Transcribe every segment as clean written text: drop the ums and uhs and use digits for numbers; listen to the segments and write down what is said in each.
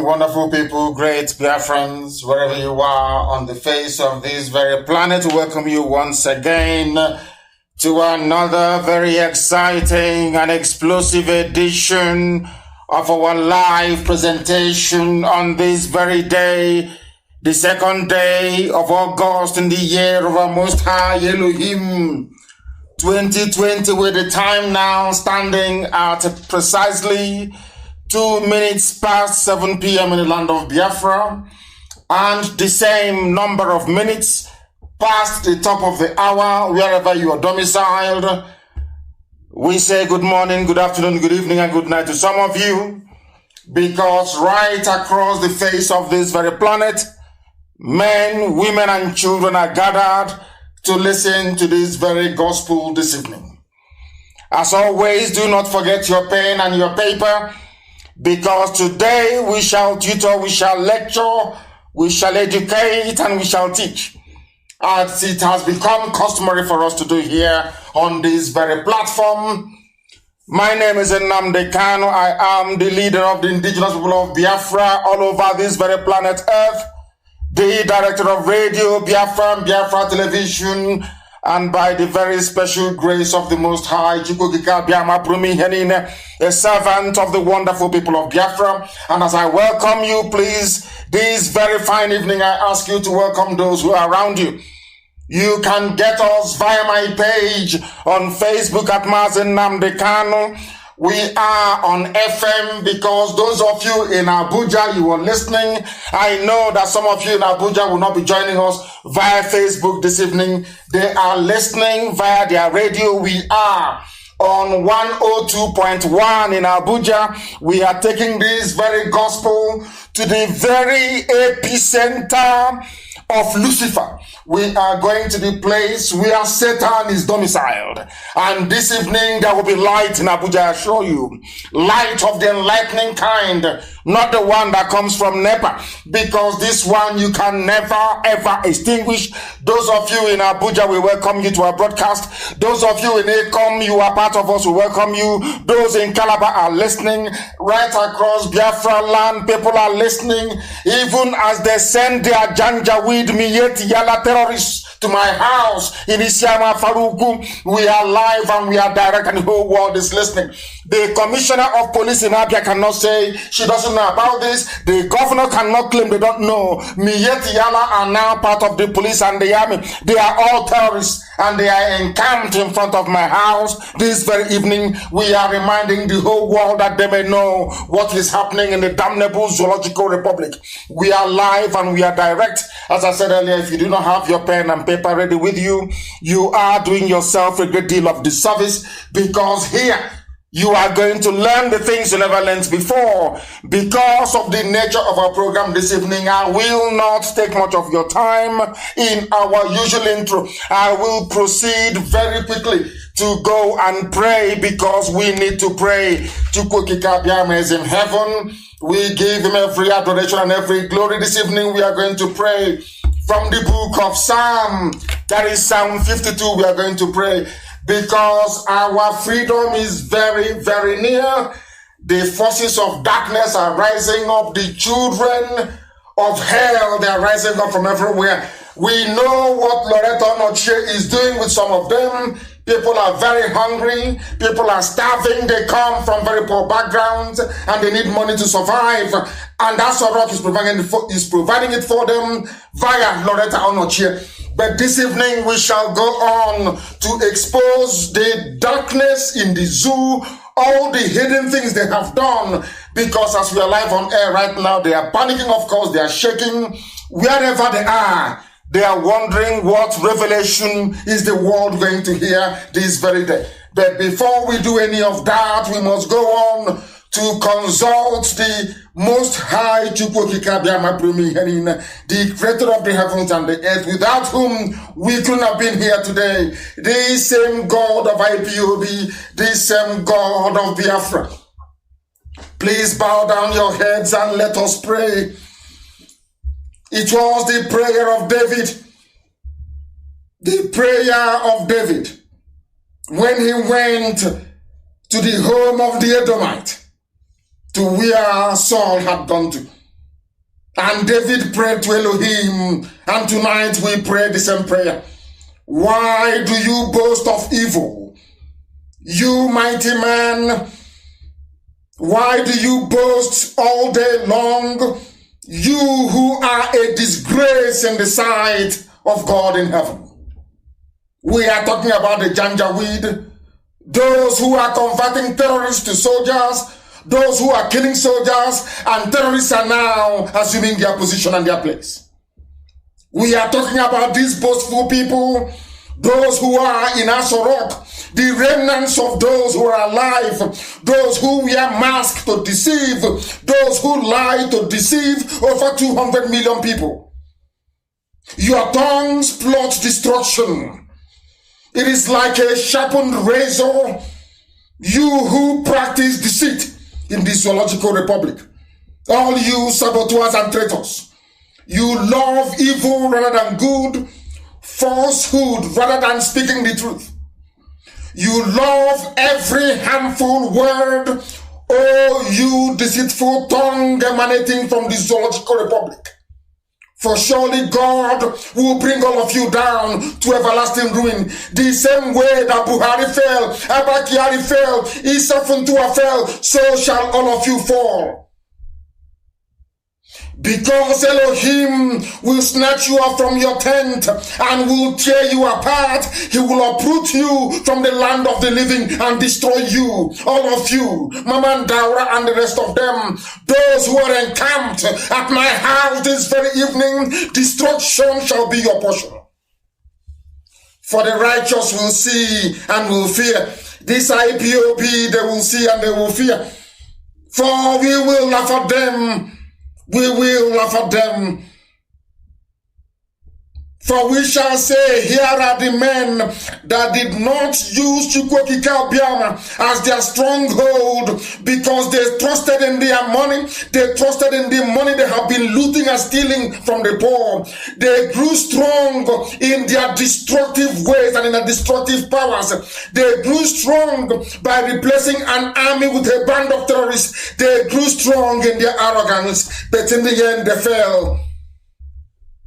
evening, wonderful people, great Biafrans, wherever you are on the face of this very planet. Welcome you once again to another very exciting and explosive edition of our live presentation on this very day, the second day of August in the year of our Most High Elohim 2020, with the time now standing at precisely 2 minutes past 7 p.m. in the land of Biafra, and the same number of minutes past the top of the hour wherever you are domiciled. We say good morning, good afternoon, good evening, and good night to some of you, because right across the face of this very planet, men, women, and children are gathered to listen to this very gospel this evening. As always, do not forget your pen and your paper, because today we shall tutor, we shall lecture, we shall educate, and we shall teach, as it has become customary for us to do here on this very platform. My name is Nnamdi Kanu. I am the leader of the indigenous people of Biafra all over this very planet Earth, the director of radio Biafra, Biafra television, and by the very special grace of the Most High, a servant of the wonderful people of Biafra. And as I welcome you, please, this very fine evening, I ask you to welcome those who are around you. You can get us via my page on Facebook at Mazi Nnamdi Kanu. We are on FM, because those of you in Abuja, you are listening. I know that some of you in Abuja will not be joining us via Facebook this evening. They are listening via their radio. We are on 102.1 in Abuja. We are taking this very gospel to the very epicenter of Lucifer. We are going to the place where Satan is domiciled. And this evening there will be light in Abuja, I assure you. Light of the enlightening kind, not the one that comes from NEPA, because this one you can never ever extinguish. Those of you in Abuja, we welcome you to our broadcast. Those of you in Akom, you are part of us, we welcome you. Those in Calabar are listening. Right across Biafra land, people are listening. Even as they send their Janjaweed Miyeti Yala terrorists to my house in Isiama Farugu, we are live and we are direct, and the whole world is listening. The commissioner of police in Abia cannot say she doesn't know about this. The governor cannot claim they don't know. Miyeti Yala are now part of the police and the army. They are all terrorists, and they are encamped in front of my house. This very evening, we are reminding the whole world that they may know what is happening in the damnable Zoological Republic. We are live and we are direct. As I said earlier, if you do not have your pen and paper ready with you, you are doing yourself a great deal of disservice, because here you are going to learn the things you never learned before. Because of the nature of our program this evening, I will not take much of your time in our usual intro. I will proceed very quickly to go and pray, because we need to pray. Chukwukika is in heaven. We give him every adoration and every glory. This evening we are going to pray from the book of Psalm. That is Psalm 52. We are going to pray, because our freedom is very, very near. The forces of darkness are rising up. The children of hell, they are rising up from everywhere. We know what Loretta Noche is doing with some of them. People are very hungry. People are starving. They come from very poor backgrounds and they need money to survive. And that's what is providing it for them via Loretta Onochie. But this evening we shall go on to expose the darkness in the zoo, all the hidden things they have done, because as we are live on air right now, they are panicking, of course, they are shaking. Wherever they are wondering what revelation is the world going to hear this very day. But before we do any of that, we must go on to consult the Most High, the creator of the heavens and the earth, without whom we couldn't have been here today. The same God of IPOB, the same God of Biafra. Please bow down your heads and let us pray. It was the prayer of David. The prayer of David when he went to the home of the Edomite, to where Saul had gone to. And David prayed to Elohim, and tonight we pray the same prayer. Why do you boast of evil, you mighty man? Why do you boast all day long, you who are a disgrace in the sight of God in heaven? We are talking about the Janjaweed, those who are converting terrorists to soldiers, those who are killing soldiers, and terrorists are now assuming their position and their place. We are talking about these boastful people, those who are in Asorok, the remnants of those who are alive, those who wear masks to deceive, those who lie to deceive over 200 million people. Your tongues plot destruction. It is like a sharpened razor, you who practice deceit in the zoological republic. All you saboteurs and traitors, you love evil rather than good, falsehood rather than speaking the truth. You love every harmful word, oh you deceitful tongue emanating from the zoological republic. For surely God will bring all of you down to everlasting ruin. The same way that Buhari fell, Abba Kyari fell, Isa Funtua fell, so shall all of you fall. Because Elohim will snatch you up from your tent and will tear you apart. He will uproot you from the land of the living and destroy you, all of you, Mama Daura and the rest of them. Those who are encamped at my house this very evening, destruction shall be your portion. For the righteous will see and will fear. This IPOB they will see and they will fear. For we will laugh at them. We will laugh at them. For we shall say, here are the men that did not use Chukwokika Biama as their stronghold because they trusted in their money. They trusted in the money they have been looting and stealing from the poor. They grew strong in their destructive ways and in their destructive powers. They grew strong by replacing an army with a band of terrorists. They grew strong in their arrogance, but in the end they fell.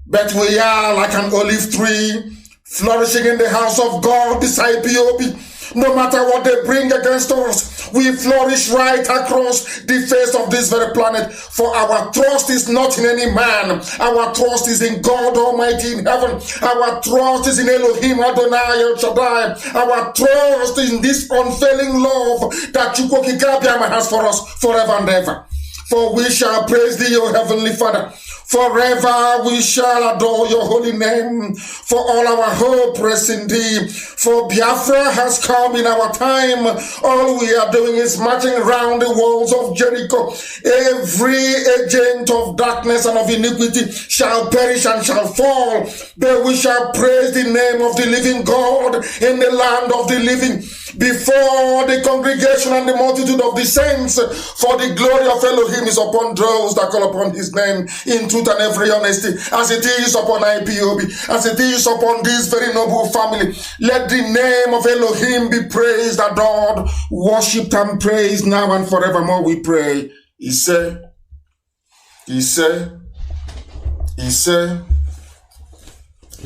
But we are like an olive tree, flourishing in the house of God, this IPOB. No matter what they bring against us, we flourish right across the face of this very planet. For our trust is not in any man. Our trust is in God Almighty in heaven. Our trust is in Elohim Adonai El Shaddai. Our trust is in this unfailing love that Chukwokika has for us forever and ever. For we shall praise thee, O Heavenly Father. Forever we shall adore your holy name, for all our hope rests in thee. For Biafra has come in our time. All we are doing is marching around the walls of Jericho. Every agent of darkness and of iniquity shall perish and shall fall. But we shall praise the name of the living God in the land of the living, before the congregation and the multitude of the saints. For the glory of Elohim is upon those that call upon his name in truth and every honesty, as it is upon IPOB, as it is upon this very noble family. Let the name of Elohim be praised, adored, worshipped and praised now and forevermore, we pray. He said,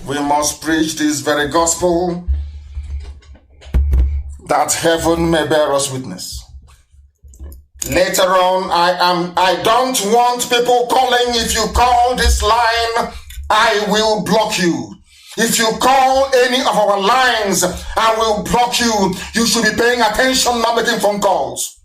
we must preach this very gospel, that heaven may bear us witness. Later on, I don't want people calling. If you call this line, I will block you. If you call any of our lines, I will block you. You should be paying attention, not making phone calls.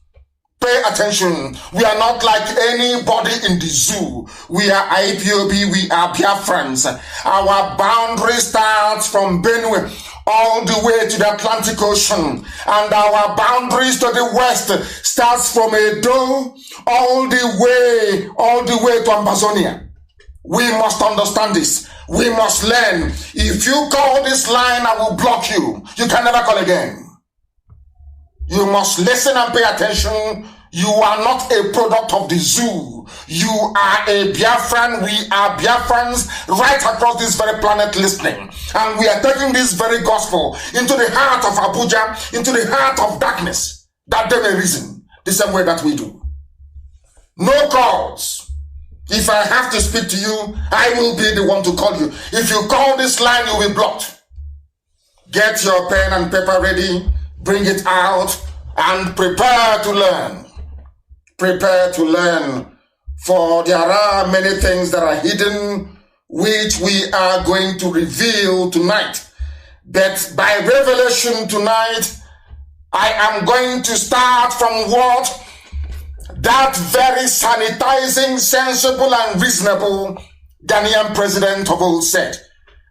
Pay attention. We are not like anybody in the zoo. We are IPOB, we are Biafrans. Our boundary starts from Benue all the way to the Atlantic Ocean, and our boundaries to the west starts from Edo all the way to Amazonia. We must understand this. We must learn. If you call this line, I will block you. You can never call again. You must listen and pay attention. You are not a product of the zoo. You are a Biafran. We are Biafrans right across this very planet listening. And we are taking this very gospel into the heart of Abuja, into the heart of darkness, that they may reason the same way that we do. No calls. If I have to speak to you, I will be the one to call you. If you call this line, you will be blocked. Get your pen and paper ready, bring it out, and prepare to learn. Prepare to learn, for there are many things that are hidden, which we are going to reveal tonight. But by revelation tonight, I am going to start from what that very sanitizing, sensible, and reasonable Ghanaian president of old said.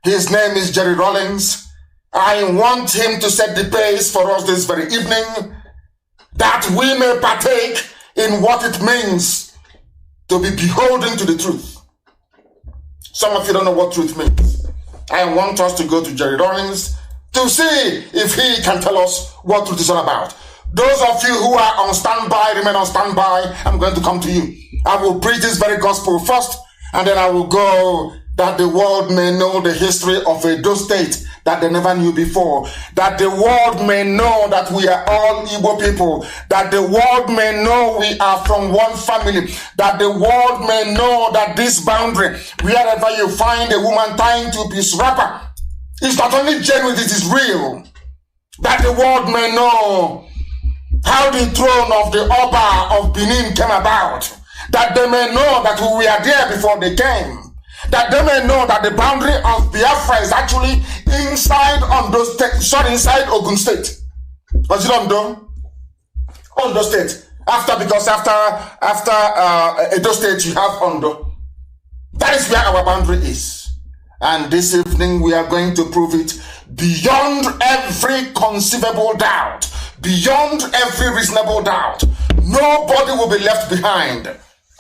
His name is Jerry Rawlings. I want him to set the pace for us this very evening, that we may partake in what it means to be beholden to the truth. Some of you don't know what truth means. I want us to go to Jerry Rawlings to see if he can tell us what truth is all about. Those of you who are on standby, remain on standby. I'm going to come to you. I will preach this very gospel first, and then I will go that the world may know the history of Edo State that they never knew before. That the world may know that we are all Igbo people. That the world may know we are from one family. That the world may know that this boundary, wherever you find a woman tying to a piece wrapper, it's not only genuine, it is real. That the world may know how the throne of the Oba of Benin came about. That they may know that we were there before they came. That they may know that the boundary of Biafra is actually inside inside Ogun State. Was it Ondo? Ondo State. After Edo State, you have Ondo. That is where our boundary is. And this evening we are going to prove it beyond every conceivable doubt. Beyond every reasonable doubt. Nobody will be left behind.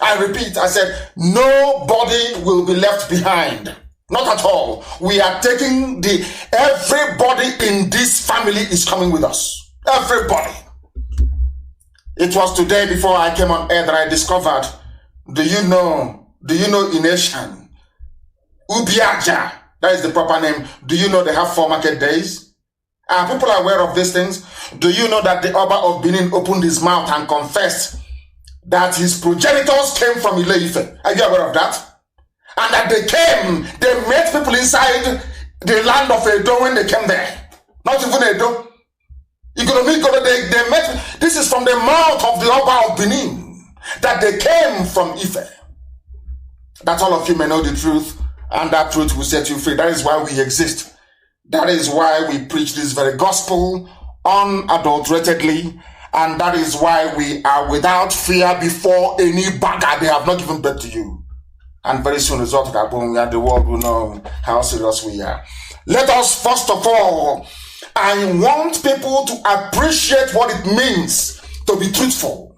I repeat, I said, nobody will be left behind. Not at all. We are taking everybody in this family is coming with us. Everybody. It was today before I came on air that I discovered, do you know Inesian? Ubiaja, that is the proper name. Do you know they have 4 market days? Are people aware of these things? Do you know that the Oba of Benin opened his mouth and confessed that his progenitors came from Ile-Ife? Are you aware of that? And that they met people inside the land of Edo when they came there. Not even Edo. They met, this is from the mouth of the Oba of Benin, that they came from Ife. That all of you may know the truth, and that truth will set you free. That is why we exist. That is why we preach this very gospel unadulteratedly, and that is why we are without fear before any bagger. They have not given birth to you. And very soon, result of that, the world will know how serious we are. Let us, first of all, I want people to appreciate what it means to be truthful.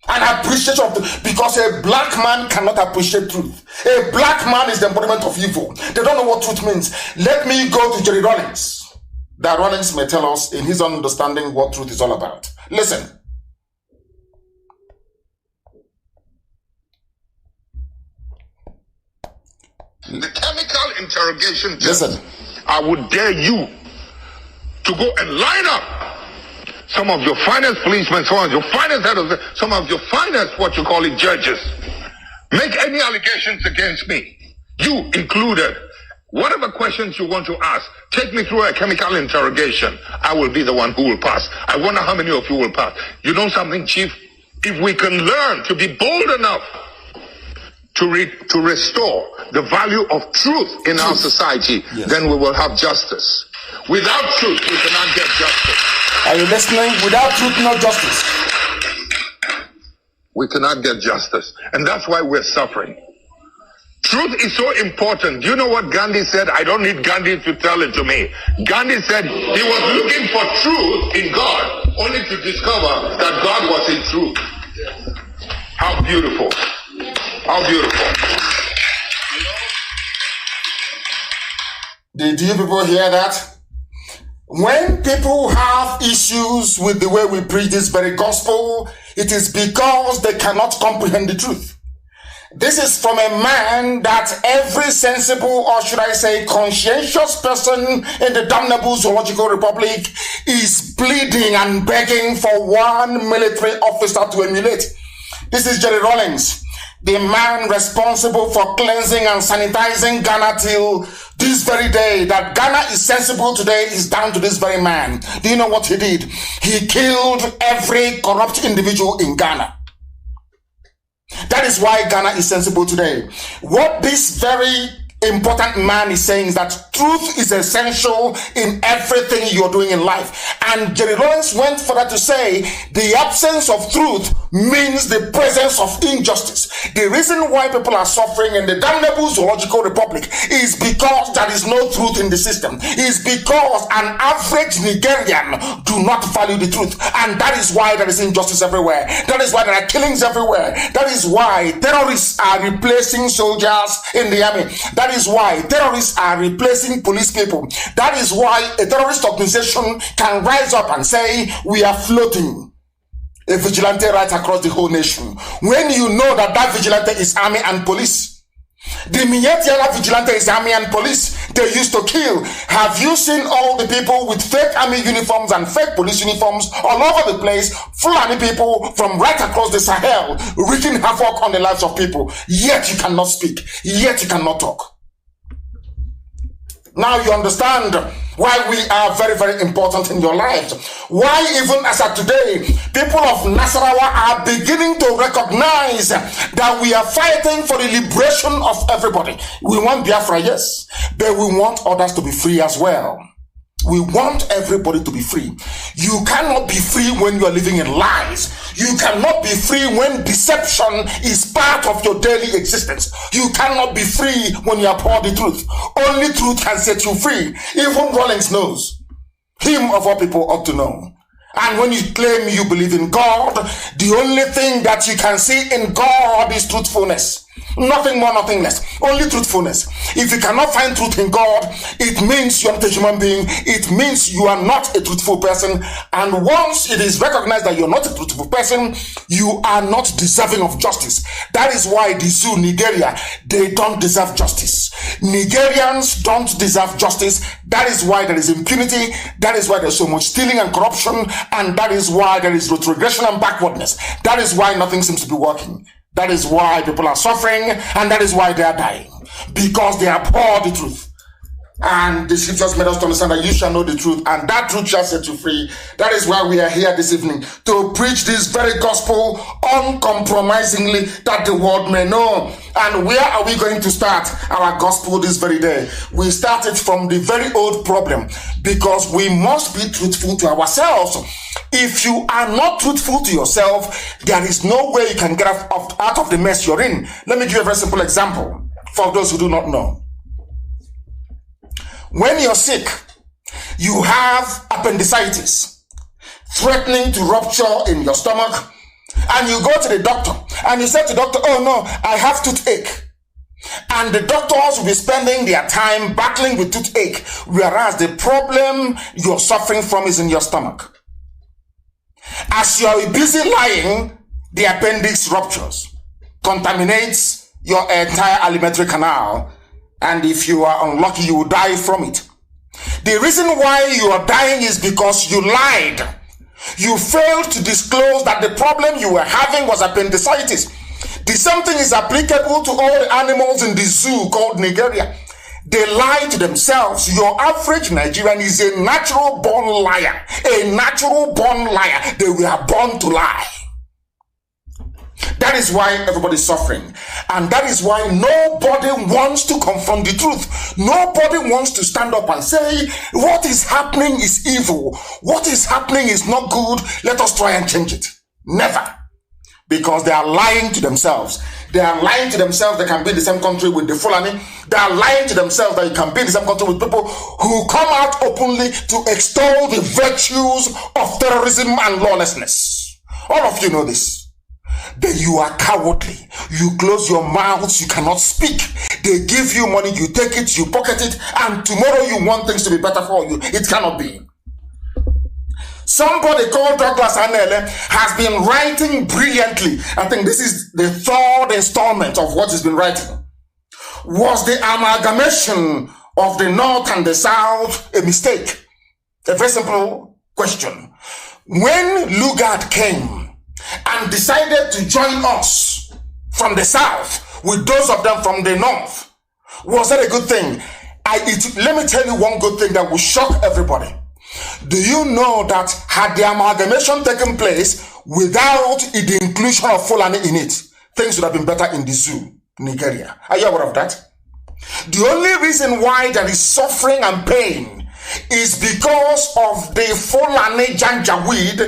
And appreciation of because a black man cannot appreciate truth. A black man is the embodiment of evil. They don't know what truth means. Let me go to Jerry Rawlings. That Rawlings may tell us in his own understanding what truth is all about. Listen. The chemical interrogation test. Listen. I would dare you to go and line up some of your finest policemen, some of your finest some of your finest, what you call it, judges. Make any allegations against me, you included. Whatever questions you want to ask, take me through a chemical interrogation. I will be the one who will pass. I wonder how many of you will pass. You know something, Chief? If we can learn to be bold enough to restore the value of truth in our society, then we will have justice. Without truth, we cannot get justice. Are you listening? Without truth, no justice. We cannot get justice. And that's why we're suffering. Truth is so important. Do you know what Gandhi said? I don't need Gandhi to tell it to me. Gandhi said he was looking for truth in God, only to discover that God was in truth. How beautiful. How beautiful. Did you people hear that? When people have issues with the way we preach this very gospel, it is because they cannot comprehend the truth. This is from a man that every sensible, or should I say conscientious person in the damnable zoological republic is pleading and begging for one military officer to emulate. This is Jerry Rawlings. the man responsible for cleansing and sanitizing Ghana till this very day, that Ghana is sensible today, is down to this very man. Do you know what he did? He killed every corrupt individual in Ghana. That is why Ghana is sensible today. What this very important man is saying is that truth is essential in everything you're doing in life. And Jerry Lawrence went further to say the absence of truth means the presence of injustice. The reason why people are suffering in the damnable zoological republic is because there is no truth in the system. Is because an average Nigerian do not value the truth. And that is why there is injustice everywhere. That is why there are killings everywhere. That is why terrorists are replacing soldiers in the army. That is why terrorists are replacing police people. That is why a terrorist organization can rise up and say, we are floating a vigilante right across the whole nation. When you know that that vigilante is army and police. The Minyetiala vigilante is army and police. They used to kill. Have you seen all the people with fake army uniforms and fake police uniforms all over the place? Fulani people from right across the Sahel wreaking havoc on the lives of people. Yet you cannot speak. Yet you cannot talk. Now you understand why we are very, very important in your lives. Why even as of today, people of Nasarawa are beginning to recognize that we are fighting for the liberation of everybody. We want Biafra, yes, but we want others to be free as well. We want everybody to be free. You cannot be free when you are living in lies. You cannot be free when deception is part of your daily existence. You cannot be free when you abhor the truth. Only truth can set you free. Even Rollins knows. Him of all people ought to know. And when you claim you believe in God, the only thing that you can see in God is truthfulness. Nothing more, nothing less. Only truthfulness. If you cannot find truth in God, it means you're not a human being. It means you are not a truthful person. And once it is recognized that you're not a truthful person, you are not deserving of justice. That is why the zoo, Nigeria, they don't deserve justice. Nigerians don't deserve justice. That is why there is impunity. That is why there's so much stealing and corruption. And that is why there is retrogression and backwardness. That is why nothing seems to be working. That is why people are suffering, and that is why they are dying. Because they abhor the truth. And the scriptures made us to understand that you shall know the truth, and that truth shall set you free. That is why we are here this evening, to preach this very gospel uncompromisingly, that the world may know. And where are we going to start our gospel this very day? We started from the very old problem, because we must be truthful to ourselves. If you are not truthful to yourself, there is no way you can get out of the mess you're in. Let me give you a very simple example for those who do not know. When you're sick, you have appendicitis threatening to rupture in your stomach, and you go to the doctor and you say to the doctor, oh no, I have toothache. And the doctors will be spending their time battling with toothache, whereas the problem you're suffering from is in your stomach. As you're busy lying, the appendix ruptures, contaminates your entire alimentary canal, and if you are unlucky, you will die from it. The reason why you are dying is because you lied. You failed to disclose that the problem you were having was appendicitis. The same thing is applicable to all the animals in the zoo called Nigeria. They lie to themselves. Your average Nigerian is a natural born liar. A natural born liar. They were born to lie. That is why everybody's suffering. And that is why nobody wants to confront the truth. Nobody wants to stand up and say, what is happening is evil. What is happening is not good. Let us try and change it. Never. Because they are lying to themselves. They are lying to themselves they can be in the same country with the Fulani. They are lying to themselves that you can be in the same country with people who come out openly to extol the virtues of terrorism and lawlessness. All of you know this. Then you are cowardly. You close your mouths, you cannot speak. They give you money, you take it, you pocket it, and tomorrow you want things to be better for you. It cannot be. Somebody called Douglas Anele has been writing brilliantly. I think this is the third installment of what he's been writing. Was the amalgamation of the North and the South a mistake? A very simple question. When Lugard came and decided to join us from the south with those of them from the north. Was that a good thing? Let me tell you one good thing that will shock everybody. Do you know that had the amalgamation taken place without the inclusion of Fulani in it, things would have been better in the zoo, Nigeria? Are you aware of that? The only reason why there is suffering and pain is because of the Fulani Janjaweed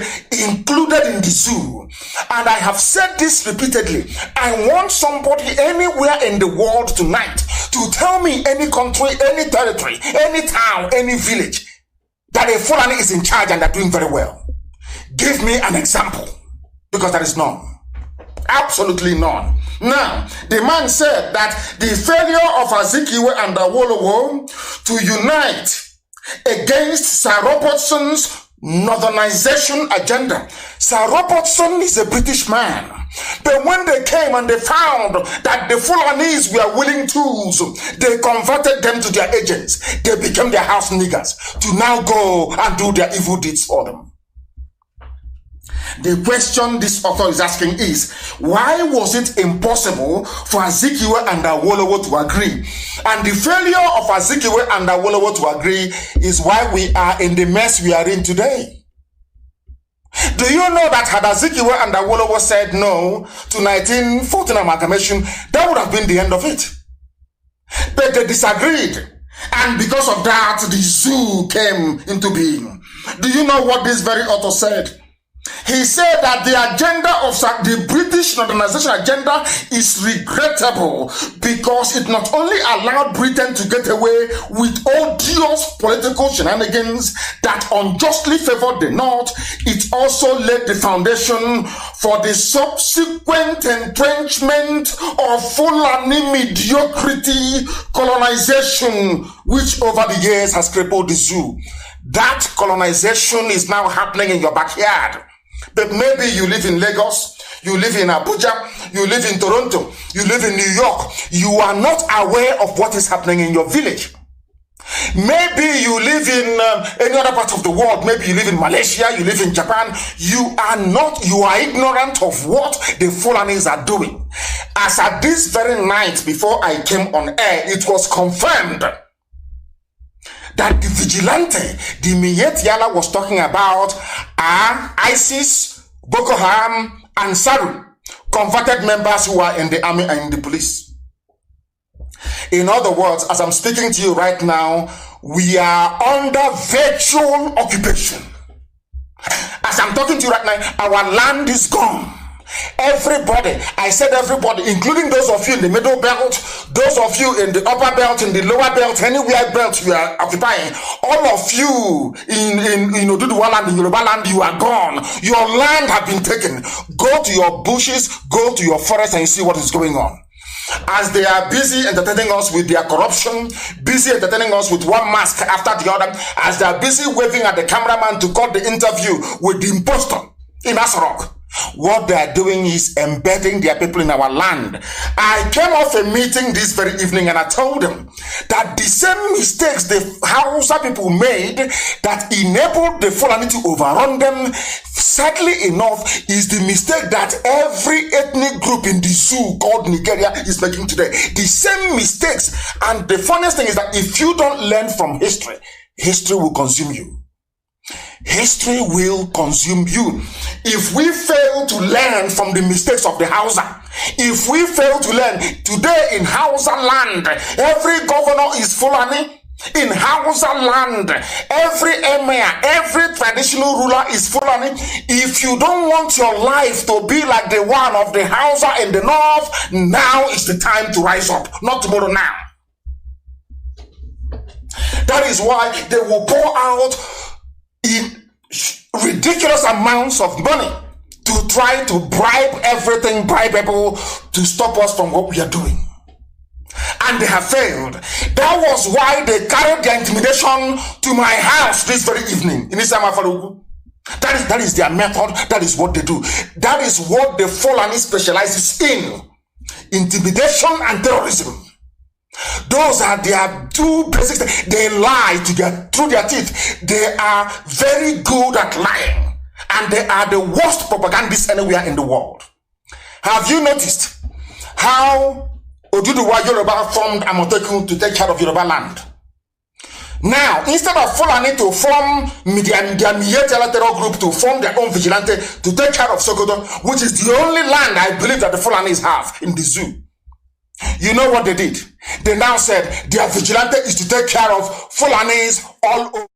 included in the zoo. And I have said this repeatedly. I want somebody anywhere in the world tonight to tell me any country, any territory, any town, any village that a Fulani is in charge and they're doing very well. Give me an example, because there is none. Absolutely none. Now, the man said that the failure of Azikiwe and Awolowo to unite against Sir Robertson's northernization agenda. Sir Robertson is a British man. But when they came and they found that the Fulanis were willing tools, they converted them to their agents. They became their house niggers to now go and do their evil deeds for them. The question this author is asking is, why was it impossible for Azikiwe and Awolowo to agree? And the failure of Azikiwe and Awolowo to agree is why we are in the mess we are in today. Do you know that had Azikiwe and Awolowo said no to 1914 amalgamation, that would have been the end of it. But they disagreed. And because of that, the zoo came into being. Do you know what this very author said? He said that the agenda of the British modernization agenda is regrettable because it not only allowed Britain to get away with odious political shenanigans that unjustly favored the North, it also laid the foundation for the subsequent entrenchment of Fulani mediocrity colonization, which over the years has crippled the zoo. That colonization is now happening in your backyard. But maybe you live in Lagos, you live in Abuja, you live in Toronto, you live in New York. You are not aware of what is happening in your village. Maybe you live in any other part of the world. Maybe you live in Malaysia, you live in Japan. You are ignorant of what the Fulanis are doing. As at this very night before I came on air, it was confirmed that the vigilante, the Miyet Yala was talking about, are ISIS, Boko Haram, and Saru, converted members who are in the army and in the police. In other words, as I'm speaking to you right now, we are under virtual occupation. As I'm talking to you right now, our land is gone. Everybody, I said everybody, including those of you in the middle belt, those of you in the upper belt, in the lower belt, anywhere belt you are occupying, all of you in Oduduwa land, in Yoruba land, you are gone. Your land have been taken. Go to your bushes, go to your forest and see what is going on. As they are busy entertaining us with their corruption, busy entertaining us with one mask after the other, as they are busy waving at the cameraman to cut the interview with the impostor in Asarok, what they are doing is embedding their people in our land. I came off a meeting this very evening and I told them that the same mistakes the Hausa people made that enabled the Fulani to overrun them, sadly enough, is the mistake that every ethnic group in the zoo called Nigeria is making today. The same mistakes. And the funniest thing is that if you don't learn from history, history will consume you. History will consume you. If we fail to learn from the mistakes of the Hausa, if we fail to learn, today in Hausa land, every governor is Fulani. In Hausa land, every emir, every traditional ruler is Fulani. If you don't want your life to be like the one of the Hausa in the north, now is the time to rise up, not tomorrow, now. That is why they will pour out in ridiculous amounts of money to try to bribe people to stop us from what we are doing. And they have failed. That was why they carried their intimidation to my house this very evening in Isama Falugu. That is their method. That is what they do. That is what the Fulani specializes in. Intimidation and terrorism. Those are their two basic things. They lie through their teeth. They are very good at lying. And they are the worst propagandists anywhere in the world. Have you noticed how Oduduwa Yoruba formed Amotekun to take care of Yoruba land. Now, instead of Fulani to form their multilateral group to form their own vigilante to take care of Sokoto, which is the only land I believe that the Fulanis have in the zoo, you know what they did? They now said their vigilante is to take care of Fulanis all over.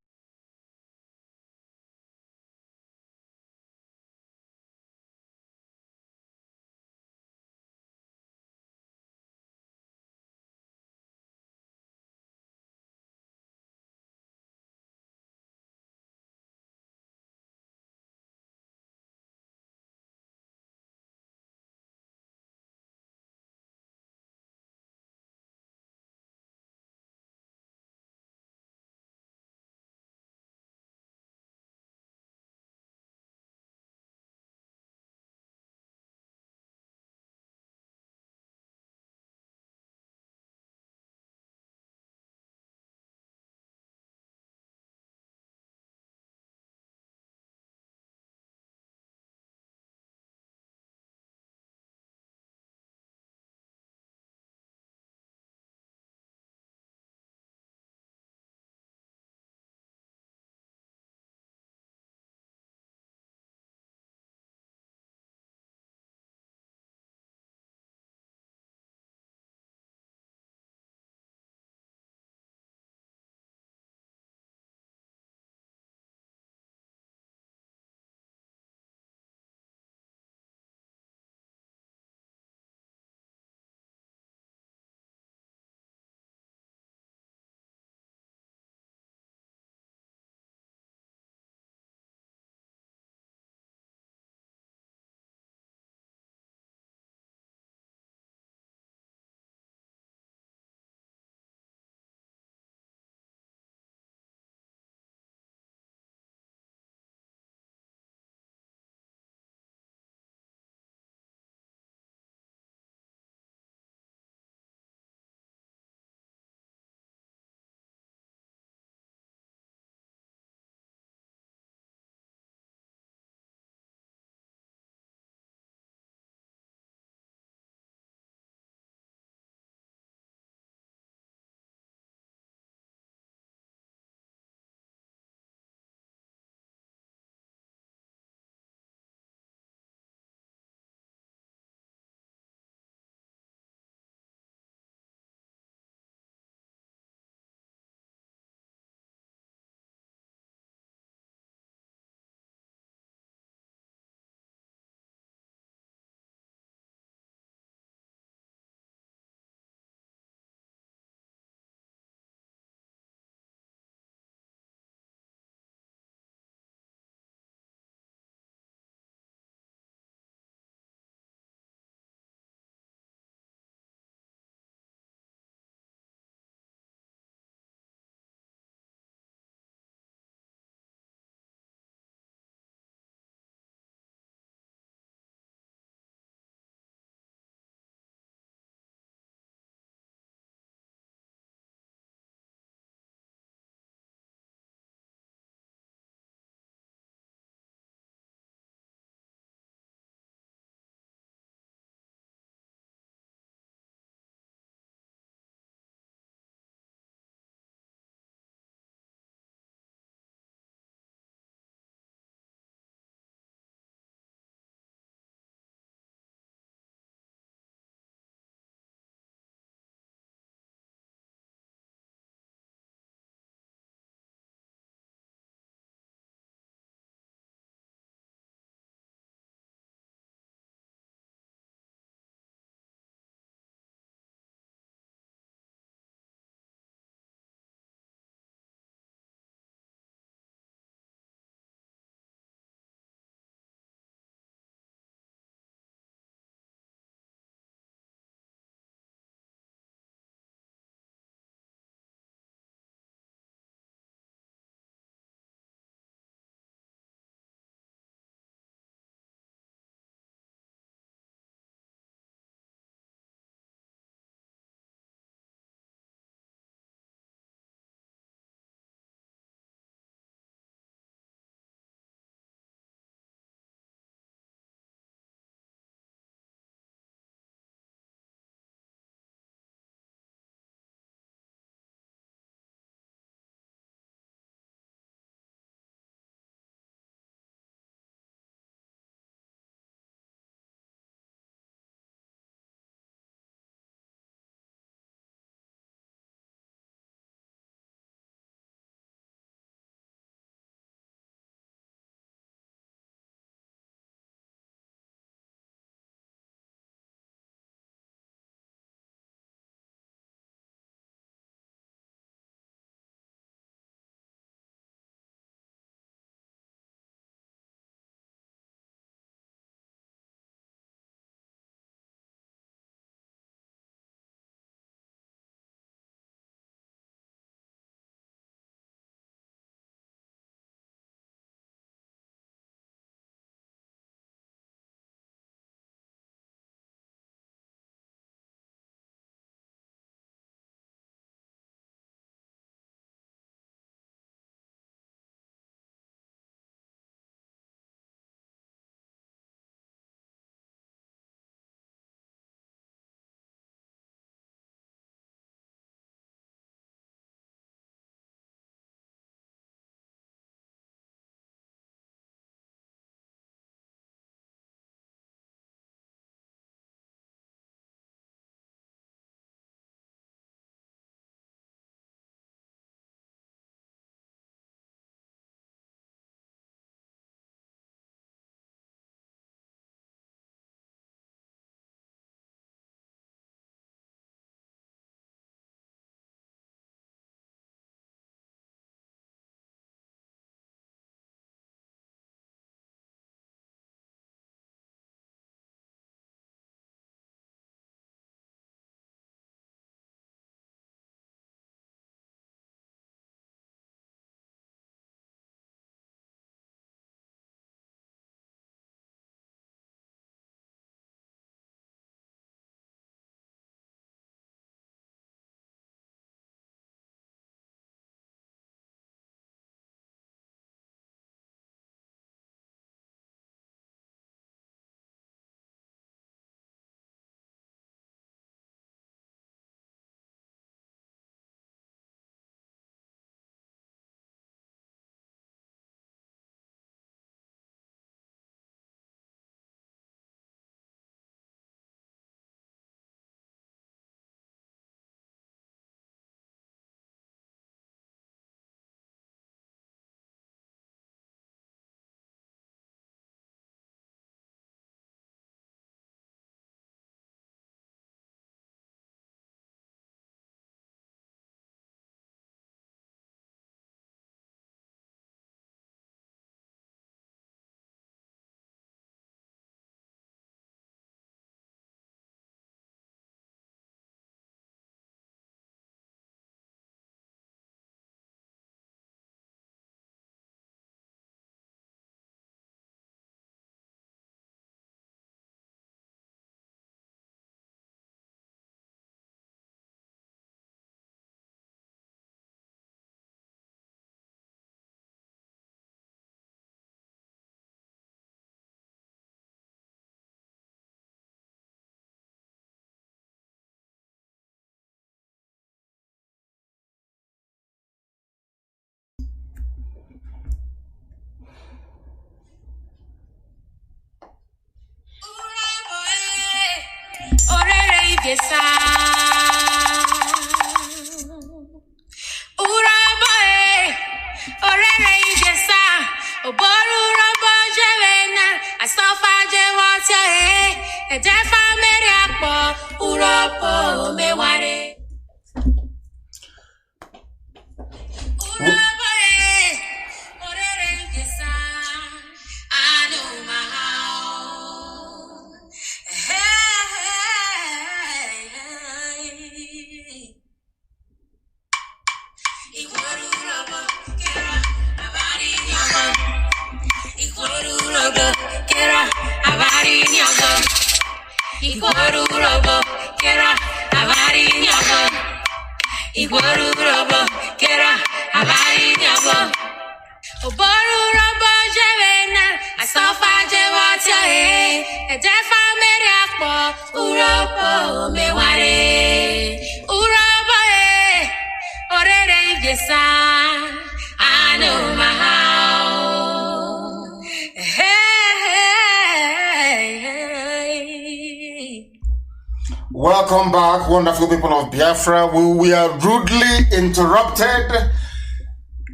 Welcome back, wonderful people of Biafra. We are rudely interrupted,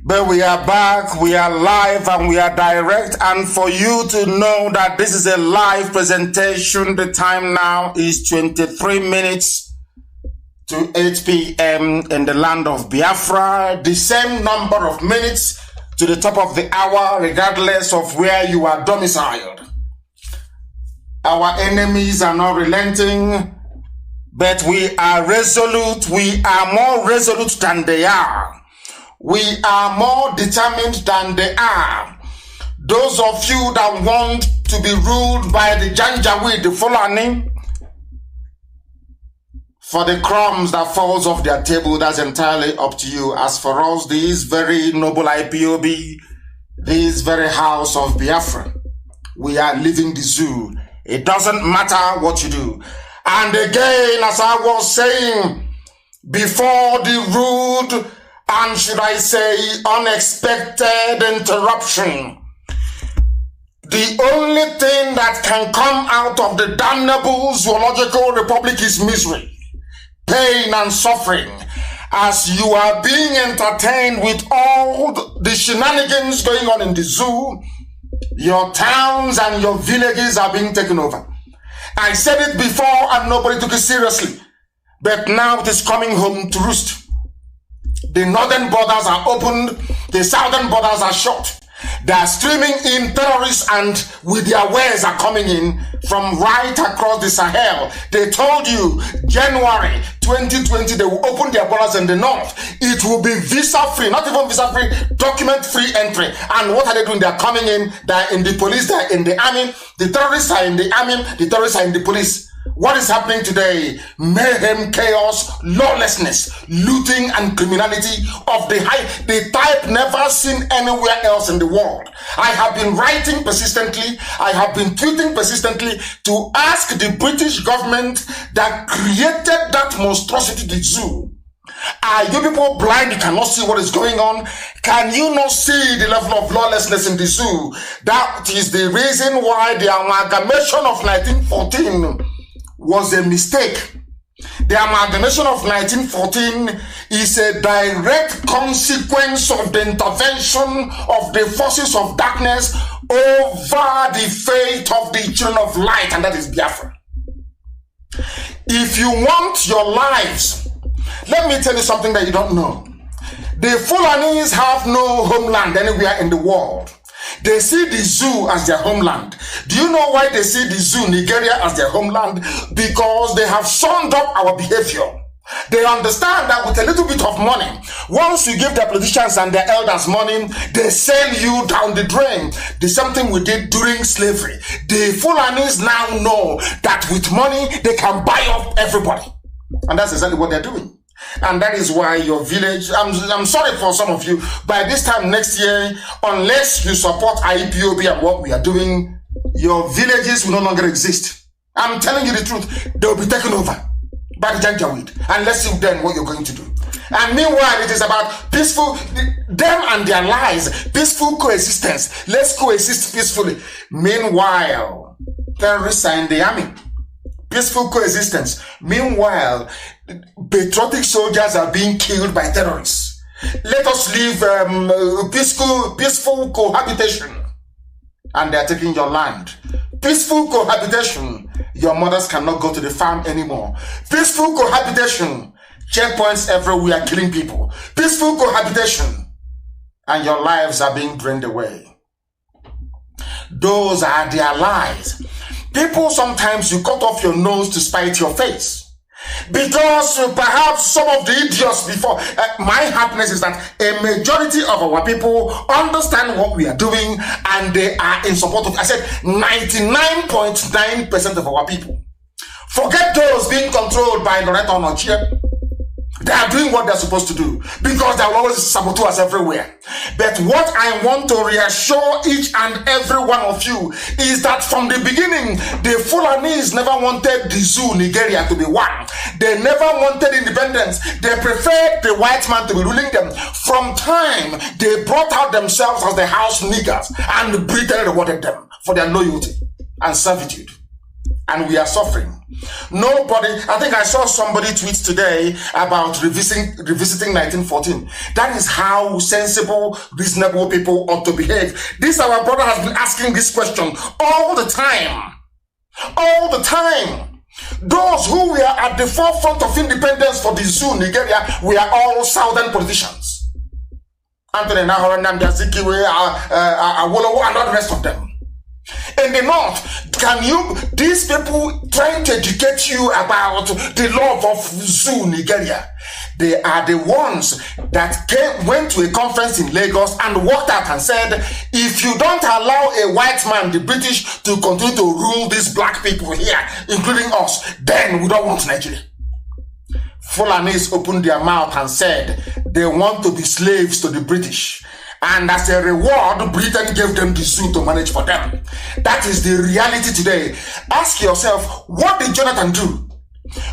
but we are back, we are live, and we are direct. And for you to know that this is a live presentation, the time now is 23 minutes to 8 p.m. in the land of Biafra. The same number of minutes to the top of the hour, regardless of where you are domiciled. Our enemies are not relenting, but we are resolute. We are more resolute than they are. We are more determined than they are. Those of you that want to be ruled by the Janjaweed, the Fulani, for the crumbs that falls off their table, that's entirely up to you. As for us, this very noble IPOB, this very house of Biafra, we are living the zoo. It doesn't matter what you do. And again, as I was saying, before the rude and should I say unexpected interruption, the only thing that can come out of the damnable zoological republic is misery, pain and suffering, as you are being entertained with all the shenanigans going on in the zoo. Your towns and your villages are being taken over. I said it before and nobody took it seriously. But now it is coming home to roost. The northern borders are opened. The southern borders are shut. They are streaming in terrorists and with their wares are coming in from right across the Sahel. They told you January 2020 they will open their borders in the north. It will be visa-free, not even visa-free, document-free entry. And what are they doing? They are coming in. They are in the police. They are in the army. The terrorists are in the army. The terrorists are in the police. What is happening today? Mayhem, chaos, lawlessness, looting and criminality of the type never seen anywhere else in the world. I have been writing persistently, I have been tweeting persistently to ask the British government that created that monstrosity, the zoo. Are you people blind? You cannot see what is going on? Can you not see the level of lawlessness in the zoo? That is the reason why the amalgamation of 1914 was a mistake. The amalgamation of 1914 is a direct consequence of the intervention of the forces of darkness over the fate of the children of light, and that is Biafra. If you want your lives, let me tell you something that you don't know. The Fulanis have no homeland anywhere in the world. They see the zoo as their homeland. Do you know why they see the zoo, Nigeria, as their homeland? Because they have summed up our behavior. They understand that with a little bit of money, once you give the politicians and their elders money, they sell you down the drain. The same thing we did during slavery. The Fulanis now know that with money, they can buy up everybody. And that's exactly what they're doing. And that is why your village, I'm sorry for some of you, by this time next year, unless you support IPOB and what we are doing, your villages will no longer exist. I'm telling you the truth. They will be taken over by the Janjaweed. And let's see then what you're going to do. And meanwhile, it is about peaceful, them and their lies, peaceful coexistence. Let's coexist peacefully. Meanwhile, terrorists are in the army. peaceful coexistence. Meanwhile, patriotic soldiers are being killed by terrorists. Let us live peaceful cohabitation. And they are taking your land. Peaceful cohabitation. Your mothers cannot go to the farm anymore. Peaceful cohabitation. Checkpoints everywhere killing people. Peaceful cohabitation. And your lives are being drained away. Those are their lies. People, sometimes you cut off your nose to spite your face. Because perhaps some of the idiots before, my happiness is that a majority of our people understand what we are doing and they are in support of, I said 99.9% of our people. Forget those being controlled by Loretta Onochie. They are doing what they're supposed to do because there will always saboteurs everywhere. But what I want to reassure each and every one of you is that from the beginning, the Fulanis never wanted the zoo, Nigeria, to be one. They never wanted independence. They preferred the white man to be ruling them. From time, they brought out themselves as the house niggers and Britain rewarded them for their loyalty and servitude. And we are suffering. Nobody, I think I saw somebody tweet today about revisiting 1914. That is how sensible, reasonable people ought to behave. This our brother has been asking this question all the time. All the time. Those who were at the forefront of independence for the zoo, Nigeria, we are all southern politicians. Anthony Nahor, Nnamdi Azikiwe, Awolowo, and all the rest of them. In the north, these people trying to educate you about the love of zoo Nigeria, they are the ones that went to a conference in Lagos and walked out and said, if you don't allow a white man, the British, to continue to rule these black people here, including us, then we don't want Nigeria. Fulanis opened their mouth and said they want to be slaves to the British. And as a reward, Britain gave them the zoo to manage for them. That is the reality today. Ask yourself, what did Jonathan do?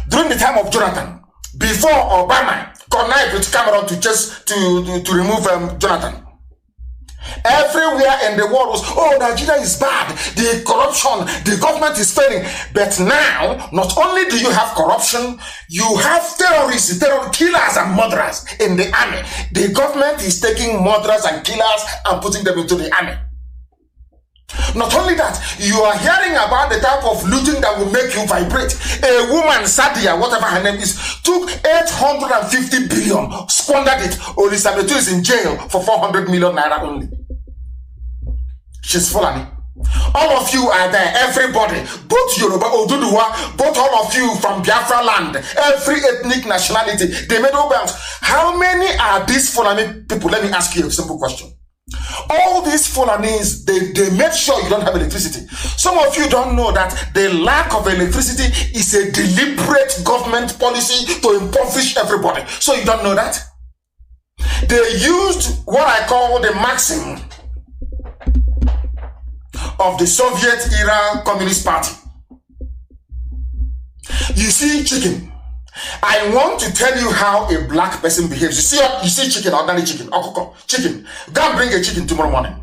During the time of Jonathan, before Obama connived with Cameron to remove Jonathan. Everywhere in the world was, oh, Nigeria is bad, the corruption, the government is failing. But now, not only do you have corruption, you have terrorists, killers and murderers in the army. The government is taking murderers and killers and putting them into the army. Not only that, you are hearing about the type of looting that will make you vibrate. A woman, Sadia, whatever her name is, took 850 billion, squandered it. Olisabetu is in jail for 400 million naira only. She's Fulani. All of you are there, everybody, both Yoruba, Oduduwa, both all of you from Biafra land, every ethnic nationality, they made bounds. How many are these Fulani people? Let me ask you a simple question. All these Fulanis, they make sure you don't have electricity. Some of you don't know that the lack of electricity is a deliberate government policy to impoverish everybody. So you don't know that? They used what I call the maxim of the Soviet era Communist Party. You see chicken. I want to tell you how a black person behaves. You see chicken, ordinary chicken, okoko, chicken. Go and bring a chicken tomorrow morning.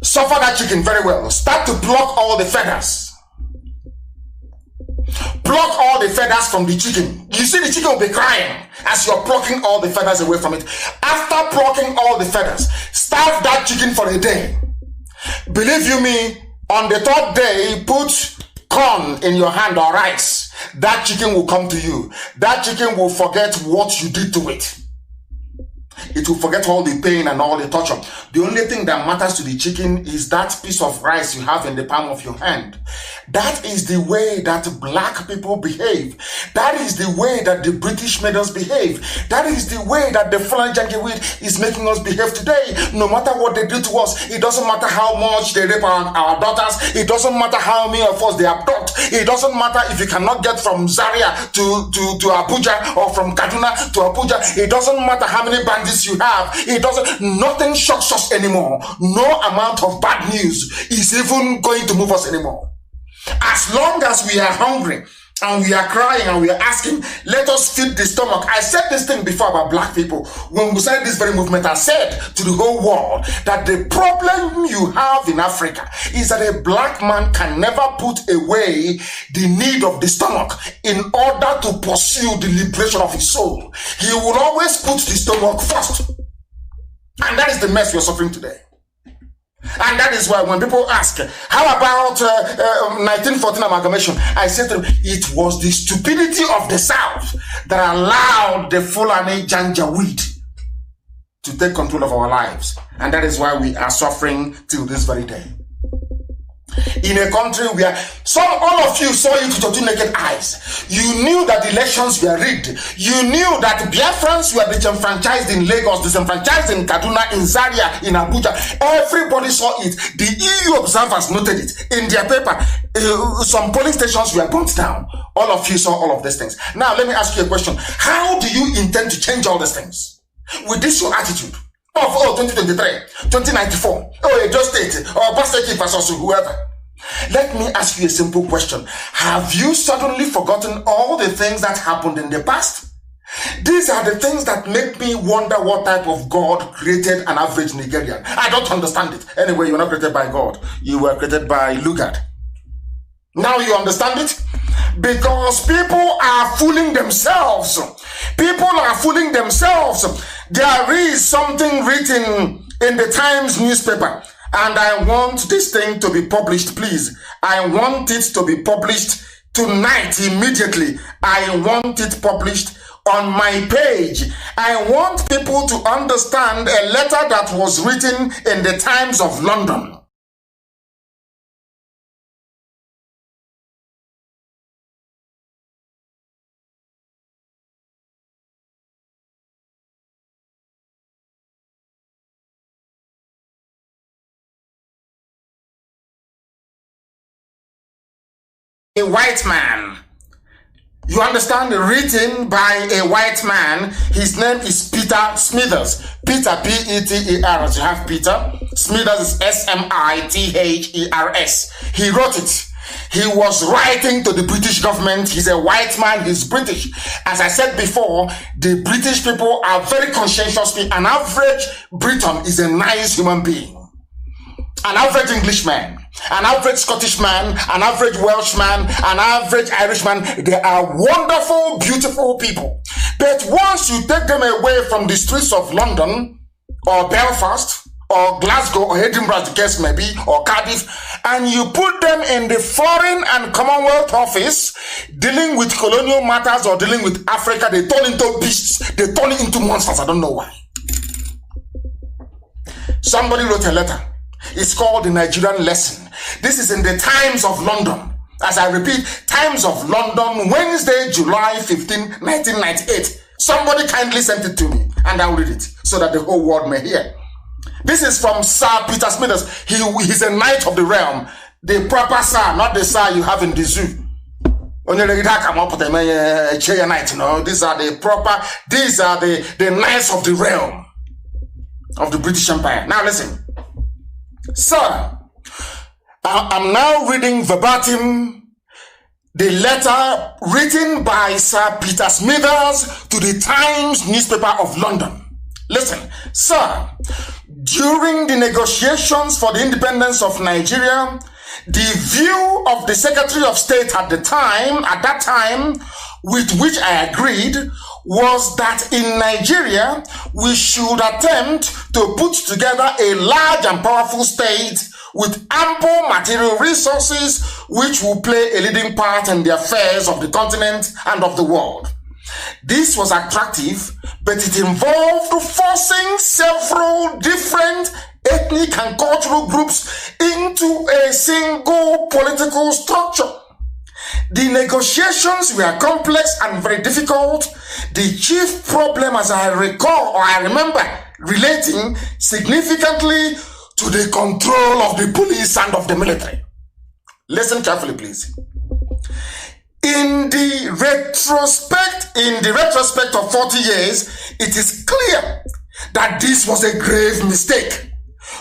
Suffer that chicken very well. Start to pluck all the feathers. Pluck all the feathers from the chicken. You see the chicken will be crying as you're plucking all the feathers away from it. After plucking all the feathers, starve that chicken for a day. Believe you me, on the third day, put corn in your hand or rice. That chicken will come to you. That chicken will forget what you did to it. It will forget all the pain and all the torture. The only thing that matters to the chicken is that piece of rice you have in the palm of your hand. That is the way that black people behave. That is the way that the British made us behave. That is the way that the Fulani Janjaweed is making us behave today. No matter what they do to us, it doesn't matter how much they rape our daughters. It doesn't matter how many of us they abduct. It doesn't matter if you cannot get from Zaria to Abuja or from Kaduna to Abuja. It doesn't matter how many bandits you have. Nothing shocks us anymore. No amount of bad news is even going to move us anymore. As long as we are hungry, And we are crying and we are asking, let us feed the stomach. I said this thing before about black people. When we started this very movement, I said to the whole world that the problem you have in Africa is that a black man can never put away the need of the stomach in order to pursue the liberation of his soul. He will always put the stomach first. And that is the mess we are suffering today. And that is why when people ask, how about 1914 amalgamation? I said to them, it was the stupidity of the South that allowed the Fulani Janjaweed to take control of our lives. And that is why we are suffering till this very day. In a country where all of you saw it with your two naked eyes. You knew that the elections were rigged. You knew that Biafrans were disenfranchised in Lagos, disenfranchised in Kaduna, in Zaria, in Abuja. Everybody saw it. The EU observers noted it in their paper. Some polling stations were burnt down. All of you saw all of these things. Now, let me ask you a question. How do you intend to change all these things? With this your attitude of 2023, 2094, Edo State, or Pastor versus whoever. Let me ask you a simple question. Have you suddenly forgotten all the things that happened in the past? These are the things that make me wonder what type of God created an average Nigerian. I don't understand it. Anyway, you're not created by God. You were created by Lugard. Now you understand it? Because people are fooling themselves. People are fooling themselves. There is something written in the Times newspaper. And I want this thing to be published, please. I want it to be published tonight, immediately. I want it published on my page. I want people to understand a letter that was written in the Times of London. A white man. You understand? Written by a white man. His name is Peter Smithers. Peter, P-E-T-E-R, as you have Peter. Smithers is S-M-I-T-H-E-R-S. He wrote it. He was writing to the British government. He's a white man. He's British. As I said before, the British people are very conscientious. An average Briton is a nice human being. An average Englishman, an average Scottish man, an average Welshman, an average Irishman, they are wonderful, beautiful people. But once you take them away from the streets of London, or Belfast, or Glasgow, or Edinburgh, the case may be, or Cardiff, and you put them in the Foreign and Commonwealth Office, dealing with colonial matters or dealing with Africa, they turn into beasts, they turn into monsters. I don't know why. Somebody wrote a letter. It's called the Nigerian Lesson. This is in the Times of London. As I repeat, Times of London, Wednesday, July 15, 1998. Somebody kindly sent it to me, and I'll read it so that the whole world may hear. This is from Sir Peter Smithers. He's a knight of the realm. The proper sir, not the sir you have in the zoo. Only the come up with a chair knight, you know. These are the knights of the realm of the British Empire. Now listen. Sir, I'm now reading verbatim the letter written by Sir Peter Smithers to the Times newspaper of London. Listen, sir, during the negotiations for the independence of Nigeria, the view of the Secretary of State at that time, with which I agreed, was that in Nigeria, we should attempt to put together a large and powerful state with ample material resources, which will play a leading part in the affairs of the continent and of the world. This was attractive, but it involved forcing several different ethnic and cultural groups into a single political structure. The negotiations were complex and very difficult. The chief problem, as I recall or I remember, relating significantly to the control of the police and of the military. Listen carefully, please. In the retrospect of 40 years, it is clear that this was a grave mistake,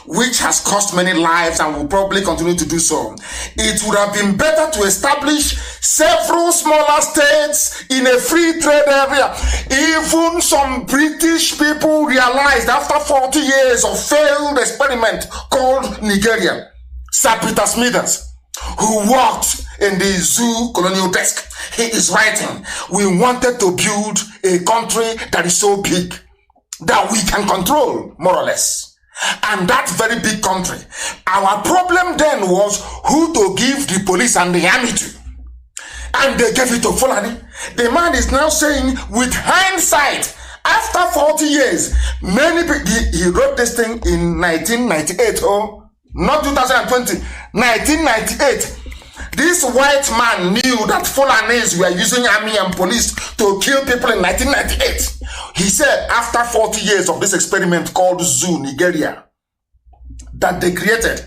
which has cost many lives and will probably continue to do so. It would have been better to establish several smaller states in a free trade area. Even some British people realized after 40 years of failed experiment called Nigeria. Sir Peter Smithers, who worked in the zoo colonial desk, he is writing, we wanted to build a country that is so big that we can control, more or less. And that very big country, our problem then was who to give the police and the army to. And they gave it to Fulani. The man is now saying, with hindsight, after 40 years, many people, he wrote this thing in 1998, not 2020, 1998. This white man knew that Fulanis were using army and police to kill people in 1998. He said after 40 years of this experiment called Zoo, Nigeria, that they created,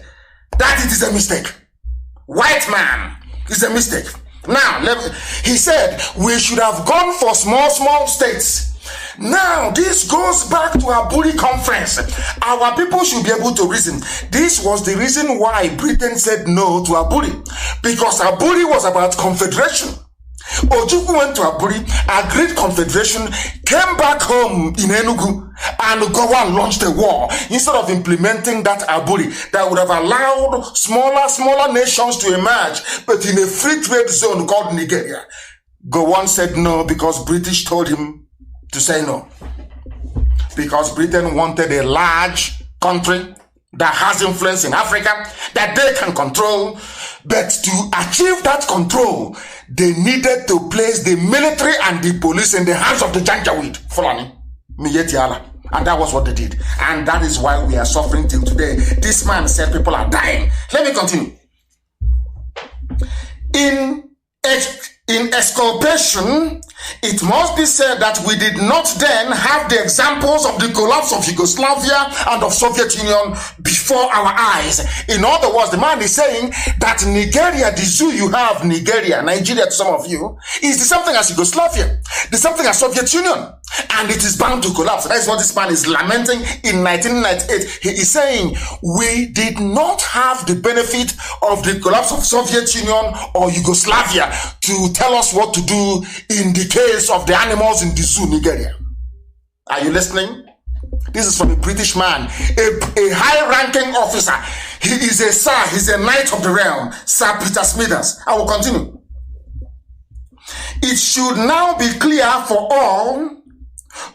that it is a mistake. White man is a mistake. Now, he said we should have gone for small states. Now, this goes back to Aburi conference. Our people should be able to reason. This was the reason why Britain said no to Aburi. Because Aburi was about confederation. Ojukwu went to Aburi, agreed confederation, came back home in Enugu, and Gowa launched a war. Instead of implementing that Aburi that would have allowed smaller nations to emerge, but in a free trade zone called Nigeria. Gowon said no because British told him to say no. Because Britain wanted a large country that has influence in Africa, that they can control. But to achieve that control, they needed to place the military and the police in the hands of the Janjaweed, Fulani, Miyetiala. And that was what they did. And that is why we are suffering till today. This man said people are dying. Let me continue. In exculpation, it must be said that we did not then have the examples of the collapse of Yugoslavia and of Soviet Union before our eyes. In other words, the man is saying that Nigeria, the zoo you have, Nigeria to some of you, is the same thing as Yugoslavia, the same thing as Soviet Union, and it is bound to collapse. That is what this man is lamenting in 1998. He is saying we did not have the benefit of the collapse of Soviet Union or Yugoslavia to tell us what to do in the case of the animals in the zoo, Nigeria. Are you listening? This is from a British man, a high-ranking officer. He is a sir, he's a knight of the realm, Sir Peter Smithers. I will continue. It should now be clear for all,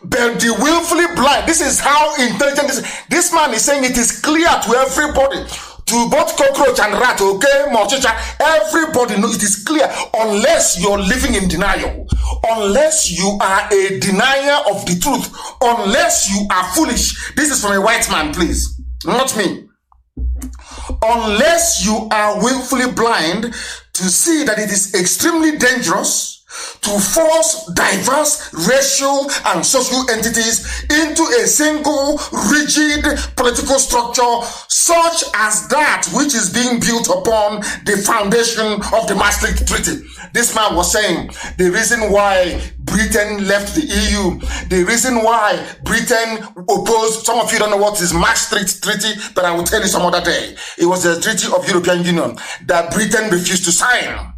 but the willfully blind. This is how intelligent this man is saying. It is clear to everybody. To both cockroach and rat, okay, Mochicha, everybody knows it is clear, unless you're living in denial, unless you are a denier of the truth, unless you are foolish. This is from a white man, please, not me. Unless you are willfully blind to see that it is extremely dangerous to force diverse racial and social entities into a single rigid political structure such as that which is being built upon the foundation of the Maastricht Treaty. This man was saying the reason why Britain left the EU, the reason why Britain opposed, some of you don't know what is Maastricht Treaty, but I will tell you some other day. It was the Treaty of European Union that Britain refused to sign.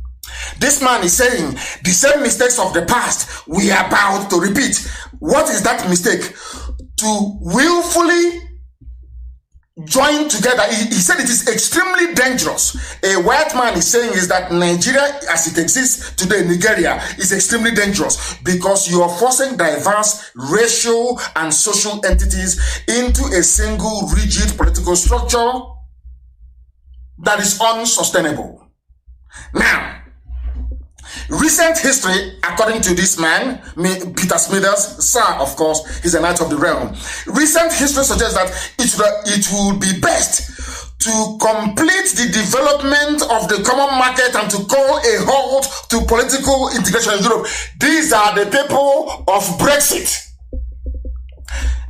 This man is saying the same mistakes of the past we are about to repeat. What is that mistake? To willfully join together. He said it is extremely dangerous. A white man is saying is that Nigeria as it exists today, Nigeria, is extremely dangerous because you are forcing diverse racial and social entities into a single rigid political structure that is unsustainable. Now, recent history, according to this man, Peter Smithers, sir, of course, he's a knight of the realm. Recent history suggests that it would be best to complete the development of the common market and to call a halt to political integration in Europe. These are the people of Brexit.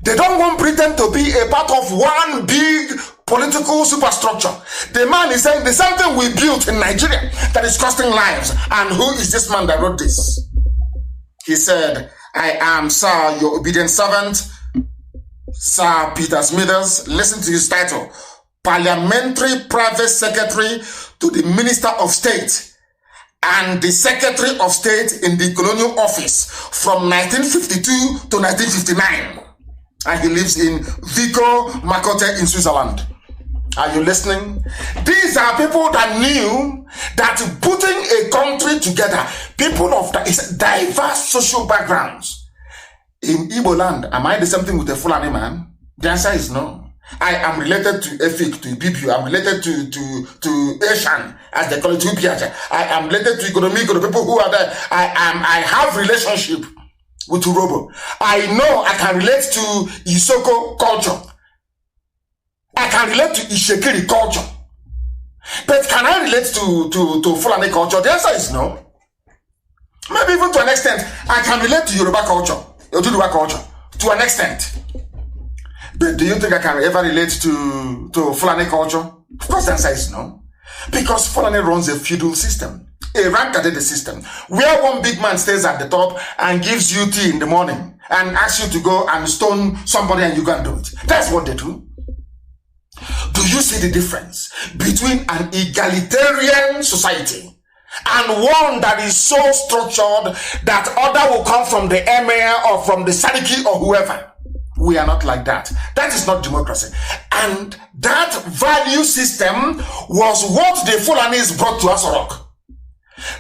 They don't want Britain to be a part of one big political superstructure. The man is saying the same thing we built in Nigeria that is costing lives. And who is this man that wrote this? He said, I am, sir, your obedient servant, Sir Peter Smithers. Listen to his title. parliamentary private secretary to the Minister of State and the Secretary of State in the colonial office from 1952 to 1959. And he lives in Vico Makote in Switzerland. Are you listening? These are people that knew that putting a country together, people of diverse social backgrounds. In Igbo land, am I the same thing with a Fulani man? The answer is no. I am related to Efik, to Ibibu. I'm related to Asian, as they call it, to Piaja. I am related to Ikonomiko, the people who are there. I have relationship with Urobo. I know I can relate to Isoko culture. I can relate to Ishekiri culture. But can I relate to Fulani culture? The answer is no. Maybe even to an extent, I can relate to Yoruba culture, Yoruba culture, to an extent. But do you think I can ever relate to Fulani culture? Of course, the answer is no. Because Fulani runs a feudal system, a rank-added system, where one big man stays at the top and gives you tea in the morning and asks you to go and stone somebody and you go and do it. That's what they do. Do you see the difference between an egalitarian society and one that is so structured that order will come from the emir or from the sadiki or whoever? We are not like that. That is not democracy. And that value system was what the Fulanis brought to Asorok.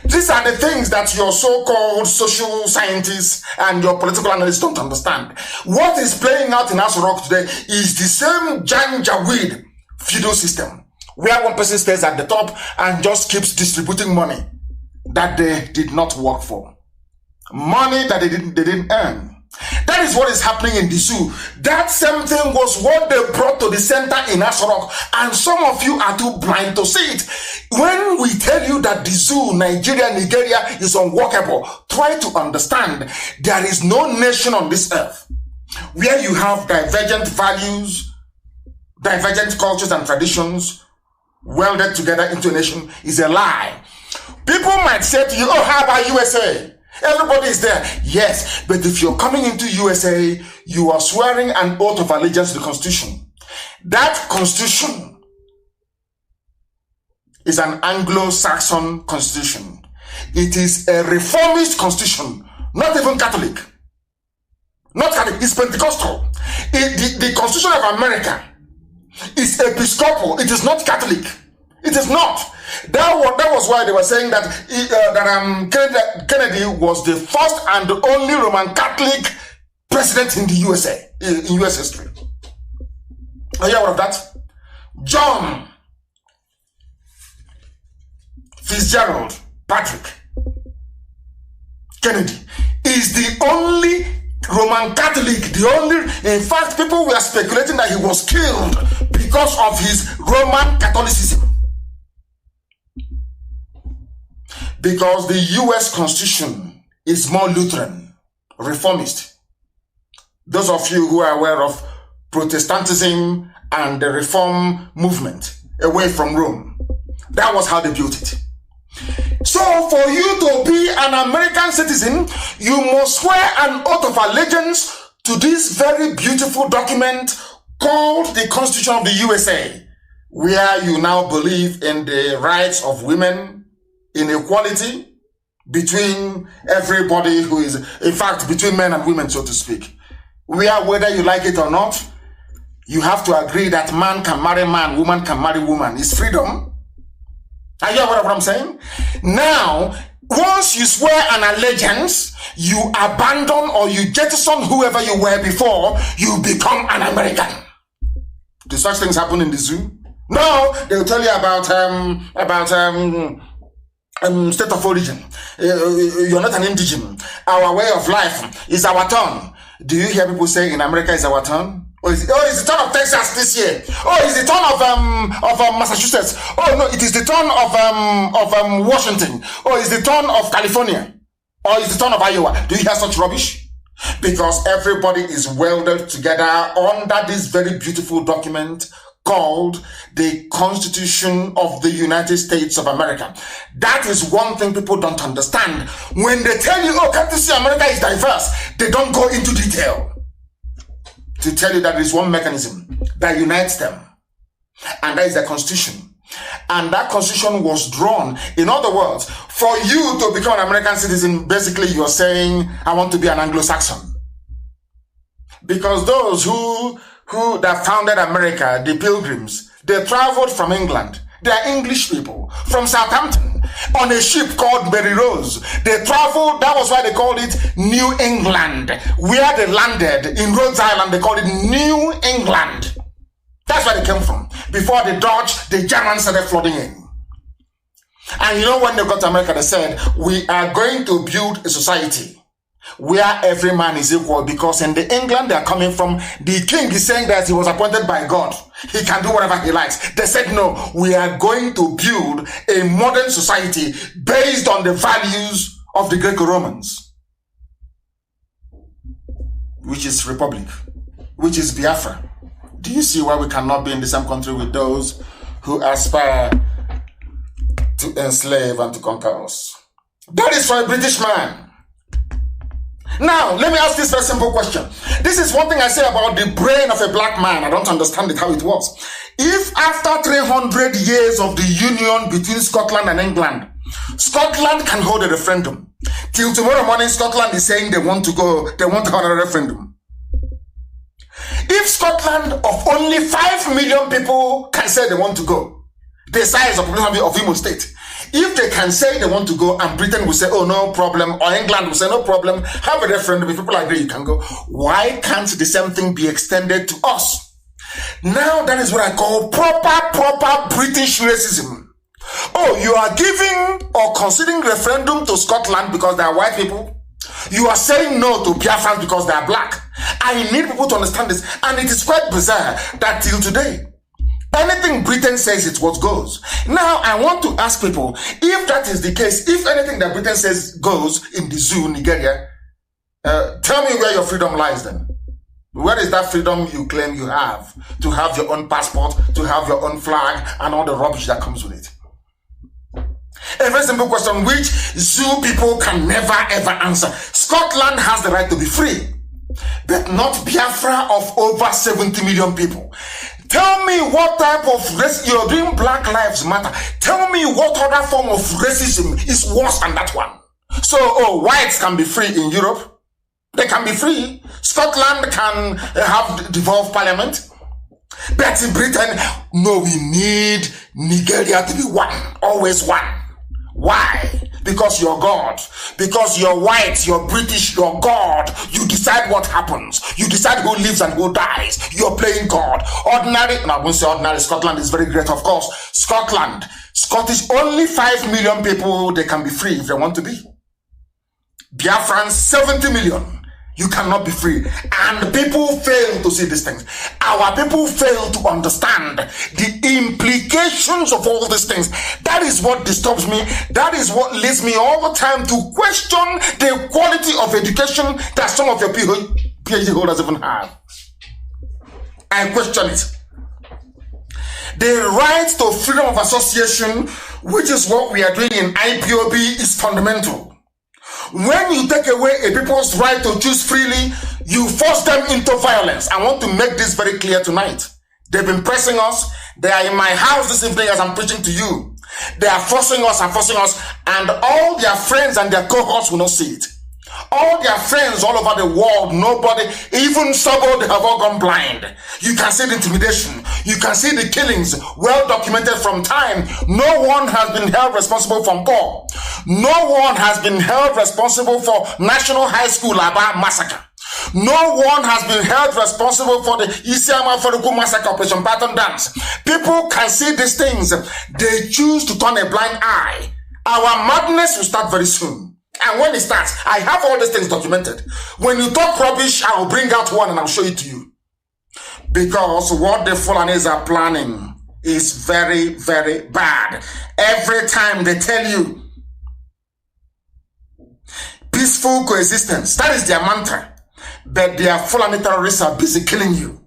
These are the things that your so-called social scientists and your political analysts don't understand. What is playing out in Asorok today is the same Janjaweed feudal system, where one person stays at the top and just keeps distributing money that they did not work for. Money that they didn't earn. That is what is happening in the zoo. That same thing was what they brought to the center in Asorok, and some of you are too blind to see it. When we tell you that the zoo, Nigeria is unworkable, try to understand there is no nation on this earth where you have divergent values, divergent cultures and traditions welded together into a nation is a lie. People might say to you, oh, how about USA? Everybody is there. Yes, but if you're coming into USA, you are swearing an oath of allegiance to the Constitution. That Constitution is an Anglo-Saxon Constitution. It is a reformist Constitution, not even Catholic. Not Catholic, it's Pentecostal. The Constitution of America is Episcopal. It is not Catholic. It is not. That was why they were saying that Kennedy was the first and the only Roman Catholic president in the USA, in US history. Are you aware of that? John Fitzgerald Patrick Kennedy is the only Roman Catholic, in fact, people were speculating that he was killed because of his Roman Catholicism. Because the US Constitution is more Lutheran, reformist. Those of you who are aware of Protestantism and the Reform movement away from Rome, that was how they built it. So for you to be an American citizen, you must swear an oath of allegiance to this very beautiful document called the Constitution of the USA, where you now believe in the rights of women, in equality between everybody who is, in fact, between men and women, so to speak. Whether you like it or not, you have to agree that man can marry man, woman can marry woman. It's freedom. Are you aware of what I'm saying? Now, once you swear an allegiance, you abandon or you jettison whoever you were before, you become an American. Do such things happen in the zoo? No, they'll tell you about state of origin. You're not an indigen. Our way of life is our turn. Do you hear people say in America is our turn? It's the turn of Texas this year. Oh, it's the turn of Massachusetts. Oh no, it is the turn of Washington. Oh, it's the turn of California. Or it's the turn of Iowa. Do you hear such rubbish? Because everybody is welded together under this very beautiful document called the Constitution of the United States of America. That is one thing people don't understand. When they tell you, oh, can't you see America is diverse? They don't go into detail to tell you that there is one mechanism that unites them. And that is the constitution. And that constitution was drawn. In other words, for you to become an American citizen, basically you're saying, I want to be an Anglo-Saxon. Because those who that founded America, the Pilgrims, they traveled from England. They are English people from Southampton on a ship called Mary Rose. They traveled, that was why they called it New England. Where they landed in Rhode Island, they called it New England. That's where they came from. Before the Dutch, the Germans started flooding in. And you know, when they got to America, they said, we are going to build a society where every man is equal, because in the England they are coming from, the king is saying that he was appointed by God. He can do whatever he likes. They said, no, we are going to build a modern society based on the values of the Greco-Romans, which is Republic, which is Biafra. Do you see why we cannot be in the same country with those who aspire to enslave and to conquer us? That is for a British man. Now, let me ask this very simple question. This is one thing I say about the brain of a black man. I don't understand it, how it works. If after 300 years of the union between Scotland and England, Scotland can hold a referendum, till tomorrow morning Scotland is saying they want to hold a referendum. If Scotland of only 5 million people can say they want to go, the size of the population of Imo State, if they can say they want to go and Britain will say, oh, no problem, or England will say, no problem, have a referendum, if people agree, you can go. Why can't the same thing be extended to us? Now that is what I call proper British racism. Oh, you are giving or considering referendum to Scotland because they are white people. You are saying no to Biafrans because they are black. I need people to understand this. And it is quite bizarre that till today, anything Britain says, it's what goes. Now, I want to ask people, if that is the case, if anything that Britain says goes in the zoo, Nigeria, tell me where your freedom lies then. Where is that freedom you claim you have? To have your own passport, to have your own flag, and all the rubbish that comes with it. A very simple question, which zoo people can never ever answer. Scotland has the right to be free, but not Biafra of over 70 million people. Tell me what type of racism, you're doing Black Lives Matter. Tell me what other form of racism is worse than that one. So, whites can be free in Europe. They can be free. Scotland can have devolved parliament. But in Britain, no, we need Nigeria to be one. Always one. Why? Because you're God. Because you're white, you're British, you're God. You decide what happens. You decide who lives and who dies. You're playing God. Ordinary, and I won't say ordinary, Scotland is very great, of course. Scottish, only 5 million people, they can be free if they want to be. Biafrans, 70 million. You cannot be free. And people fail to see these things. Our people fail to understand the implications of all these things. That is what disturbs me. That is what leads me all the time to question the quality of education that some of your PhD holders even have. I question it. The right to freedom of association, which is what we are doing in IPOB, is fundamental. When you take away a people's right to choose freely, you force them into violence. I want to make this very clear tonight. They've been pressing us. They are in my house this evening as I'm preaching to you. They are forcing us, and all their friends and their cohorts will not see it. All their friends all over the world, nobody, even Sabo, they have all gone blind. You can see the intimidation. You can see the killings, well documented from time. No one has been held responsible for Paul. No one has been held responsible for National High School Aba massacre. No one has been held responsible for the Isiama Foruku massacre, Operation Baton Dance. People can see these things. They choose to turn a blind eye. Our madness will start very soon. And when it starts, I have all these things documented. When you talk rubbish, I will bring out one and I'll show it to you. Because what the Fulanis are planning is very, very bad. Every time they tell you peaceful coexistence, that is their mantra. But their Fulani terrorists are busy killing you.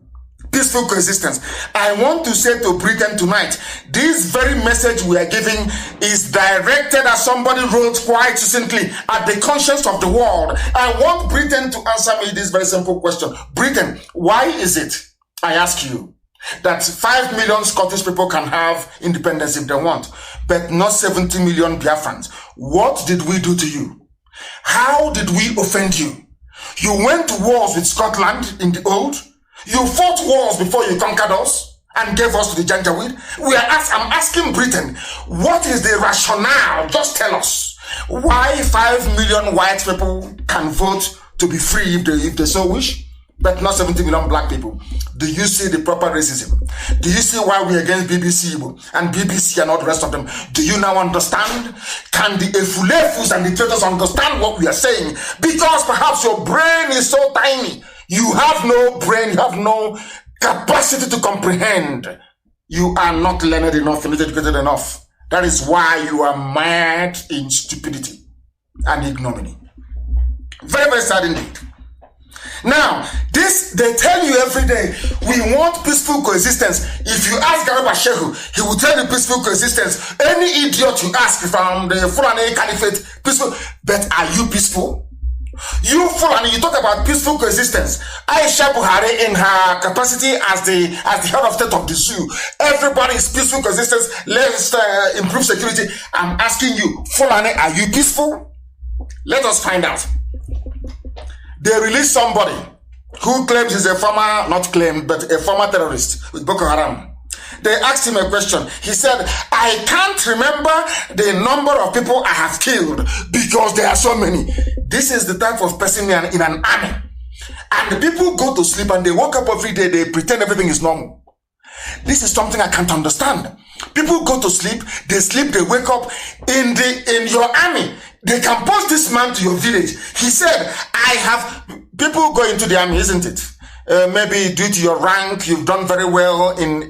Peaceful coexistence. I want to say to Britain tonight, this very message we are giving is directed, as somebody wrote quite succinctly, at the conscience of the world. I want Britain to answer me this very simple question. Britain, why is it, I ask you, that 5 million Scottish people can have independence if they want, but not 70 million Biafrans. What did we do to you? How did we offend you? You went to wars with Scotland in the old. You fought wars before you conquered us and gave us to the Janjaweed. I'm asking Britain, what is the rationale? Just tell us why 5 million white people can vote to be free if they so wish, but not 70 million black people. Do you see the proper racism? Do you see why we're against BBC and BBC and all the rest of them? Do you now understand? Can the Efulefus and the traitors understand what we are saying? Because perhaps your brain is so tiny. You have no brain, you have no capacity to comprehend. You are not learned enough, not educated enough. That is why you are mad in stupidity and ignominy. Very, very sad indeed. Now, they tell you every day, we want peaceful coexistence. If you ask Garba Shehu, he will tell you peaceful coexistence. Any idiot you ask from the Fulani Caliphate, peaceful. But are you peaceful? You Fulani, you talk about peaceful coexistence. Aisha Buhari, in her capacity as the head of state of the zoo, everybody is peaceful coexistence. Let's improve security. I'm asking you, Fulani, are you peaceful? Let us find out. They released somebody who claims he's a former, not claimed, but a former terrorist with Boko Haram. They asked him a question. He said, I can't remember the number of people I have killed because there are so many. This is the type of person in an army. And the people go to sleep and they wake up every day, they pretend everything is normal. This is something I can't understand. People go to sleep, they wake up in your army. They can post this man to your village. He said, people go into the army, isn't it? Maybe due to your rank, you've done very well in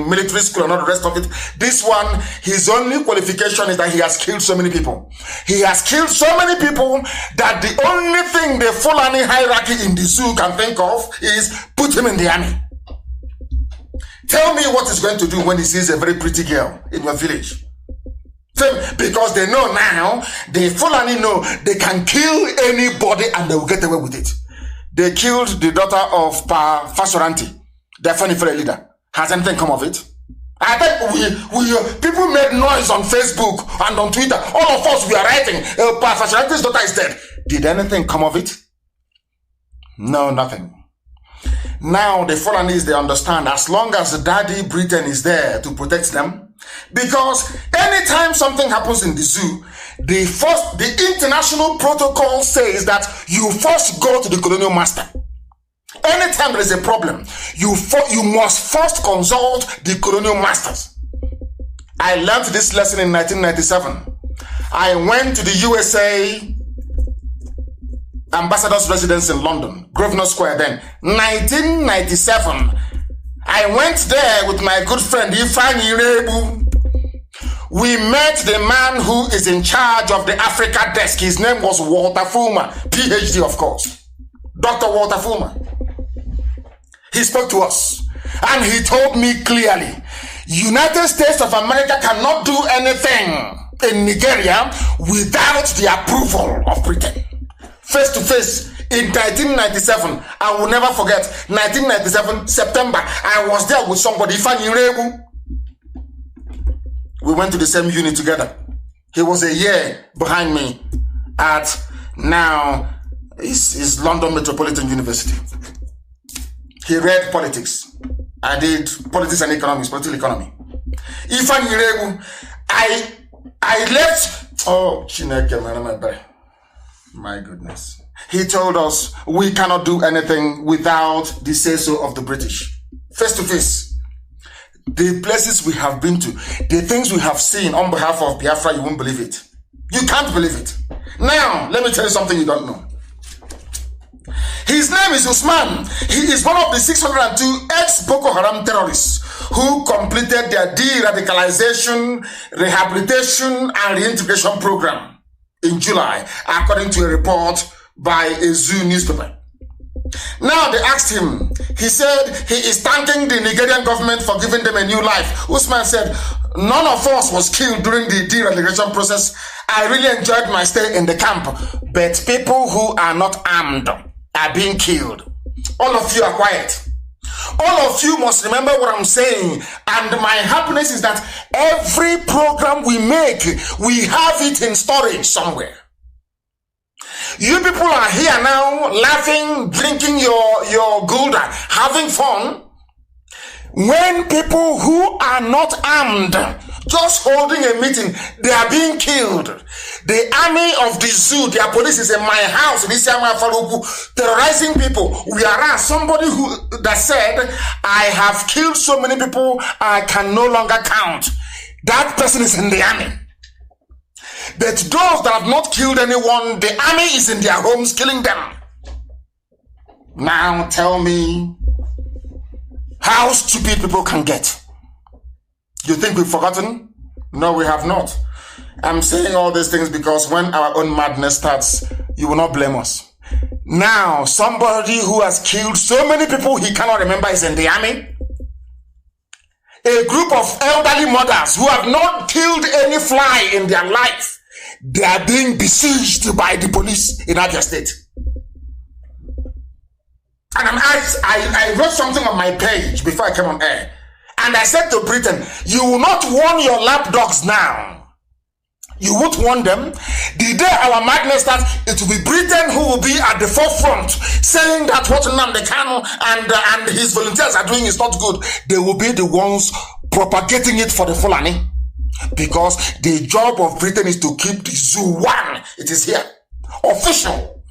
military school and all the rest of it. This one, his only qualification is that he has killed so many people. He has killed so many people that the only thing the Fulani hierarchy in the zoo can think of is put him in the army. Tell me what he's going to do when he sees a very pretty girl in your village. Because they know now, the Fulani know they can kill anybody and they will get away with it. They killed the daughter of Pa Fasoranti, their Fanifere leader. Has anything come of it? I think people made noise on Facebook and on Twitter. All of us, we are writing, Pa Fasoranti's daughter is dead. Did anything come of it? No, nothing. Now the Fulanis, they understand, as long as Daddy Britain is there to protect them, because anytime something happens in the zoo, the international protocol says that you first go to the colonial master. Anytime there is a problem, you must first consult the colonial masters. I learned this lesson in 1997. I went to the USA ambassador's residence in London, Grosvenor Square then, 1997. I went there with my good friend Ifeanyi Irebu. We met the man who is in charge of the Africa desk. His name was Walter Fulmer, PhD of course. Dr. Walter Fulmer. He spoke to us and he told me clearly, United States of America cannot do anything in Nigeria without the approval of Britain. Face to face in 1997, I will never forget, 1997, September, I was there with somebody, Ifeanyi Irebu. We went to the same unit together. He was a year behind me at now is London Metropolitan University. He read politics. I did politics and economics, political economy. Ifeanyi Irebu, I left. Oh, Chineke, my goodness. He told us we cannot do anything without the say-so of the British. Face to face. The places we have been to, the things we have seen on behalf of Biafra, you won't believe it. You can't believe it. Now, let me tell you something you don't know. His name is Usman. He is one of the 602 ex-Boko Haram terrorists who completed their de-radicalization, rehabilitation, and reintegration program in July, according to a report by a Zoo newspaper. Now they asked him, he said he is thanking the Nigerian government for giving them a new life. Usman said, none of us was killed during the de-radicalization process. I really enjoyed my stay in the camp, but people who are not armed are being killed. All of you are quiet. All of you must remember what I'm saying. And my happiness is that every program we make, we have it in storage somewhere. You people are here now, laughing, drinking your Gulda, having fun. When people who are not armed, just holding a meeting, they are being killed. The army of the zoo, their police is in my house, terrorizing people. Whereas somebody that said, I have killed so many people, I can no longer count. That person is in the army. But those that have not killed anyone, the army is in their homes killing them. Now tell me how stupid people can get. You think we've forgotten? No, we have not. I'm saying all these things because when our own madness starts, you will not blame us. Now, somebody who has killed so many people he cannot remember is in the army. A group of elderly mothers who have not killed any fly in their life, they are being besieged by the police in Abia State. And I wrote something on my page before I came on air. And I said to Britain, you will not warn your lapdogs now. You won't warn them. The day our madness starts, it will be Britain who will be at the forefront, saying that what Nnamdi Kanu and his volunteers are doing is not good. They will be the ones propagating it for the Fulani. Because the job of Britain is to keep the zoo one. It is here. Official.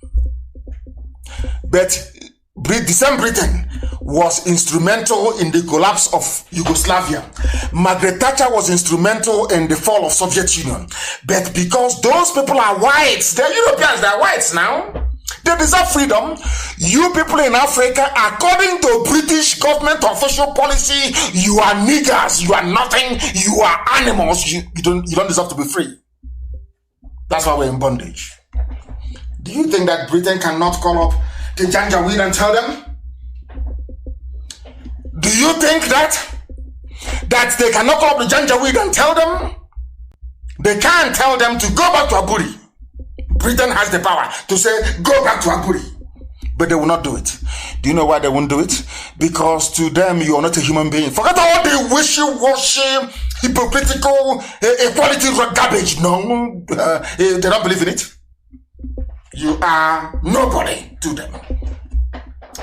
But the same Britain was instrumental in the collapse of Yugoslavia. Margaret Thatcher was instrumental in the fall of Soviet Union. But because those people are whites, they're Europeans, they're whites now. They deserve freedom. You people in Africa, according to British government official policy, you are niggers, you are nothing, you are animals, you don't deserve to be free. That's why we're in bondage. Do you think that Britain cannot call up the Janjaweed and tell them? Do you think that they cannot call up the Janjaweed and tell them? They can't tell them to go back to Aburi. Britain has the power to say, go back to Aburi. But they will not do it. Do you know why they won't do it? Because to them, you are not a human being. Forget all the wishy-washy, hypocritical, equality garbage. No, they don't believe in it. You are nobody to them.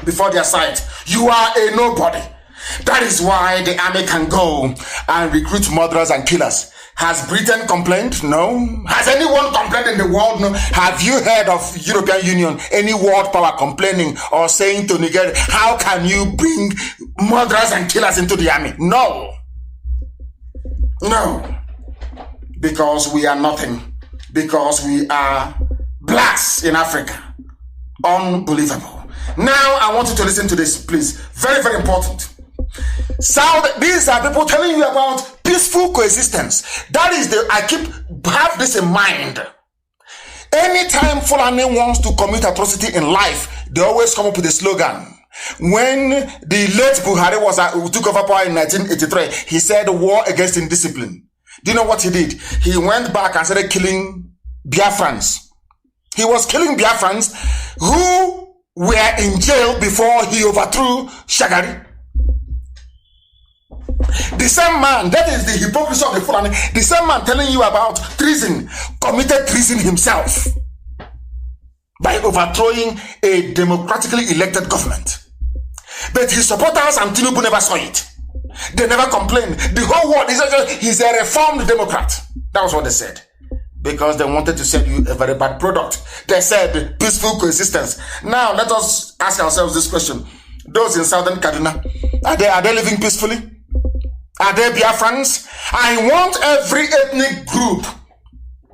Before their sight, you are a nobody. That is why the army can go and recruit murderers and killers. Has Britain complained? No. Has anyone complained in the world? No. Have you heard of European Union, any world power complaining or saying to Nigeria, how can you bring murderers and killers into the army? No. No. Because we are nothing. Because we are blacks in Africa. Unbelievable. Now I want you to listen to this, please. Very, very important. These are people telling you about peaceful coexistence. That is have this in mind. Anytime Fulani wants to commit atrocity in life, they always come up with a slogan. When the late Buhari took over power in 1983, he said war against indiscipline. Do you know what he did? He went back and started killing Biafrans. He was killing Biafrans who were in jail before he overthrew Shagari. The same man, that is the hypocrisy of the Fulani, the same man telling you about treason, committed treason himself by overthrowing a democratically elected government. But his supporters and Tinubu never saw it. They never complained. The whole world he's a reformed Democrat. That was what they said. Because they wanted to sell you a very bad product. They said peaceful coexistence. Now let us ask ourselves this question. Those in southern Kaduna, are they living peacefully? Are they Biafrans? I want every ethnic group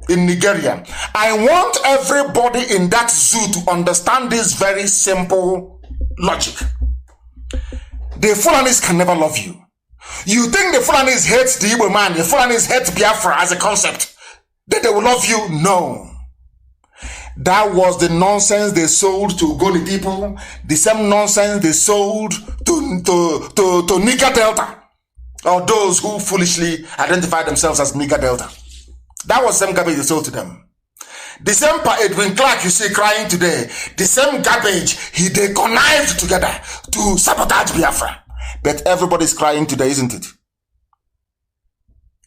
in Nigeria. I want everybody in that zoo to understand this very simple logic. The Fulanis can never love you. You think the Fulanis hate the Igbo man, the Fulanis hate Biafra as a concept, that they will love you? No. That was the nonsense they sold to Goni people, the same nonsense they sold to Niger Delta, or those who foolishly identify themselves as Niger Delta. That was the same garbage they sold to them. The same Edwin Clark you see crying today, the same garbage they connived together to sabotage Biafra. But everybody's crying today, isn't it?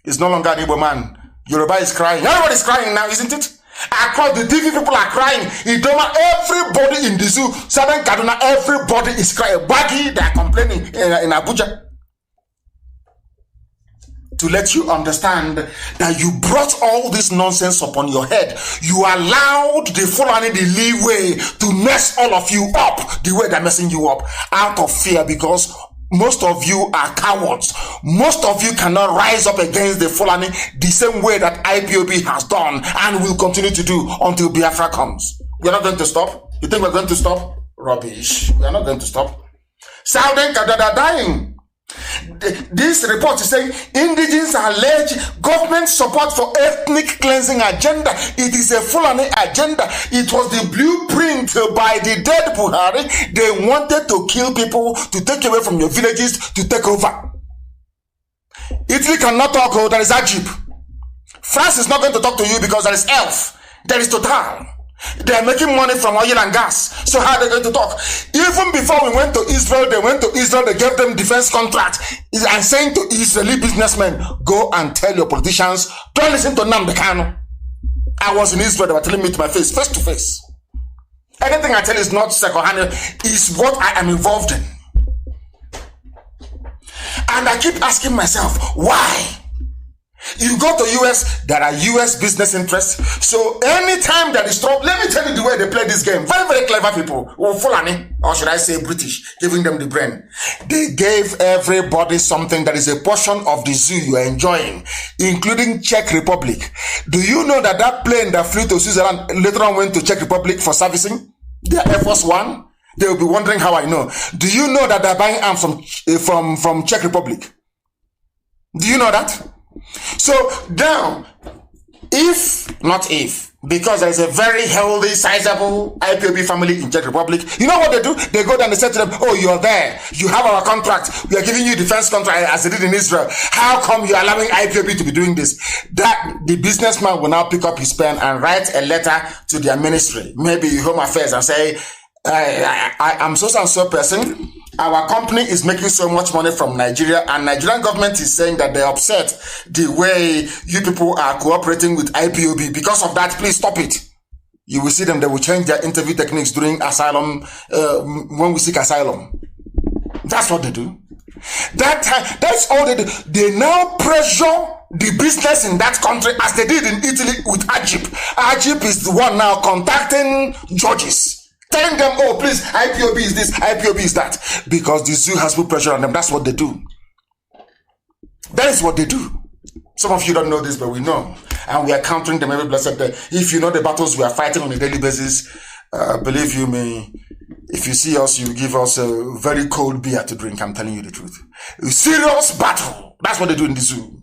It's no longer an Igbo man. Yoruba is crying. Everybody's crying now, isn't it? Across the TV, people are crying. Idoma, everybody in the zoo, Southern Kaduna, everybody is crying. Baggy, they are complaining in Abuja. To let you understand that you brought all this nonsense upon your head. You allowed the Fulani the leeway to mess all of you up the way they're messing you up out of fear, because most of you are cowards. Most of you cannot rise up against the Fulani the same way that IPOB has done and will continue to do until Biafra comes. We're not going to stop. You think we're going to stop? Rubbish. We are not going to stop. Southern Kaduna are dying. This report is saying indigenes allege government support for ethnic cleansing agenda. It is a Fulani agenda. It was the blueprint by the dead Buhari. They wanted to kill people, to take away from your villages, to take over. Italy cannot talk, oh, there is Ajib. France is not going to talk to you because there is ELF. There is Total. They are making money from oil and gas. So how are they going to talk? Even before we went to Israel, they gave them defense contract. And saying to Israeli businessmen, go and tell your politicians, don't listen to Nnamdi Kanu. I was in Israel, they were telling me to my face to face. Anything I tell is not second-hand, is what I am involved in. And I keep asking myself, why? You go to US, there are US business interests. So anytime there is trouble, let me tell you the way they play this game. Very, very clever people. Fulani, or should I say British, giving them the brain. They gave everybody something that is a portion of the zoo you are enjoying, including Czech Republic. Do you know that that plane that flew to Switzerland later on went to Czech Republic for servicing? Their Air Force One. They will be wondering how I know. Do you know that they're buying arms from Czech Republic? Do you know that? So now, because there is a very healthy, sizable IPOB family in Czech Republic, you know what they do? They go down and say to them, oh, you're there. You have our contract. We are giving you defense contract as they did in Israel. How come you're allowing IPOB to be doing this? That the businessman will now pick up his pen and write a letter to their ministry, maybe Home Affairs, and say, I'm so person. Our company is making so much money from Nigeria, and Nigerian government is saying that they're upset the way you people are cooperating with IPOB. Because of that, please stop it. You will see them, they will change their interview techniques during asylum, when we seek asylum. That's what they do. That's all they do. They now pressure the business in that country as they did in Italy with Ajib. Ajib is the one now contacting judges, telling them, oh, please, IPOB is this, IPOB is that. Because the zoo has put pressure on them. That's what they do. That is what they do. Some of you don't know this, but we know. And we are countering them every blessed day. If you know the battles we are fighting on a daily basis, believe you me, if you see us, you give us a very cold beer to drink. I'm telling you the truth. A serious battle. That's what they do in the zoo.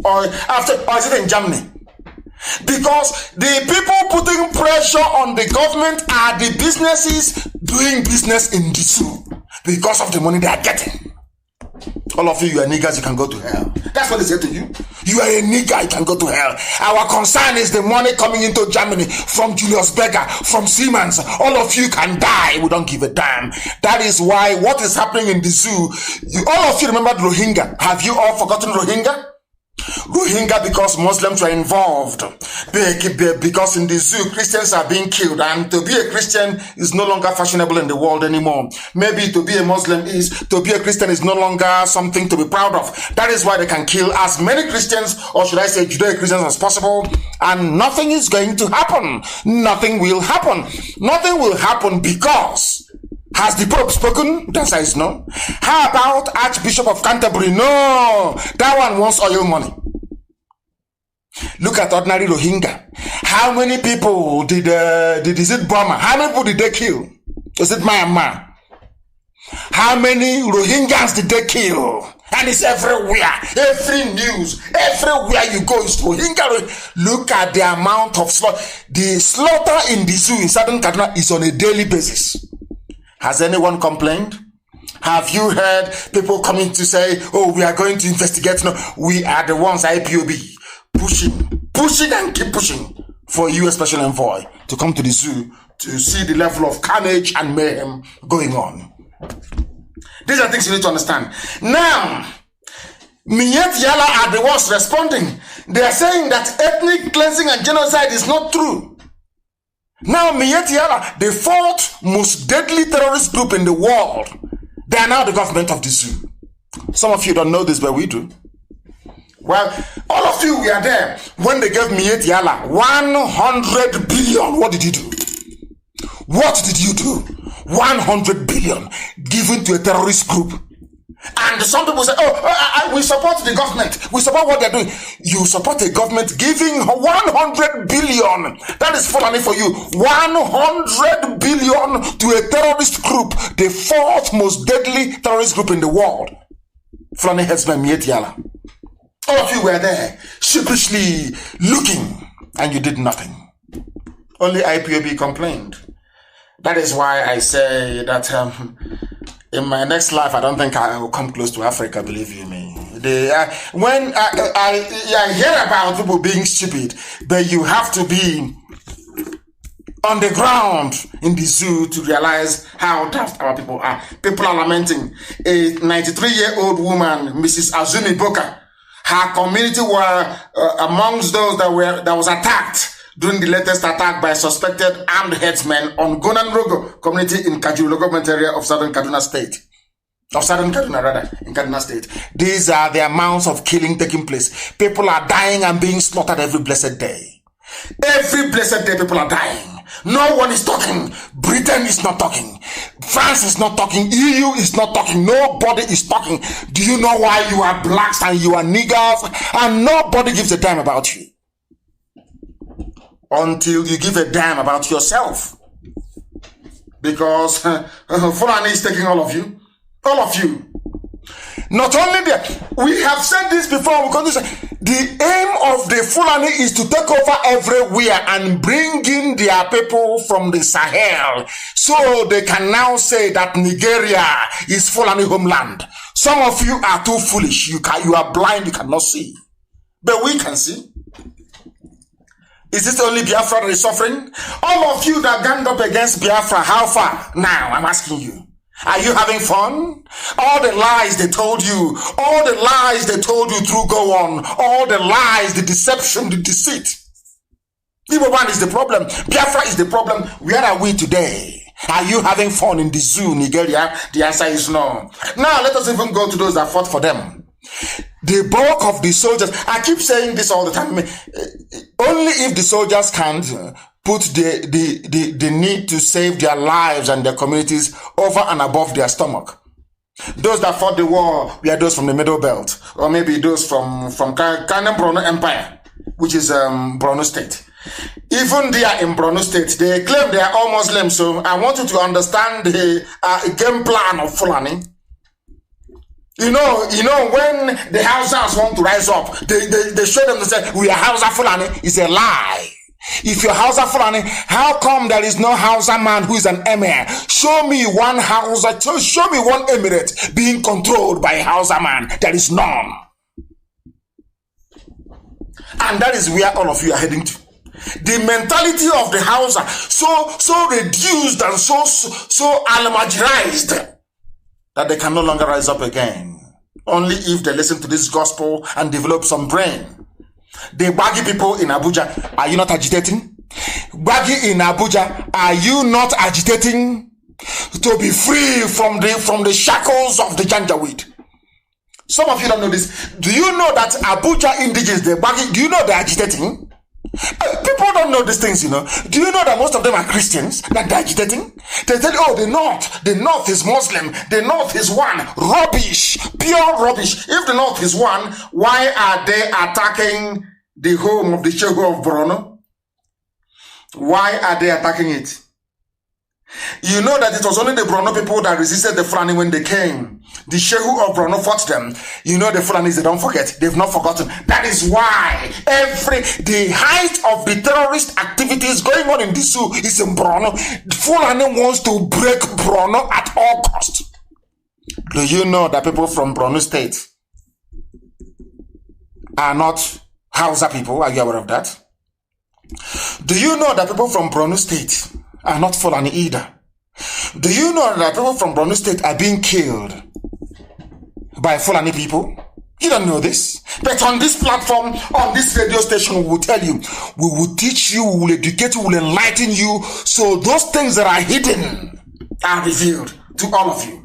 Or is it in Germany? Because the people putting pressure on the government are the businesses doing business in the zoo because of the money they are getting. All of you are niggers, you can go to hell. That's what they say to you. You are a nigger, you can go to hell. Our concern is the money coming into Germany from Julius Berger, from Siemens. All of you can die. We don't give a damn. That is why what is happening in the zoo, all of you remember Rohingya. Have you all forgotten Rohingya? Rohingya, because Muslims were involved, because in the zoo Christians are being killed, and to be a Christian is no longer fashionable in the world anymore. Maybe to be a Muslim to be a Christian is no longer something to be proud of. That is why they can kill as many Christians, or should I say Judeo-Christians, as possible, and nothing is going to happen. Nothing will happen. Nothing will happen because has the Pope spoken? The answer is no. How about Archbishop of Canterbury? No. That one wants oil money. Look at ordinary Rohingya. How many people is it Burma? How many people did they kill? Is it Myanmar? How many Rohingyas did they kill? And it's everywhere. Every news, everywhere you go is Rohingya. Look at the amount of slaughter. The slaughter in the zoo in Southern Kaduna is on a daily basis. Has anyone complained? Have you heard people coming to say, oh, we are going to investigate? No, we are the ones, IPOB, pushing and keep pushing for a US Special Envoy to come to the zoo to see the level of carnage and mayhem going on. These are things you need to understand. Now, Miet Yala are the ones responding. They are saying that ethnic cleansing and genocide is not true. Now, Miet Yala, the fourth most deadly terrorist group in the world, they are now the government of the zoo. Some of you don't know this, but we do. Well, all of you were there when they gave Miet Yala 100 billion. What did you do? What did you do? 100 billion given to a terrorist group. And some people say, we support the government. We support what they're doing. You support a government giving 100 billion. That is funny for you. 100 billion to a terrorist group, the fourth most deadly terrorist group in the world. Fulani headsman Miet Yala. All of you were there, sheepishly looking, and you did nothing. Only IPOB complained. That is why I say that in my next life, I don't think I will come close to Africa, believe you me. When I hear about people being stupid, but you have to be on the ground in the zoo to realize how daft our people are. People are lamenting. A 93-year-old woman, Mrs. Azumi Boka, her community were amongst those that was attacked during the latest attack by suspected armed headsmen on Gonanrogo community in Kajuru government area of Southern Kaduna State. In Kaduna State. These are the amounts of killing taking place. People are dying and being slaughtered every blessed day. Every blessed day people are dying. No one is talking. Britain is not talking. France is not talking. EU is not talking. Nobody is talking. Do you know why? You are blacks and you are niggers and nobody gives a damn about you. Until you give a damn about yourself. Because Fulani is taking all of you. All of you. Not only that, we have said this before, because the aim of the Fulani is to take over everywhere and bring in their people from the Sahel. So they can now say that Nigeria is Fulani homeland. Some of you are too foolish. You are blind, you cannot see. But we can see. Is this only Biafra that is suffering? All of you that ganged up against Biafra, how far? Now, I'm asking you. Are you having fun? All the lies they told you, all the lies they told you through go on, all the lies, the deception, the deceit. Number one is the problem. Biafra is the problem. Where are we today? Are you having fun in the zoo, Nigeria? The answer is no. Now, let us even go to those that fought for them. The bulk of the soldiers, I keep saying this all the time, only if the soldiers can't put the need to save their lives and their communities over and above their stomach. Those that fought the war were those from the Middle Belt, or maybe those from Kanu Borno Empire, which is Borno State. Even there in Borno State, they claim they are all Muslims, so I want you to understand the game plan of Fulani. You know, when the Hausas want to rise up, they show them, they say, we are Hausa Fulani. It's a lie. If you're Hausa Fulani, how come there is no Hausa man who is an emir? Show me one Hausa, show me one emirate being controlled by a Hausa man. There is none. And that is where all of you are heading to. The mentality of the Hausa, so reduced and so almajirized, that they can no longer rise up again. Only if they listen to this gospel and develop some brain. The baggy people in Abuja, are you not agitating? Baggy in Abuja, are you not agitating to be free from the shackles of the Janjaweed? Some of you don't know this. Do you know that Abuja indigenes, the baggy, do you know they're agitating? People don't know these things, you know. Do you know that most of them are Christians that they're agitating? They tell you, oh, the North is Muslim, the North is one. Rubbish, pure rubbish. If the North is one, why are they attacking the home of the Shehu of Borno? Why are they attacking it? You know that it was only the Borno people that resisted the Fulani when they came. The Shehu of Borno fought them. You know the Fulanis, they don't forget. They've not forgotten. That is why the height of the terrorist activities going on in the zoo is in Borno. Fulani wants to break Borno at all costs. Do you know that people from Borno State are not Hausa people? Are you aware of that? Do you know that people from Borno State are not Fulani either? Do you know that people from Borno State are being killed by Fulani people. You don't know this. But on this platform, on this radio station, we will tell you, we will teach you, we will educate you, we will enlighten you, so those things that are hidden are revealed to all of you.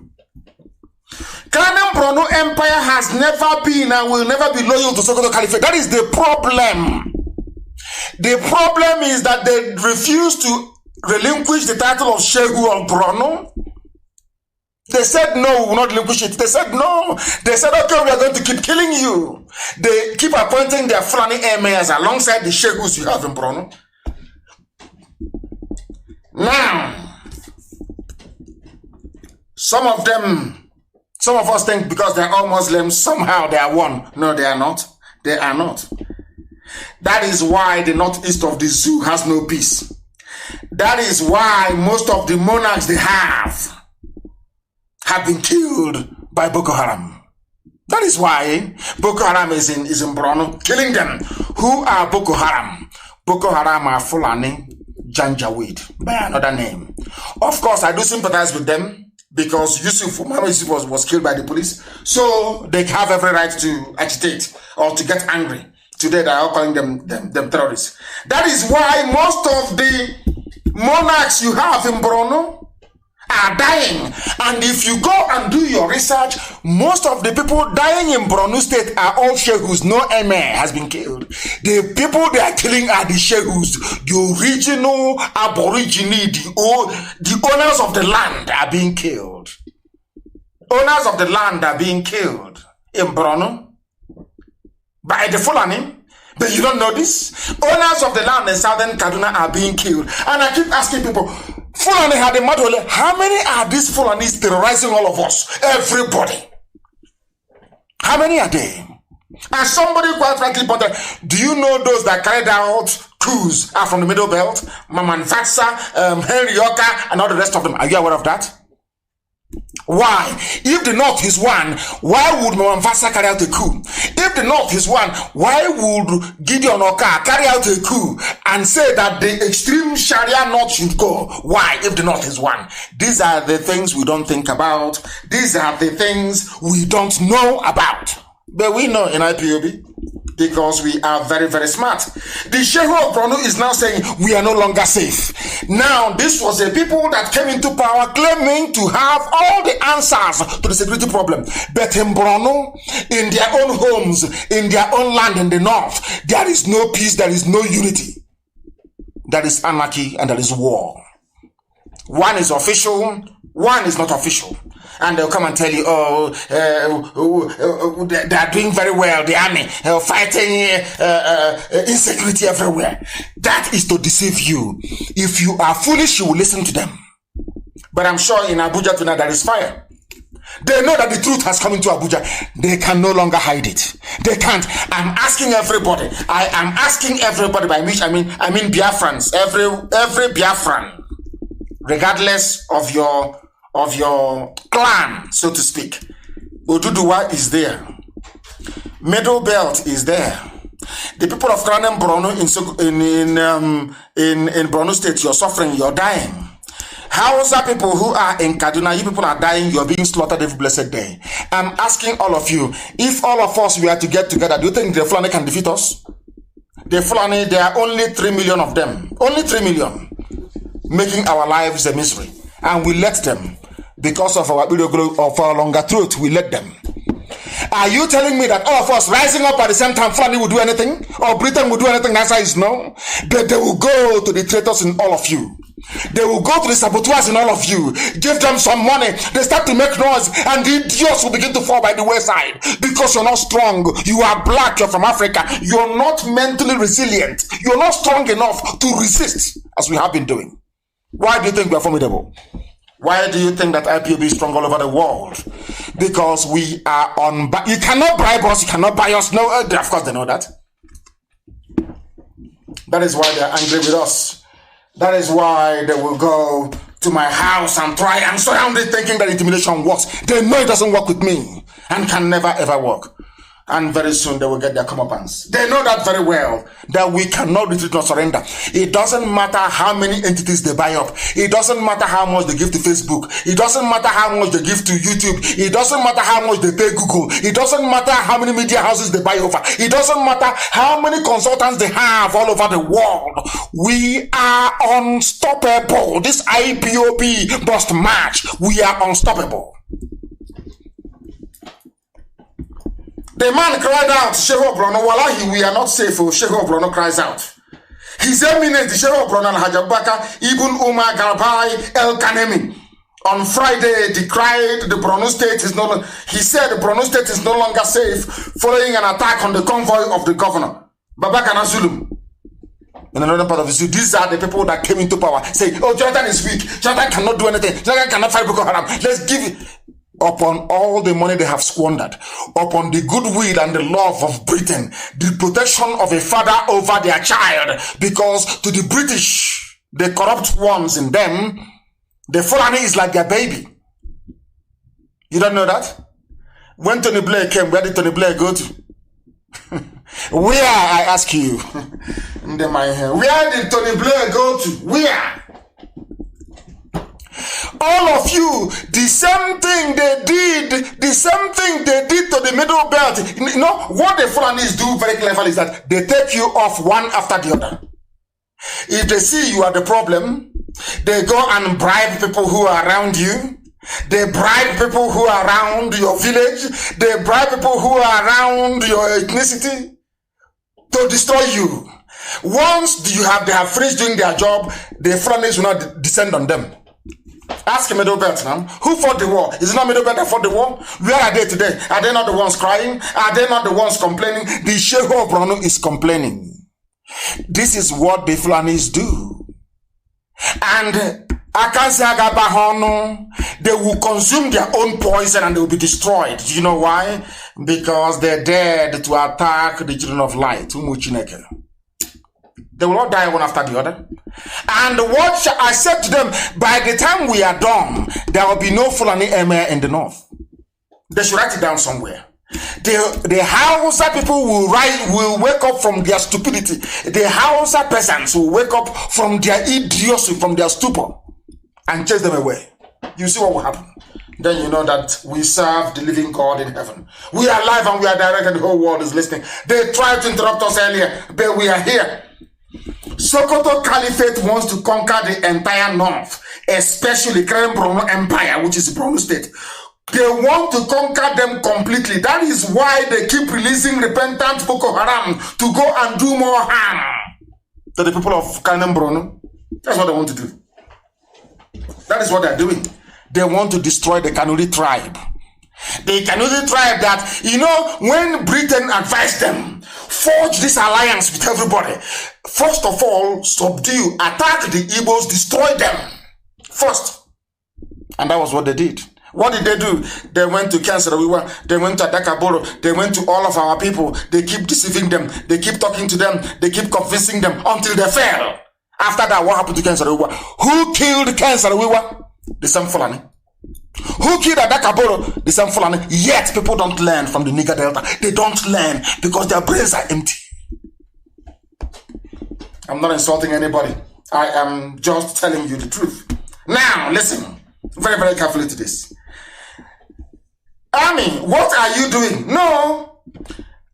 Kanu Borno Empire has never been and will never be loyal to Sokoto Caliphate. That is the problem. The problem is that they refuse to relinquish the title of Shehu of Borno. They said no, we will not relinquish it. They said no. They said, okay, we are going to keep killing you. They keep appointing their Fulani emirs alongside the Shehus you have in Borno. Now, some of us think because they're all Muslims, somehow they are one. No, they are not. They are not. That is why the northeast of the zoo has no peace. That is why most of the monarchs they have been killed by Boko Haram. That is why Boko Haram is in Borno, killing them. Who are Boko Haram? Boko Haram are Fulani Janjaweed, by another name. Of course, I do sympathize with them because Muhammad Yusuf was killed by the police. So they have every right to agitate or to get angry. Today they are calling them terrorists. That is why most of the monarchs you have in Borno are dying. And if you go and do your research, most of the people dying in Borno state are all Shehus. No emir has been killed. The people they are killing are the Shehus, the original aborigine, the owners of the land are being killed. Owners of the land are being killed in Borno by the Fulani. But you don't know this? Owners of the land in southern Kaduna are being killed. And I keep asking people, Fulani had a Madole, how many are these Fulanis terrorizing all of us? Everybody. How many are they? And somebody quite frankly pointed, do you know those that carried out coups are from the Middle Belt? Maman Fatsa, Henry Yoka, and all the rest of them. Are you aware of that? Why? If the North is one, why would Mwamvasa carry out a coup? If the North is one, why would Gideon Oka carry out a coup and say that the extreme Sharia North should go? Why? If the North is one. These are the things we don't think about. These are the things we don't know about. But we know in IPOB because we are very, very smart. The Shehu of Borno is now saying we are no longer safe. Now, this was a people that came into power claiming to have all the answers to the security problem. But in Borno, in their own homes, in their own land in the north, there is no peace, there is no unity. There is anarchy and there is war. One is official, one is not official. And they'll come and tell you, they are doing very well, the army, fighting insecurity everywhere. That is to deceive you. If you are foolish, you will listen to them. But I'm sure in Abuja tonight there is fire. They know that the truth has come into Abuja. They can no longer hide it. They can't. I'm asking everybody. I am asking everybody, by which I mean Biafrans, every Biafran, regardless of your clan, so to speak. Oduduwa is there. Middle Belt is there. The people of Kanu Borno in Borno State, you're suffering, you're dying. Hausa people who are in Kaduna, you people are dying, you're being slaughtered every blessed day. I'm asking all of you, if all of us were to get together, do you think the Fulani can defeat us? The Fulani, there are only 3 million of them. Only 3 million. Making our lives a misery. And we let them. Because of our longer throat, we let them. Are you telling me that all of us rising up at the same time, Fulani will do anything? Or Britain will do anything? The answer is no. But they will go to the traitors in all of you. They will go to the saboteurs in all of you. Give them some money. They start to make noise. And the idiots will begin to fall by the wayside. Because you're not strong. You are black. You're from Africa. You're not mentally resilient. You're not strong enough to resist, as we have been doing. Why do you think we are formidable? Why do you think that IPOB is strong all over the world? Because we are on... You cannot bribe us. You cannot buy us. No, of course they know that. That is why they are angry with us. That is why they will go to my house and try and surround it thinking that intimidation works. They know it doesn't work with me and can never ever work. And very soon they will get their comeuppance. They know that very well, that we cannot retreat nor surrender. It doesn't matter how many entities they buy up. It doesn't matter how much they give to Facebook. It doesn't matter how much they give to YouTube. It doesn't matter how much they pay Google. It doesn't matter how many media houses they buy over. It doesn't matter how many consultants they have all over the world. We are unstoppable. This IPOB must march. We are unstoppable. The man cried out, Shehu Brono, Wallahi, we are not safe. Shehu Brono cries out. His Eminence, Shehu Brono Hajabaka, Ibn Umar Garbai El Kanemi, on Friday decried the Borno state is no longer, he said the Borno state is no longer safe following an attack on the convoy of the governor, Babakana Zulum. In another part of the zoo, these are the people that came into power, say, oh, Jonathan is weak, Jonathan cannot do anything, Jonathan cannot fight Boko Haram, let's give it. Upon all the money they have squandered, upon the goodwill and the love of Britain, the protection of a father over their child, because to the British, the corrupt ones in them, the Fulani is like their baby. You don't know that? When Tony Blair came, where did Tony Blair go to? Where, I ask you? Where did Tony Blair go to? Where? All of you, the same thing they did to the middle belt. You know, what the Fulanis do very cleverly is that they take you off one after the other. If they see you are the problem, they go and bribe people who are around you. They bribe people who are around your village. They bribe people who are around your ethnicity to destroy you. Once they have finished doing their job, the Fulanis will not descend on them. Ask Middle Belt now. Who fought the war? Is it not Middle Belt that fought the war? Where are they today? Are they not the ones crying? Are they not the ones complaining? The Shehu of Borno is complaining. This is what the Fulanis do. And they will consume their own poison and they will be destroyed. Do you know why? Because they're dead to attack the children of light. They will all die one after the other. And what I said to them, by the time we are done, there will be no Fulani Emir in the north. They should write it down somewhere. The Hausa people will wake up from their stupidity. The Hausa peasants will wake up from their idiocy, from their stupor, and chase them away. You see what will happen. Then you know that we serve the living God in heaven. We are live and we are direct and the whole world is listening. They tried to interrupt us earlier, but we are here. Sokoto Caliphate wants to conquer the entire north, especially Grand Borno Empire, which is Borno State. They want to conquer them completely. That is why they keep releasing repentant Boko Haram to go and do more harm to the people of Kanu Borno. That's what they want to do. That is what they're doing. They want to destroy the Kanuri tribe. The Kanuri tribe that, you know, when Britain advised them, forge this alliance with everybody. First of all, subdue, attack the Igbos, destroy them first. And that was what they did. What did they do? They went to Kansarawiwa, they went to Adakaboro, they went to all of our people. They keep deceiving them, they keep talking to them, they keep convincing them until they fail. After that, what happened to Kansarawiwa? Who killed Kansarawiwa? The same Fulani. Who killed Adakaboro? The same Fulani. Yet people don't learn from the Niger Delta. They don't learn because their brains are empty. I'm not insulting anybody. I am just telling you the truth. Now, listen very, very carefully to this. Army, what are you doing? No.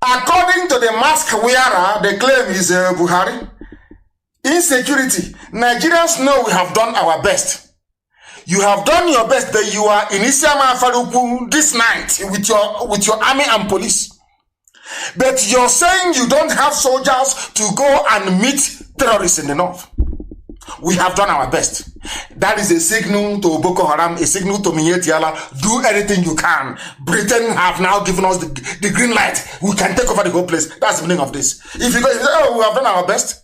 According to the mask wearer, the claim is Buhari. Insecurity. Nigerians know we have done our best. You have done your best, but you are in Isiama Faruku this night with your army and police. But you're saying you don't have soldiers to go and meet terrorists in the north. We have done our best. That is a signal to Boko Haram, a signal to Minyeti Allah. Do anything you can. Britain have now given us the green light. We can take over the whole place. That's the meaning of this. If you go, oh, we have done our best.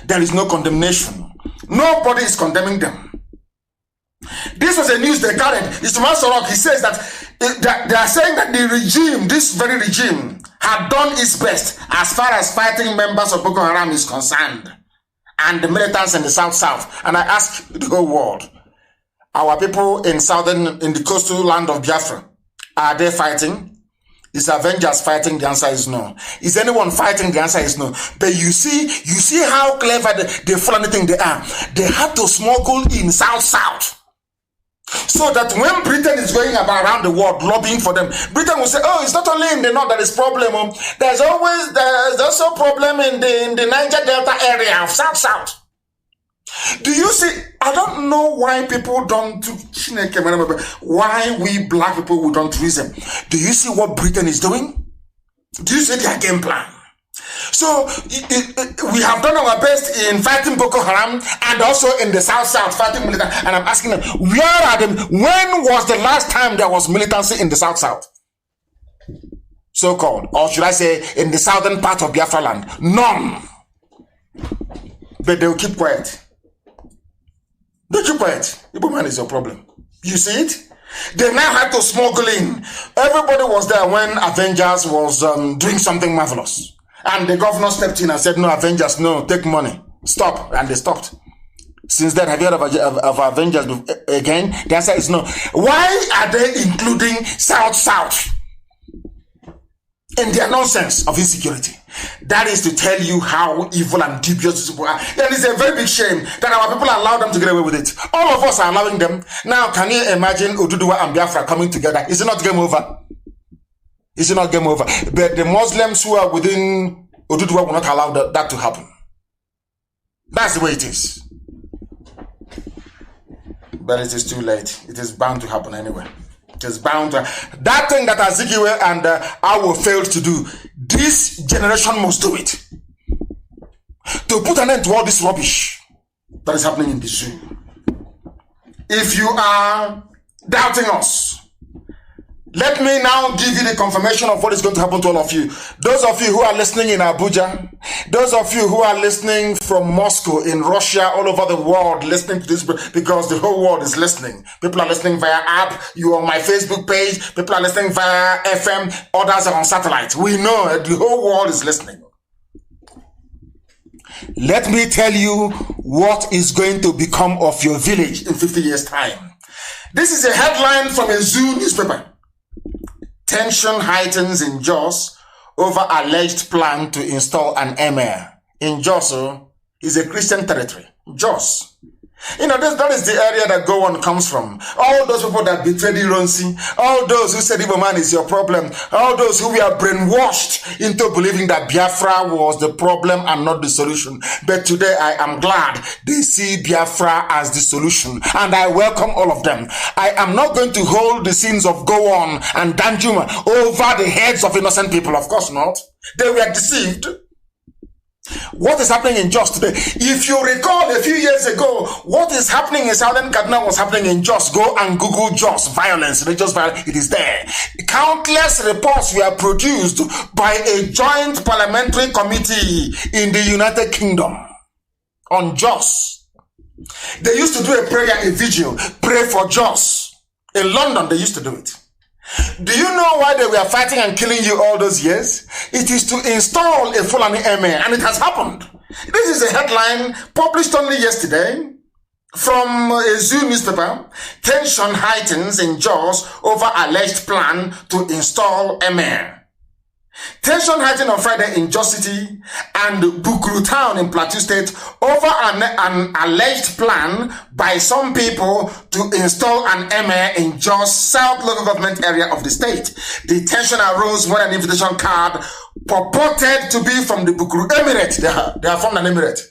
There is no condemnation. Nobody is condemning them. This was a news they carried. Ismail Sorok, he says that they are saying that the regime, this very regime, had done its best as far as fighting members of Boko Haram is concerned, and the militants in the South. And I ask the whole world, our people in the coastal land of Biafra, are they fighting? Is Avengers fighting? The answer is no. Is anyone fighting? The answer is no. But you see how clever they Fulani thing they are. They had to smuggle in South. So that when Britain is going about around the world lobbying for them, Britain will say, oh, it's not only in the north that is problem. There's also problem in the Niger Delta area of South. Do you see? I don't know why people don't, why we black people we don't reason. Do you see what Britain is doing? Do you see their game plan? So we have done our best in fighting Boko Haram and also in the South fighting militant. And I'm asking them, where are them? When was the last time there was militancy in the South? So-called, or should I say in the southern part of Biafra land? None. But they'll keep quiet. Don't you quiet. Igbo man is your problem. You see it? They now had to smuggle in. Everybody was there when Avengers was doing something marvelous. And the governor stepped in and said, no, Avengers, no, take money. Stop. And they stopped. Since then, have you heard of Avengers again? The answer is no. Why are they including South in their nonsense of insecurity? That is to tell you how evil and dubious these people are. And it's a very big shame that our people allow them to get away with it. All of us are allowing them. Now, can you imagine Oduduwa and Biafra coming together? Is it not game over? Is it not game over? But the Muslims who are within Oduduwa will not allow that to happen. That's the way it is. But it is too late. It is bound to happen anyway. It is bound to. That thing that Azikiwe and Awo failed to do, this generation must do it. To put an end to all this rubbish that is happening in the zoo. If you are doubting us, let me now give you the confirmation of what is going to happen to all of you. Those of you who are listening in Abuja, those of you who are listening from Moscow, in Russia, all over the world, listening to this, because the whole world is listening. People are listening via app, you on my Facebook page, people are listening via FM, others are on satellite. We know the whole world is listening. Let me tell you what is going to become of your village in 50 years' time. This is a headline from a Zoo newspaper. Tension heightens in Jos over alleged plan to install an emir. In Jos is a Christian territory. Jos. You know, that is the area that Gowon comes from. All those people that betrayed Ironsi, all those who said Igbo man is your problem, all those who were brainwashed into believing that Biafra was the problem and not the solution. But today I am glad they see Biafra as the solution, and I welcome all of them. I am not going to hold the sins of Gowon and Danjuma over the heads of innocent people. Of course not. They were deceived. What is happening in Jos today? If you recall a few years ago, what is happening in Southern Kaduna was happening in Jos. Go and Google Jos violence, religious violence. It is there. Countless reports were produced by a joint parliamentary committee in the United Kingdom on Jos. They used to do a prayer, a vigil, pray for Jos. In London, they used to do it. Do you know why they were fighting and killing you all those years? It is to install a Fulani emir, and it has happened. This is a headline published only yesterday from a Zoo newspaper. Tension heightens in Jos over alleged plan to install emir. Tension heightened on Friday in Jos City and Bukuru Town in Plateau State over an alleged plan by some people to install an emir in Jos South local government area of the state. The tension arose when an invitation card purported to be from the Bukuru Emirate. They are from an emirate.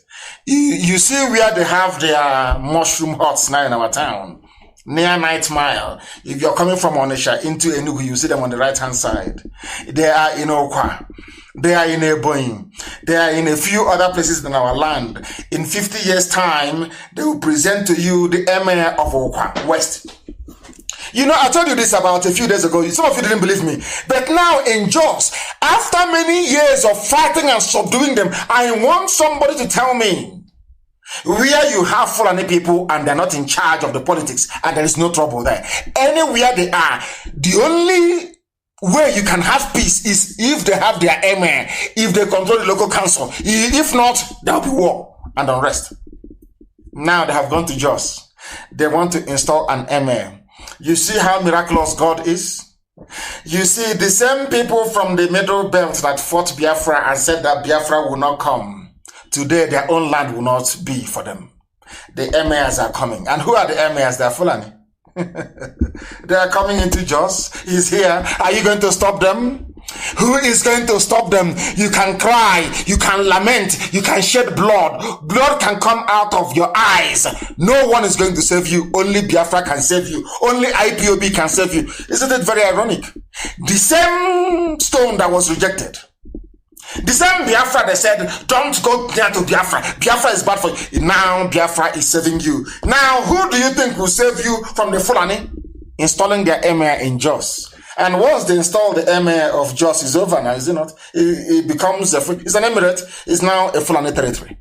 You see where they have their mushroom huts now in our town. Near 9th Mile. If you're coming from Onisha into Enugu, you see them on the right hand side. They are in Okwa. They are in Eboim. They are in a few other places in our land. In 50 years' time, they will present to you the emir of Okwa West. You know, I told you this about a few days ago. Some of you didn't believe me. But now in Jos, after many years of fighting and subduing them, I want somebody to tell me where you have Fulani people and they're not in charge of the politics and there is no trouble there. Anywhere they are, the only way you can have peace is if they have their emir, if they control the local council. If not, there will be war and unrest. Now they have gone to Jos. They want to install an emir. You see how miraculous God is? You see, the same people from the middle belt that fought Biafra and said that Biafra will not come, today their own land will not be for them. The emirs are coming. And who are the emirs? They are Fulani. They are coming into Jos. He's here. Are you going to stop them? Who is going to stop them? You can cry, you can lament, you can shed blood. Blood can come out of your eyes. No one is going to save you. Only Biafra can save you. Only IPOB can save you. Isn't it very ironic? The same stone that was rejected, the same Biafra they said, don't go near to Biafra. Biafra is bad for you. Now Biafra is saving you. Now who do you think will save you from the Fulani? Installing their emir in Jos. And once they install the emir of Jos, is over now, is it not? It becomes it's an emirate. It's now a Fulani territory.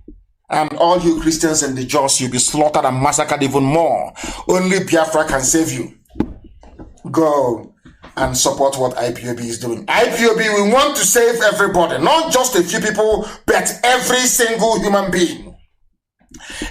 And all you Christians in the Jos, you'll be slaughtered and massacred even more. Only Biafra can save you. Go and support what IPOB is doing. IPOB, we want to save everybody, not just a few people, but every single human being.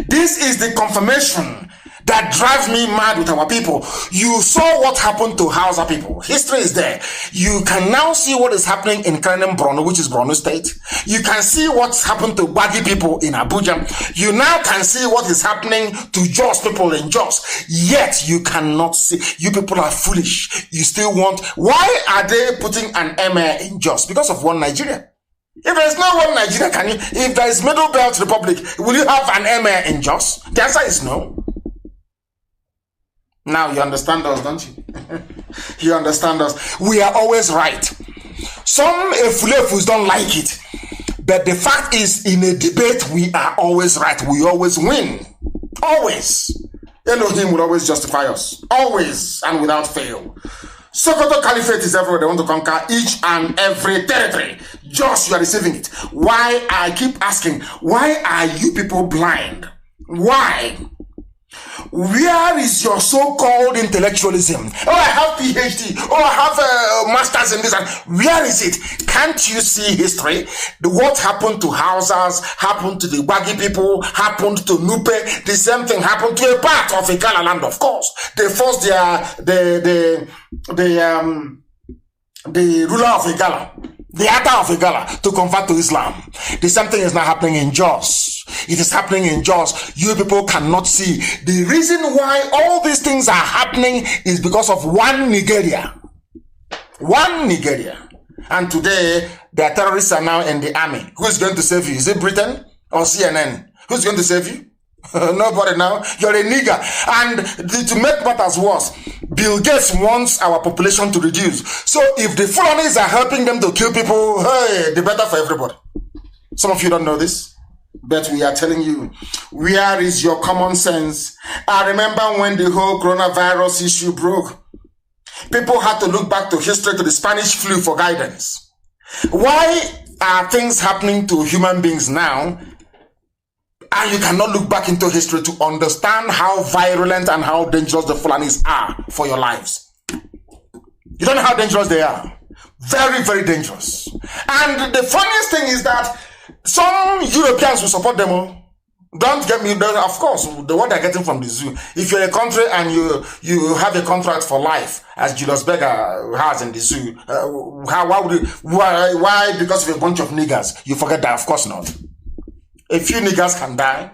This is the confirmation that drives me mad with our people. You saw what happened to Hausa people. History is there. You can now see what is happening in Kanu, Borno, which is Borno State. You can see what's happened to Bagi people in Abuja. You now can see what is happening to Jos people in Jos. Yet you cannot see. You people are foolish. You still want. Why are they putting an emir in Jos? Because of one Nigeria. If there is no one Nigeria, can you? If there is Middle Belt Republic, will you have an emir in Jos? The answer is no. Now you understand us, don't you? You understand us. We are always right. Some Efulefus don't like it. But the fact is, in a debate, we are always right. We always win. Always. Elohim will always justify us. Always and without fail. Sokoto Caliphate is everywhere. They want to conquer each and every territory. Just you are receiving it. Why? I keep asking, why are you people blind? Why? Where is your so-called intellectualism? Oh, I have PhD. Oh, I have masters in this. Where is it? Can't you see history? What happened to Hausas, happened to the Wagi people, happened to Nupe. The same thing happened to a part of Igala land, of course. They forced the ruler of Igala, the Ata of Igala, to convert to Islam. The same thing is now happening in Jos. It is happening in Jos. You people cannot see. The reason why all these things are happening is because of one Nigeria. One Nigeria. And today, the terrorists are now in the army. Who is going to save you? Is it Britain or CNN? Who's going to save you? Nobody now. You're a nigger. And to make matters worse, Bill Gates wants our population to reduce. So if the Fulanis are helping them to kill people, hey, the better for everybody. Some of you don't know this, but we are telling you, where is your common sense? I remember when the whole coronavirus issue broke, people had to look back to history, to the Spanish flu for guidance. Why are things happening to human beings now? And you cannot look back into history to understand how virulent and how dangerous the Fulanis are for your lives. You don't know how dangerous they are. Very, very dangerous. And the funniest thing is that some Europeans will support them all. Don't get me, of course, the what they're getting from the zoo. If you're a country and you have a contract for life, as Julius Berger has in the zoo, why because of a bunch of niggers, you forget that? Of course not. A few niggers can die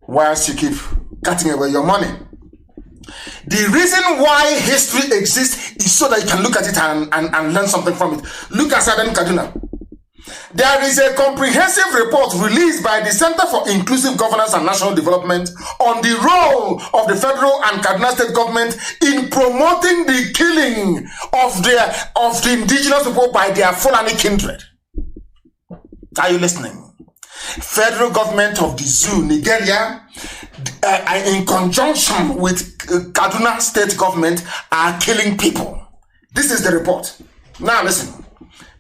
whilst you keep cutting away your money. The reason why history exists is so that you can look at it and learn something from it. Look at Southern Kaduna. There is a comprehensive report released by the Center for Inclusive Governance and National Development on the role of the federal and Kaduna state government in promoting the killing of the indigenous people by their Fulani kindred. Are you listening? Federal government of the zoo, Nigeria, in conjunction with Kaduna state government, are killing people. This is the report. Now listen.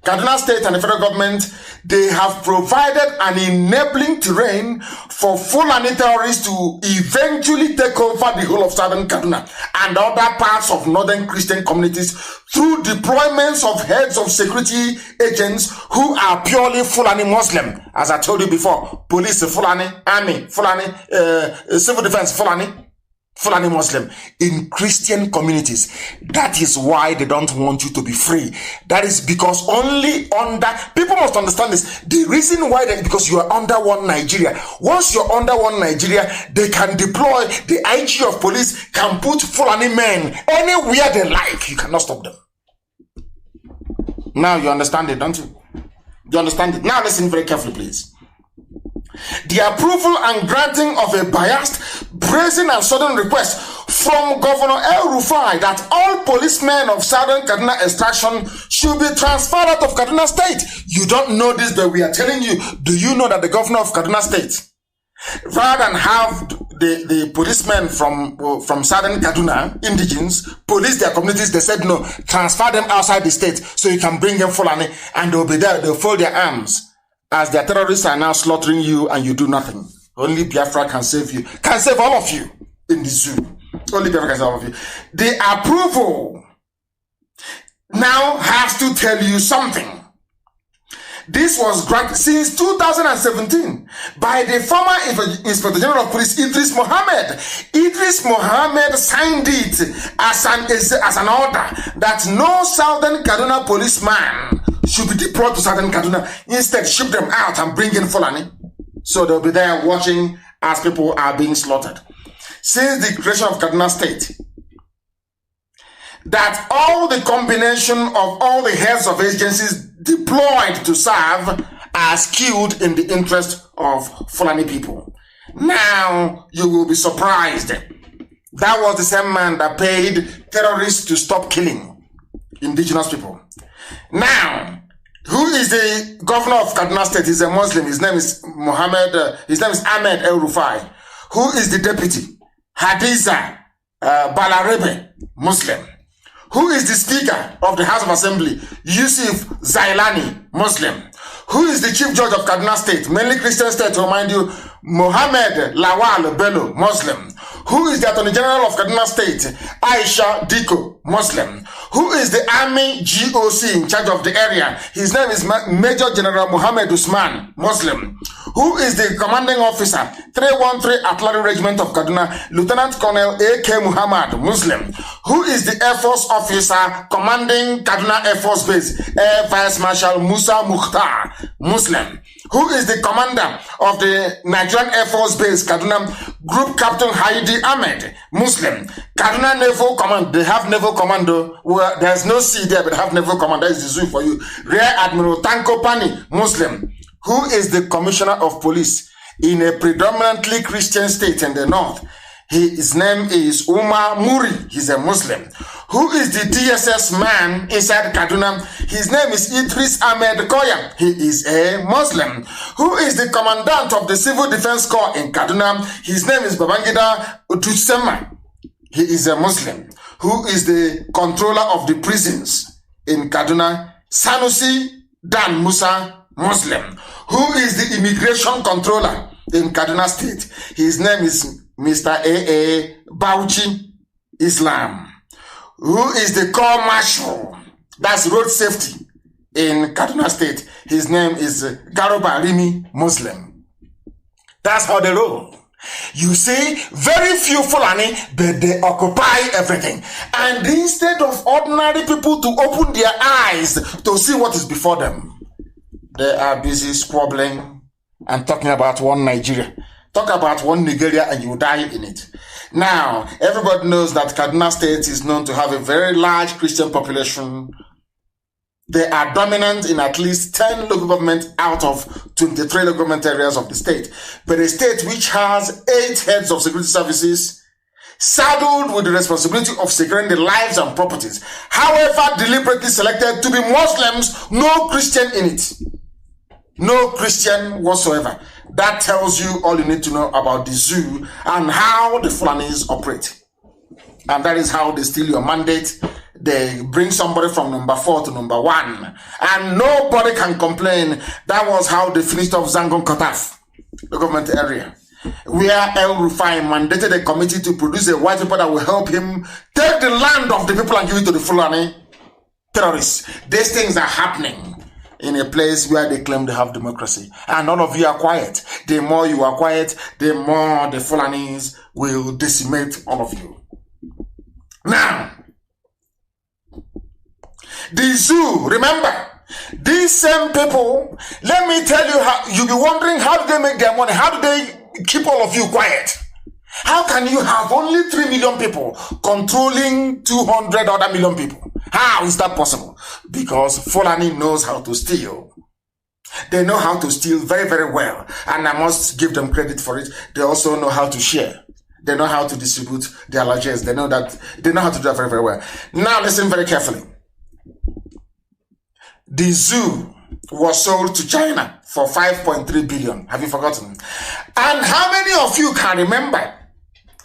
Kaduna state and the federal government, they have provided an enabling terrain for Fulani terrorists to eventually take over the whole of southern Kaduna and other parts of northern Christian communities through deployments of heads of security agents who are purely Fulani Muslim. As I told you before, police Fulani, army Fulani, civil defense Fulani. Fulani Muslim in Christian communities. That is why they don't want you to be free. That is because only under, people must understand this. The reason why, because you are under one Nigeria. Once you're under one Nigeria, they can deploy, the IG of police can put Fulani men anywhere they like. You cannot stop them. Now you understand it, don't you? You understand it? Now listen very carefully, please. The approval and granting of a biased, brazen and sudden request from Governor El-Rufai that all policemen of Southern Kaduna extraction should be transferred out of Kaduna State. You don't know this, but we are telling you. Do you know that the governor of Kaduna State, rather than have the policemen from Southern Kaduna, indigenes, police their communities, they said no, transfer them outside the state so you can bring them Fulani and they'll be there, they'll fold their arms. As their terrorists are now slaughtering you and you do nothing. Only Biafra can save you. Can save all of you in the zoo. Only Biafra can save all of you. The approval now has to tell you something. This was granted since 2017 by the former Inspector General of Police, Idris Mohammed. Idris Mohammed signed it as an order that no Southern Kaduna policeman should be deployed to Southern Kaduna. Instead, ship them out and bring in Fulani. So they'll be there watching as people are being slaughtered. Since the creation of Kaduna State, that all the combination of all the heads of agencies deployed to serve are skewed in the interest of Fulani people. Now, you will be surprised. That was the same man that paid terrorists to stop killing indigenous people. Now, who is the governor of Kaduna State? He's a Muslim. His name is Ahmed El-Rufai. Who is the deputy? Hadiza Balarebe, Muslim. Who is the speaker of the House of Assembly? Yusuf Zailani, Muslim. Who is the chief judge of Kaduna State? Mainly Christian state, to remind you, Mohammed Lawal Bello, Muslim. Who is the Attorney General of Kaduna State? Aisha Diko, Muslim. Who is the Army GOC in charge of the area? His name is Major General Muhammad Usman, Muslim. Who is the commanding officer? 313 Artillery Regiment of Kaduna, Lieutenant Colonel A.K. Muhammad, Muslim. Who is the Air Force officer commanding Kaduna Air Force Base? Air Vice Marshal Musa Mukhtar, Muslim. Who is the commander of the Nigerian Air Force Base, Kaduna? Group Captain Haidi Ahmed, Muslim. Kaduna Naval Command, they have Naval Commando. Well, there's no sea there, but they have Naval Command. That is the zoo for you. Rear Admiral Tanko Pani, Muslim. Who is the Commissioner of Police in a predominantly Christian state in the north? His name is Umar Muri. He's a Muslim. Who is the DSS man inside Kaduna? His name is Idris Ahmed Koya. He is a Muslim. Who is the commandant of the Civil Defense Corps in Kaduna? His name is Babangida Utusema. He is a Muslim. Who is the controller of the prisons in Kaduna? Sanusi Dan Musa, Muslim. Who is the immigration controller in Kaduna State? His name is Mr. A.A. Bauchi, Islam. Who is the Corps Marshal? That's road safety in Kaduna State. His name is Garoba Rimi, Muslim. That's how they roll. You see, very few Fulani, but they occupy everything. And instead of ordinary people to open their eyes to see what is before them, they are busy squabbling and talking about one Nigeria. Talk about one Nigeria and you die in it. Now, everybody knows that Kaduna State is known to have a very large Christian population. They are dominant in at least 10 local governments out of 23 local government areas of the state. But a state which has 8 heads of security services, saddled with the responsibility of securing the lives and properties, however deliberately selected to be Muslims, no Christian in it. No Christian whatsoever. That tells you all you need to know about the zoo and how the Fulanis operate. And that is how they steal your mandate. They bring somebody from number 4 to number 1. And nobody can complain. That was how they finished off Zangon Kotaf, the government area, where El-Rufai mandated a committee to produce a white paper that will help him take the land of the people and give it to the Fulani terrorists. These things are happening in a place where they claim they have democracy. And none of you are quiet. The more you are quiet, the more the Fulanis will decimate all of you. Now, the zoo, remember, these same people, let me tell you how, you'll be wondering, how do they make their money? How do they keep all of you quiet? How can you have only 3 million people controlling 200 other million people? How is that possible? Because Fulani knows how to steal. They know how to steal very, very well. And I must give them credit for it. They also know how to share. They know how to distribute their largesse. They know how to do that very, very well. Now listen very carefully. The zoo was sold to China for 5.3 billion. Have you forgotten? And how many of you can remember?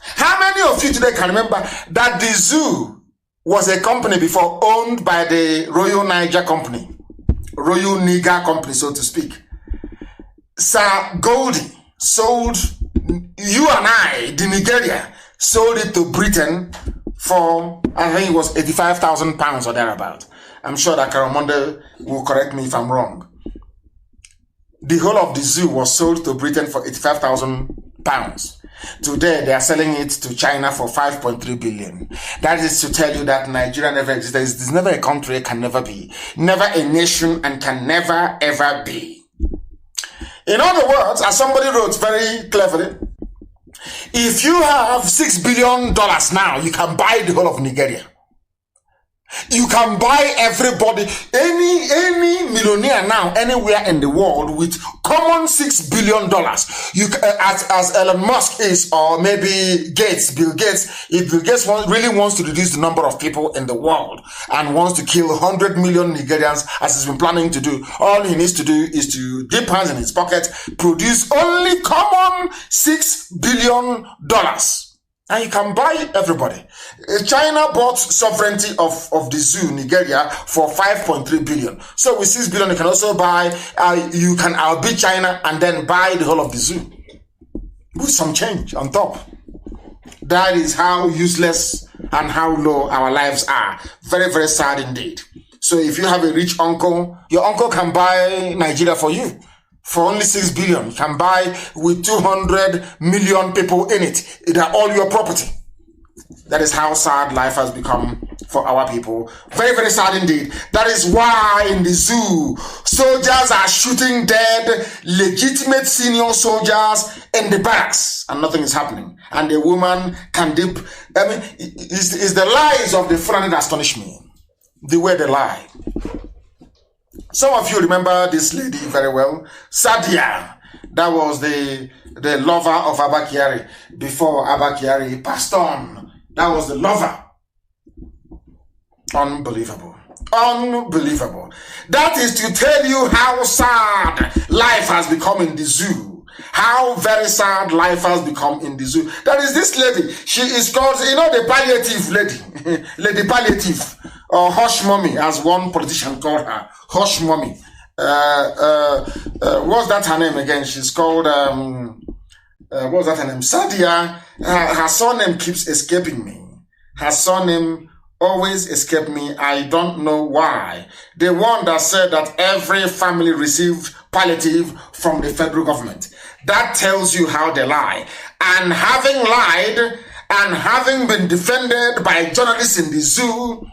How many of you today can remember that the zoo was a company before owned by the Royal Niger Company? Royal Niger Company, so to speak. Sir Goldie sold, you and I, the Nigeria, sold it to Britain for, I think it was 85,000 pounds or thereabout. I'm sure that Karamonde will correct me if I'm wrong. The whole of the zoo was sold to Britain for 85,000 pounds. Today, they are selling it to China for 5.3 billion. That is to tell you that Nigeria never existed. There's never a country, can never be. Never a nation, and can never, ever be. In other words, as somebody wrote very cleverly, if you have $6 billion now, you can buy the whole of Nigeria. You can buy everybody, any millionaire now, anywhere in the world with common $6 billion. You as Elon Musk is, or maybe Bill Gates. If Bill Gates really wants to reduce the number of people in the world and wants to kill 100 million Nigerians, as he's been planning to do, all he needs to do is to dip hands in his pocket, produce only common $6 billion. And you can buy everybody. China bought sovereignty of the zoo, Nigeria, for 5.3 billion. So with 6 billion, you can also buy, you can outbid China and then buy the whole of the zoo. With some change on top. That is how useless and how low our lives are. Very, very sad indeed. So if you have a rich uncle, your uncle can buy Nigeria for you. For only 6 billion, you can buy with 200 million people in it. They are all your property. That is how sad life has become for our people. Very, very sad indeed. That is why in the zoo, soldiers are shooting dead legitimate senior soldiers in the barracks and nothing is happening. And the woman can dip. I mean, it's the lies of the Fulani that astonish me. The way they lie. Some of you remember this lady very well, Sadia. That was the lover of Abba Kyari before Abba Kyari passed on. That was the lover. Unbelievable. Unbelievable. That is to tell you how sad life has become in the zoo. How very sad life has become in the zoo. That is this lady. She is called, the palliative lady. Lady Palliative. Or Hush Mommy, as one politician called her. Hush Mommy. What's that her name again? She's called, what's that her name? Sadia. Her surname keeps escaping me. Her surname always escapes me. I don't know why. The one that said that every family received palliative from the federal government. That tells you how they lie. And having lied and having been defended by journalists in the zoo,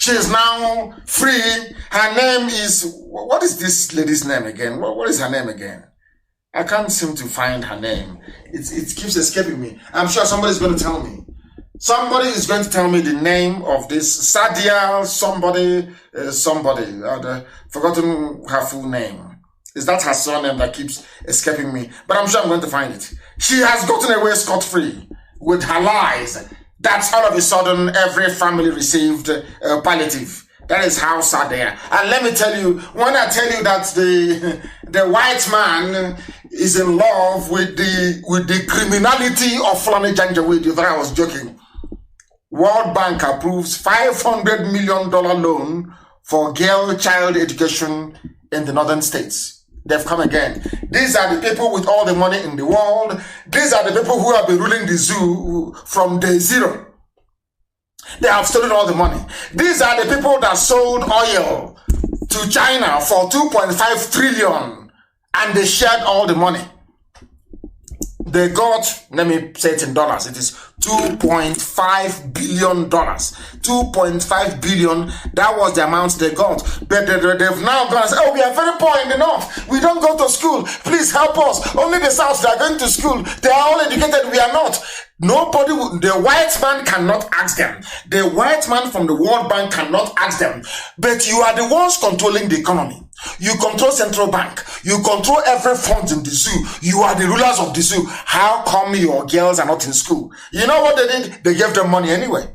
she is now free. Her name is, what is this lady's name again? What is her name again? I can't seem to find her name. It keeps escaping me. I'm sure somebody's going to tell me. Somebody is going to tell me the name of this Sadia, somebody. I've forgotten her full name. Is that her surname that keeps escaping me? But I'm sure I'm going to find it. She has gotten away scot-free with her lies. That's all of a sudden every family received palliative. That is how sad they are. And let me tell you, when I tell you that the white man is in love with the criminality of Fulani Janjaweed, you thought I was joking. World Bank approves $500 million loan for girl child education in the northern states. They've come again. These are the people with all the money in the world. These are the people who have been ruling the zoo from day zero. They have stolen all the money. These are the people that sold oil to China for 2.5 trillion and they shared all the money. They got, let me say it in dollars, it is $2.5 billion. 2.5 billion, that was the amount they got. But they've now gone and said, oh, we are very poor in the north. We don't go to school. Please help us. Only the south, they are going to school. They are all educated. We are not. Nobody, the white man cannot ask them. The white man from the World Bank cannot ask them. But you are the ones controlling the economy. You control central bank. You control every fund in the zoo. You are the rulers of the zoo. How come your girls are not in school? You know what they did? They gave them money anyway.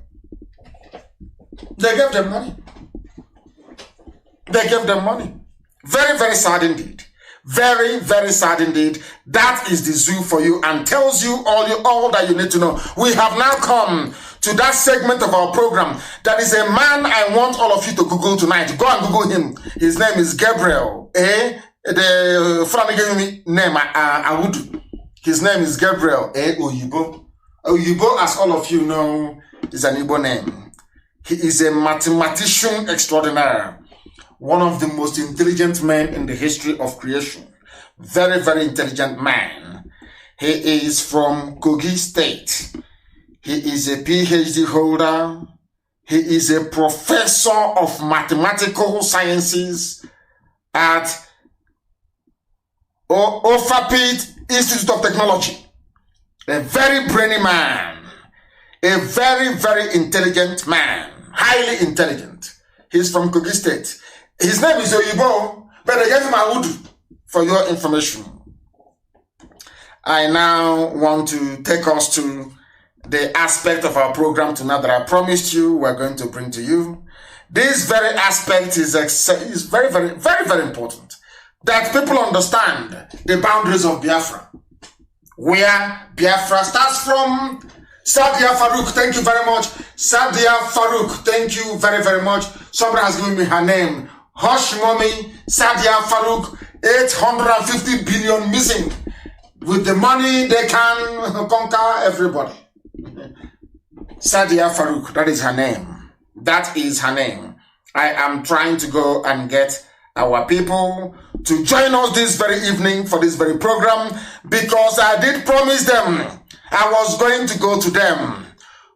They gave them money. They gave them money. Very, very sad indeed. Very, very sad indeed. That is the zoo for you and tells you all that you need to know. We have now come to that segment of our program. That is a man I want all of you to Google tonight. Go and Google him. His name is Gabriel. The friend gave me name, Awudu. His name is Gabriel Oyibo. Oyibo, as all of you know, is an Igbo name. He is a mathematician extraordinaire. One of the most intelligent men in the history of creation. Very, very intelligent man. He is from Kogi State. He is a PhD holder. He is a professor of mathematical sciences at Ofapit Institute of Technology. A very brainy man. A very, very intelligent man. Highly intelligent. He's from Kogi State. His name is Oyibo, but I gave him Awudu for your information. I now want to take us to the aspect of our program tonight that I promised you we're going to bring to you. This very aspect is very, very, very, very important. That people understand the boundaries of Biafra. Where Biafra starts from. Sadia Farouk, thank you very much. Sadia Farouk, thank you very, very much. Somebody has given me her name. Hush Mommy, Sadia Farouk, 850 billion missing. With the money, they can conquer everybody. Sadia Farouk, that is her name. That is her name. I am trying to go and get our people to join us this very evening for this very program because I did promise them I was going to go to them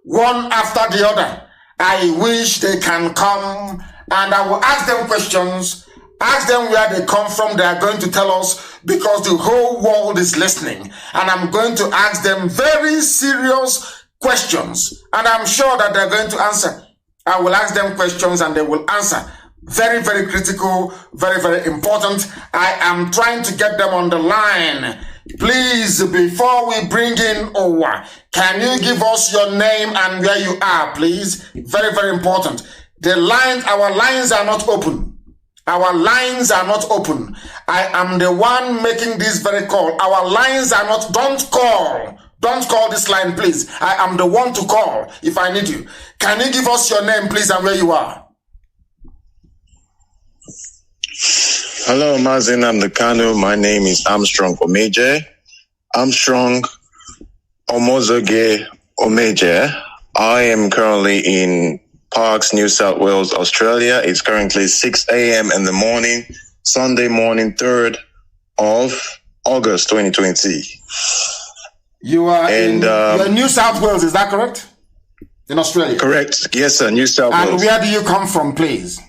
one after the other. I wish they can come and I will ask them questions, ask them where they come from. They are going to tell us because the whole world is listening. And I'm going to ask them very serious questions. And I'm sure that they're going to answer. I will ask them questions and they will answer. Very, very critical, very, very important. I am trying to get them on the line. Please, before we bring in Owa, can you give us your name and where you are, please? Very, very important. Our lines are not open. Our lines are not open. I am the one making this very call. Our lines are not, don't call. Don't call this line, please. I am the one to call if I need you. Can you give us your name, please, and where you are? Hello, Mazi, Nnamdi Kanu. My name is Armstrong Omeje. Armstrong Omozoge Omeje. I am currently in Parkes, New South Wales, Australia. It's currently 6 a.m. in the morning, Sunday morning, 3rd of August, 2020. You are in New South Wales, is that correct? In Australia? Correct. Yes, sir, New South Wales. And where do you come from, please?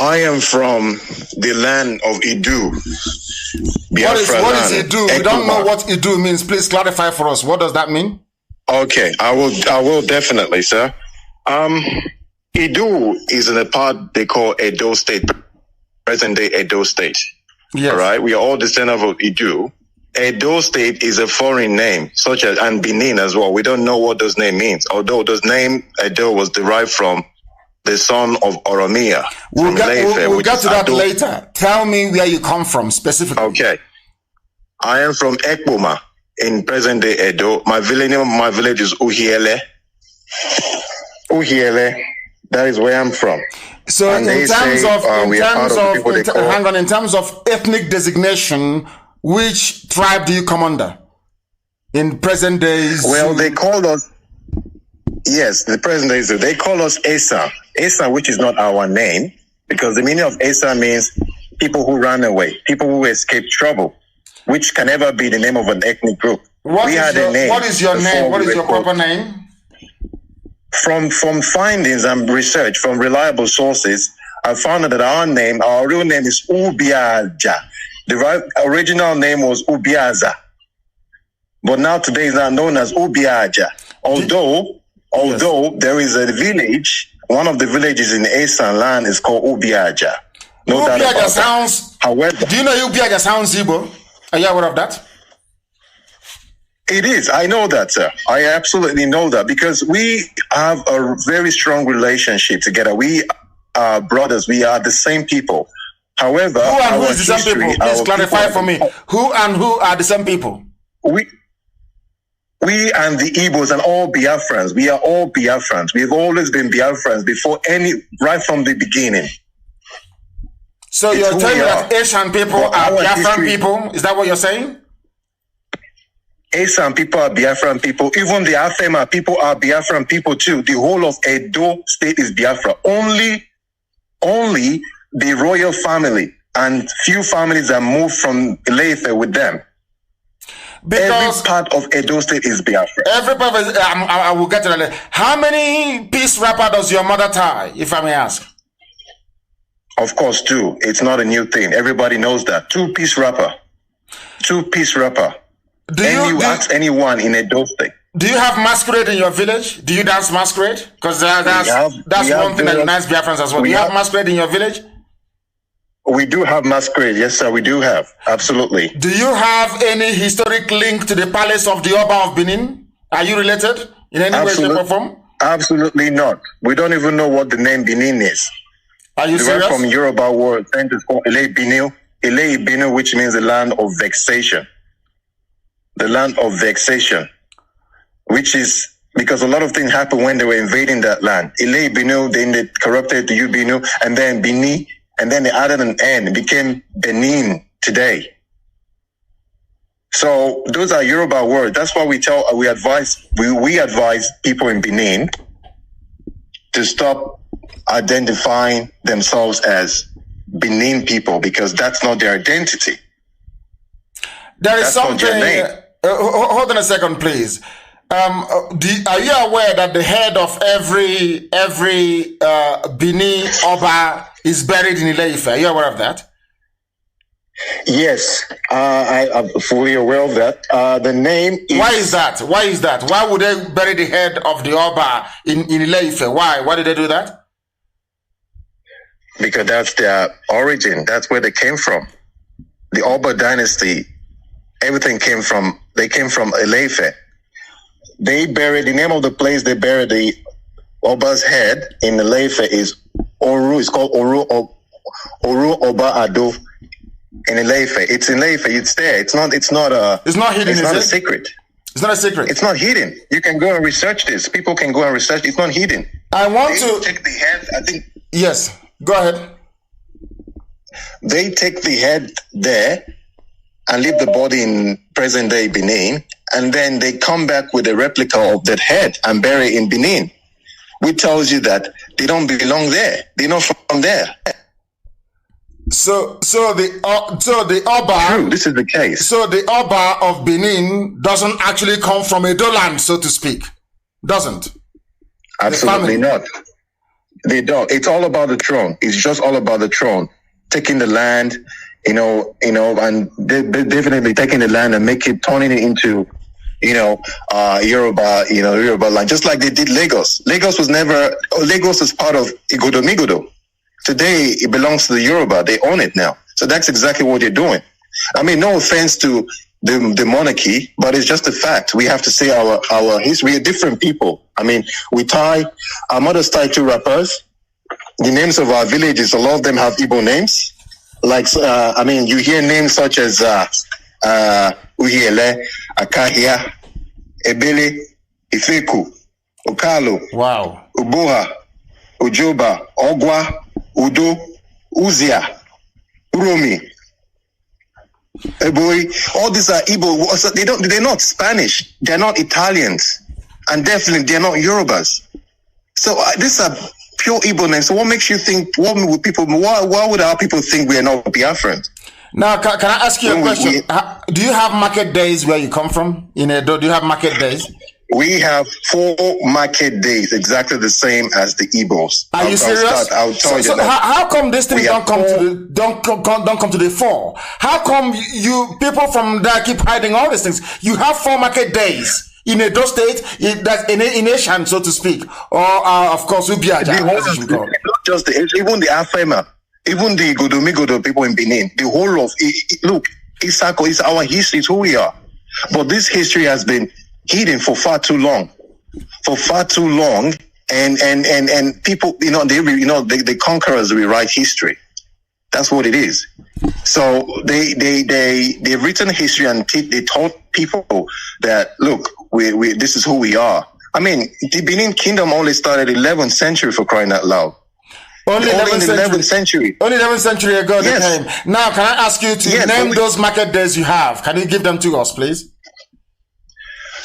I am from the land of Idu. What is Idu? We don't know what Idu means. Please clarify for us. What does that mean? Okay, I will definitely, sir. Idu is in a part they call Edo State, present day Edo State. Yes. All right, we are all descendants of Idu. Edo State is a foreign name, such as, and Benin as well. We don't know what those name means, although those name Edo was derived from the son of Oromia. We'll get to that later. Tell me where you come from specifically. Okay. I am from Ekboma in present day Edo. My name of my village is Uhiele. Uhiele. That is where I'm from. So in terms of ethnic designation, which tribe do you come under in present days? Well, they call us, yes, the present days, they call us Esa. Esa, which is not our name, because the meaning of Esa means people who run away, people who escape trouble. which can never be the name of an ethnic group. What is your name? What is your proper name? From findings and research from reliable sources, I found out that our real name is Ubiaja. The original name was Ubiaza, but now today is now known as Ubiaja. Although there is a village, one of the villages in Eastern land is called Ubiaja. No doubt about that. Sounds. However, do you know Ubiaja sounds Igbo? Are you aware of that? It is. I know that, sir. I absolutely know that because we have a very strong relationship together. We are brothers. We are the same people. However, who and who is the same people? Please clarify for me. Who and who are the same people? We and the Igbos and all Biafrans. We are all Biafrans. We've always been Biafrans right from the beginning. So you're telling me that Asian people are Biafran people? Is that what you're saying? Asian people are Biafran people. Even the Afema people are Biafran people too. The whole of Edo state is Biafra. Only the royal family and few families that moved from Ileife with them. Because every part of Edo state is Biafra. I will get to that later. How many piece wrapper does your mother tie, if I may ask? Of course, 2. It's not a new thing. Everybody knows that. 2-piece wrapper. 2-piece wrapper. Ask anyone in Edo state. Do you have masquerade in your village? Do you dance masquerade? Because that's one thing that unites Biafrans as well. Do you have masquerade in your village? We do have masquerade. Yes, sir, we do have. Absolutely. Do you have any historic link to the palace of the Oba of Benin? Are you related in any way, shape, or form? Absolutely not. We don't even know what the name Benin is. Are you serious? From Yoruba word, it's called Ile Binu, which means the land of vexation. The land of vexation, which is because a lot of things happened when they were invading that land. Ile Binu, then they corrupted the Ubinu, and then Bini, and then they added an N. It became Benin today. So those are Yoruba words. That's why we advise people in Benin to stop identifying themselves as Benin people because that's not their identity. There is something. Hold on a second, please. Are you aware that the head of every Bini Oba is buried in Ile-Ife? Are you aware of that? Yes, I'm fully aware of that. The name is... Why is that? Why would they bury the head of the Oba in Ile-Ife? Why? Why did they do that? Because that's their origin. That's where they came from. The Oba dynasty, everything came from Ile-Ife. They buried, the name of the place they buried the Oba's head in Ile-Ife is Oru. It's called Oru Oba Ado in Ile-Ife. It's in Ile-Ife. It's there. It's not hidden. It's not a secret. It's not a secret. It's not hidden. You can go and research this. People can go and research. It's not hidden. I want to take the head. I think. Yes. Go ahead. They take the head there and leave the body in present day Benin, and then they come back with a replica of that head and bury it in Benin, which tells you that they don't belong there. They're not from there. So the Oba. True, this is the case. So the Oba of Benin doesn't actually come from Edo land, so to speak. Doesn't. Absolutely not. They don't. It's all about the throne. It's just all about the throne. Taking the land, and definitely taking the land and turning it into, Yoruba land, just like they did Lagos. Lagos is part of Igodo. Today, it belongs to the Yoruba. They own it now. So that's exactly what they're doing. I mean, no offense to the monarchy, but it's just a fact. We have to say our history. We are different people. I mean, our mothers tie 2 wrappers. The names of our villages, a lot of them have Igbo names. Like, you hear names such as Uhiele, Akahia, Ebele, Ifeku, Okalo, wow, Uboha, Ujoba, Ogwa, Udo, Uzia, Uromi, Eboi. All these are Igbo. So they're not Spanish. They're not Italians. And definitely they're not Yorubas. So these are pure Igbo names. So what makes you think, why would our people think we are not Biafrans? Now, can I ask you a question? Do you have market days where you come from? In Edo, do you have market days? We have 4 market days, exactly the same as the Igbos. Are you serious? I'll tell you so that. How come these things don't come to the fore? How come you people from there keep hiding all these things? You have 4 market days in Edo State, that's in Asian, so to speak, or of course Ubiaja. Not just even the Afema, even the Godomigodo people in Benin. The whole of look, Isako is our history. It's who we are. But this history has been hidden for far too long, and people, the conquerors rewrite history. That's what it is. So they've written history and they taught people that look, we this is who we are. I mean, the Benin Kingdom only started 11th century, for crying out loud. Only in the 11th century. Only 11th century ago they Yes. came. Now, can I ask you to name those market days you have? Can you give them to us, please?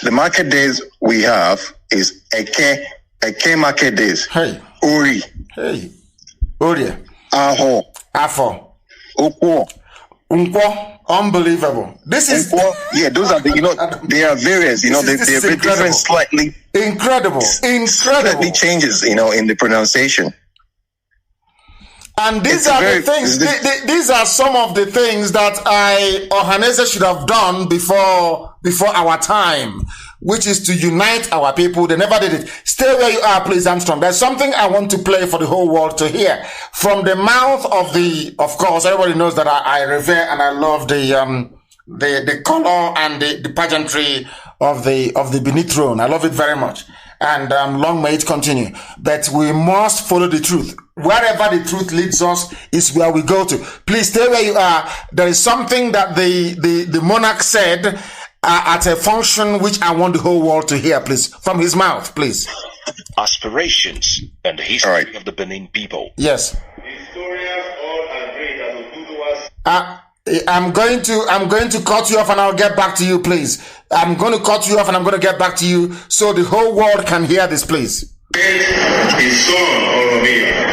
The market days we have is Eke market days. Hey. Ori. Hey. Orie. Aho. Afo. Okwo. Unkwo. Unbelievable. This is... Okwo. Yeah, those are they are various, they're different slightly. Incredible. Slightly changes, in the pronunciation. And these are the things, these are some of the things that Ohaneze should have done before our time, which is to unite our people. They never did it. Stay where you are, please, Armstrong. There's something I want to play for the whole world to hear. From the mouth of course, everybody knows that I revere and I love the color and the pageantry of the Benin throne. I love it very much. And long may it continue. But we must follow the truth. Wherever the truth leads us is where we go to. Please stay where you are. There is something that the monarch said at a function which I want the whole world to hear, please. From his mouth, please. Aspirations and the history of the Benin people. Yes. Historians all agree that Oduduwa's I'm going to cut you off and I'll get back to you, please. I'm going to cut you off and I'm going to get back to you so the whole world can hear this, please. his son Oromia.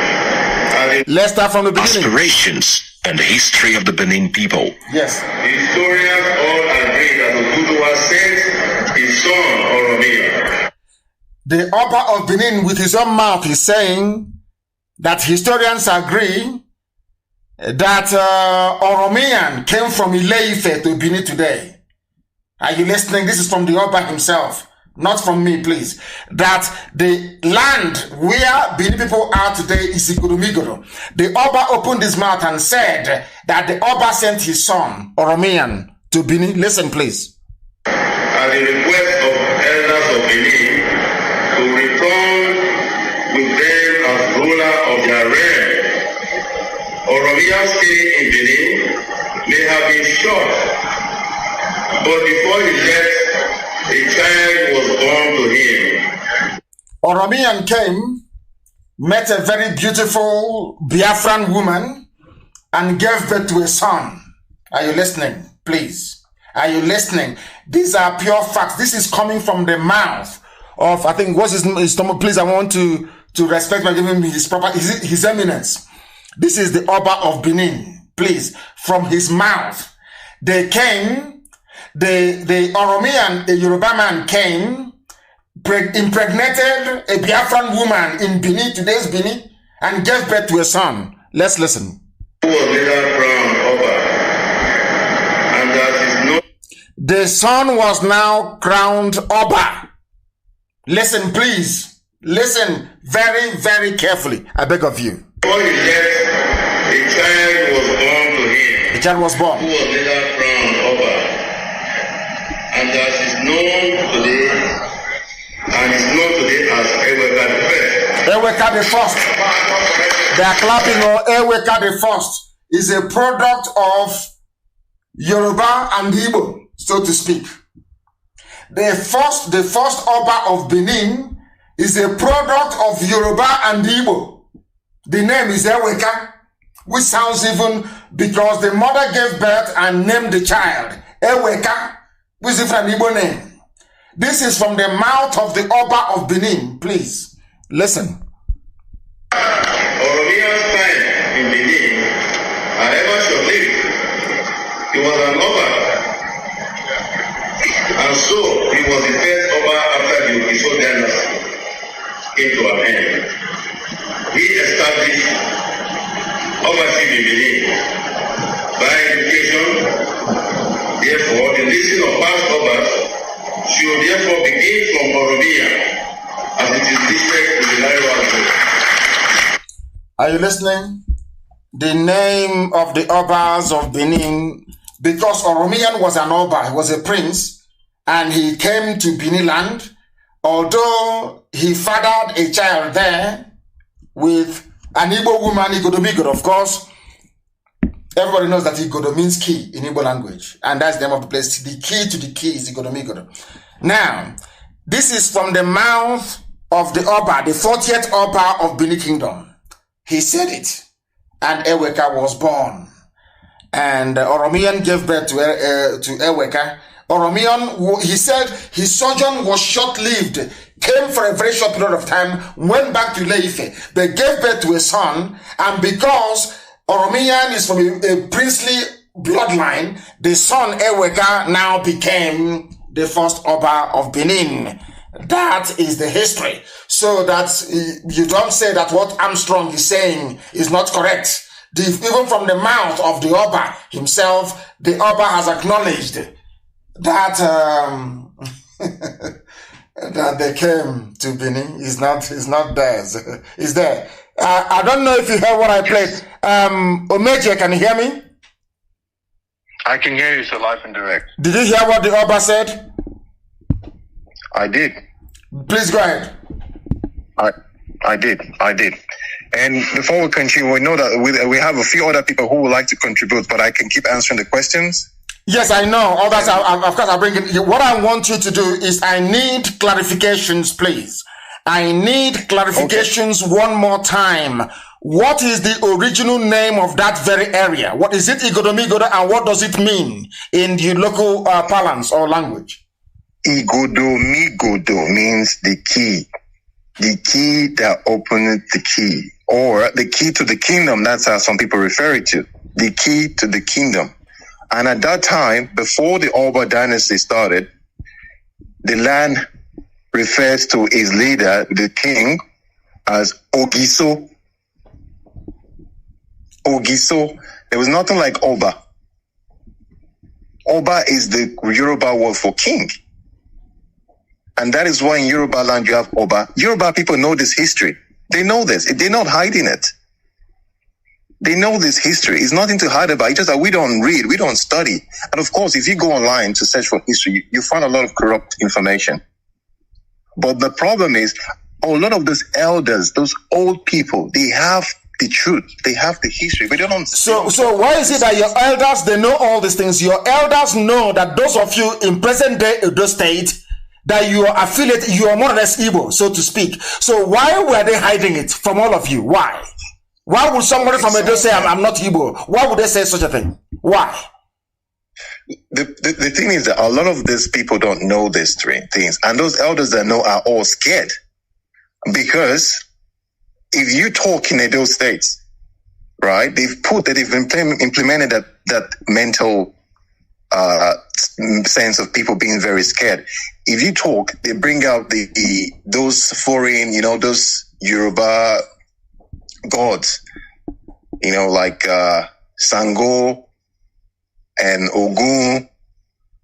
Let's start from the beginning. Aspirations and the history of the Benin people. Yes. Historians all agree that Oduduwa sent his son Oromia. The Oba of Benin with his own mouth is saying that historians agree that Oromian came from Ile-Ife to Benin today. Are you listening? This is from the Oba himself, not from me, please. That the land where Benin people are today is Igurumigoro. The Oba opened his mouth and said that the Oba sent his son, Oromian, to Benin. Listen, please. At the request of elders of Benin to return with them as ruler of their realm. Oromia's stay in Benin may have been short, but before he left, a child was born to him. Oromian came, met a very beautiful Biafran woman, and gave birth to a son. Are you listening? Please. Are you listening? These are pure facts. This is coming from the mouth of, I think, what's his name? Please, I want to respect by giving me his eminence. This is the Oba of Benin. Please, from his mouth. They came, the Oromian, the Yoruba man came, impregnated a Biafran woman in Benin, today's Benin, and gave birth to a son. Let's listen. Who was later crowned Oba, and that is no. The son was now crowned Oba. Listen, please. Listen very, very carefully. I beg of you. Before he left, a child was born to him. The child was born. Who was later crowned Oba, and that is known today, as Eweka the First. Eweka the First. They are clapping on Eweka the First. Is a product of Yoruba and Igbo, so to speak. The first Oba of Benin is a product of Yoruba and Igbo. The name is Eweka, which sounds even because the mother gave birth and named the child Eweka, which is an Igbo name. This is from the mouth of the Oba of Benin. Please, listen. Oromia's time in Benin, however short-lived, He was an Oba. And so he was the first Oba after the Ogiso dynasty came to an end. He established Obaship in Benin by education. Therefore, the listing of past Obas should therefore begin from Oromia, as it is listed in the Naira. Are you listening? The name of the Obas of Benin, because Oromian was an Oba, he was a prince, and he came to Benin land, although he fathered a child there with an Igbo woman, Igodomigodo, of course. Everybody knows that Igodo means key in Igbo language, and that's the name of the place. The key to the key is Igodomigodo. Now, this is from the mouth of the Oba, the 40th Oba of Benin Kingdom. He said it, and Eweka was born. And Oromian gave birth to Eweka. Oromian, he said his sojourn was short-lived, came for a very short period of time, went back to Ile-Ife. They gave birth to a son, and because Oromian is from a princely bloodline, the son Eweka now became the first Oba of Benin. That is the history. So that you don't say that what Armstrong is saying is not correct. Even from the mouth of the Oba himself, the Oba has acknowledged that that they came to Benin. Is not theirs. Is there? I don't know if you heard what I played. Omeje, can you hear me? I can hear you, so live and direct. Did you hear what the Oba said? I did. Please go ahead. I did. And before we continue, we know that we have a few other people who would like to contribute, but I can keep answering the questions. Yes, I know. All that, of course, I'll bring it. What I want you to do is I need clarifications, please. I need clarifications one more time. What is the original name of that very area? What is it, Igodomigodo, and what does it mean in the local parlance or language? Igodomigodo means the key that opened the key, or the key to the kingdom. That's how some people refer it to, the key to the kingdom. And at that time, before the Oba dynasty started, the land refers to his leader, the king, as Ogiso. Ogiso. There was nothing like Oba. Oba is the Yoruba word for king. And that is why in Yoruba land you have Oba. Yoruba people know this history. They know this. They're not hiding it. They know this history. It's nothing to hide about. It's just that we don't read, we don't study. And of course, if you go online to search for history, you find a lot of corrupt information. But the problem is, a lot of those elders, those old people, they have the truth. They have the history. But they don't. So why is it that your elders, they know all these things? Your elders know that those of you in present day Edo State, that you are affiliated, you are more or less Igbo, so to speak. So why were they hiding it from all of you? Why? Why would somebody from Edo say, I'm not Igbo? Why would they say such a thing? Why? The thing is that a lot of these people don't know these three things. And those elders that know are all scared. Because if you talk in Edo States, right, they've implemented that mental sense of people being very scared. If you talk, they bring out those foreign, those Yoruba gods, like Sango and Ogun,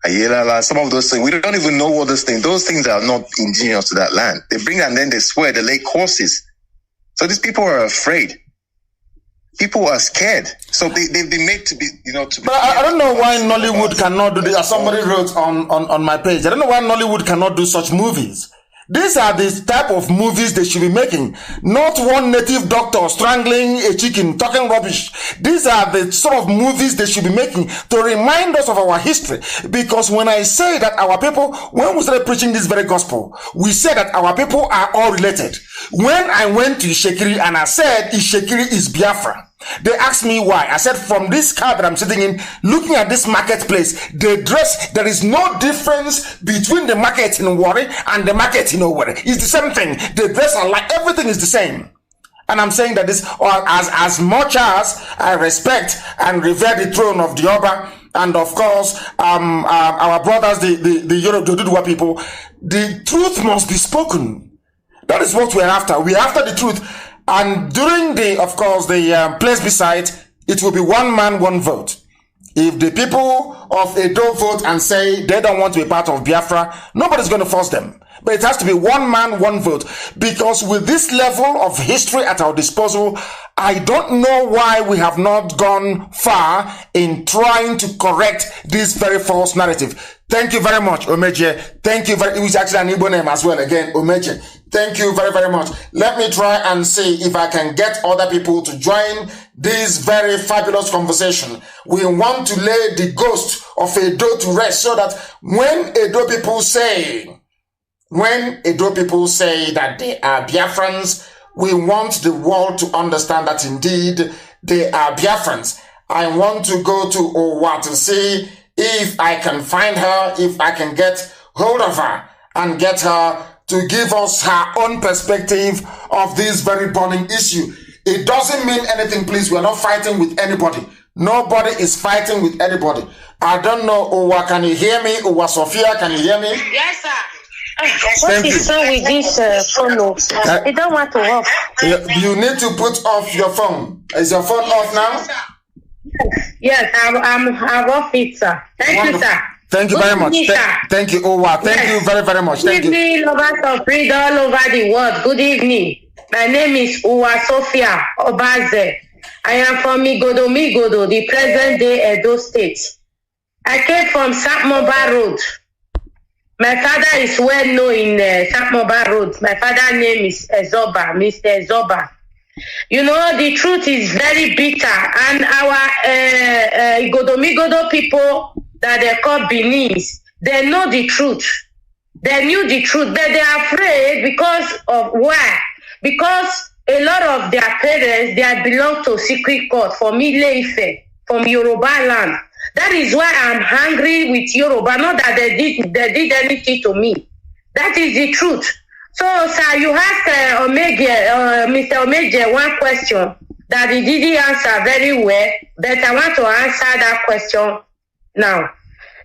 Ayelala, some of those things. We don't even know what those things. Those things are not indigenous to that land. They bring and then they swear, they lay curses. So these people are afraid. People are scared. So they've been made to be, to be. But I don't know why Nollywood cannot do this. As somebody wrote on my page, I don't know why Nollywood cannot do such movies. These are the type of movies they should be making. Not one native doctor strangling a chicken, talking rubbish. These are the sort of movies they should be making to remind us of our history. Because when I say that our people, when we started preaching this very gospel, we said that our people are all related. When I went to Ishekiri and I said Ishekiri is Biafra, they asked me why. I said, from this car that I'm sitting in, looking at this marketplace, they dress, there is no difference between the market in Warri and the market in Owerri. It's the same thing. They dress alike. Everything is the same. And I'm saying that this, or as much as I respect and revere the throne of the Oba, and of course, our brothers, the Yoruba people, the truth must be spoken. That is what we're after. We're after the truth. And during the plebiscite, it will be one man, one vote. If the people of Edo vote and say they don't want to be part of Biafra, nobody's going to force them. But it has to be one man, one vote. Because with this level of history at our disposal, I don't know why we have not gone far in trying to correct this very false narrative. Thank you very much, Omeje. Thank you very much. It was actually an Igbo name as well, again, Omeje. Thank you very, very much. Let me try and see if I can get other people to join this very fabulous conversation. We want to lay the ghost of Edo to rest so that when Edo people say that they are Biafrans, we want the world to understand that indeed they are Biafrans. I want to go to Owa to see if I can find her, if I can get hold of her and get her to give us her own perspective of this very burning issue. It doesn't mean anything, please. We're not fighting with anybody. Nobody is fighting with anybody. I don't know, Owa, can you hear me? Owa Sophia, can you hear me? Yes, sir. Thank you. What is wrong with this phone? It don't want to work. You need to put off your phone. Is your phone off now? Yes, I'm off it, sir. Thank you, sir. Thank you very much. Thank you, Owa. Thank you very, very much. Thank you. Good evening, lovers of freedom all over the world. Good evening. My name is Uwa Sophia Obaze. I am from Migodo, the present day Edo State. I came from Sapmoba Road. My father is well known in Sapmoba Road. My father's name is Ezoba, Mr. Ezoba. You know, the truth is very bitter, and our Migodo people that they call Benis, they know the truth. They knew the truth, but they are afraid because of why? Because a lot of their parents, they belong to secret court from Ile-Ife, from Yoruba land. That is why I'm angry with Yoruba. Not that they did anything to me. That is the truth. So, sir, you asked Mr. Omeje one question that he didn't answer very well, but I want to answer that question now.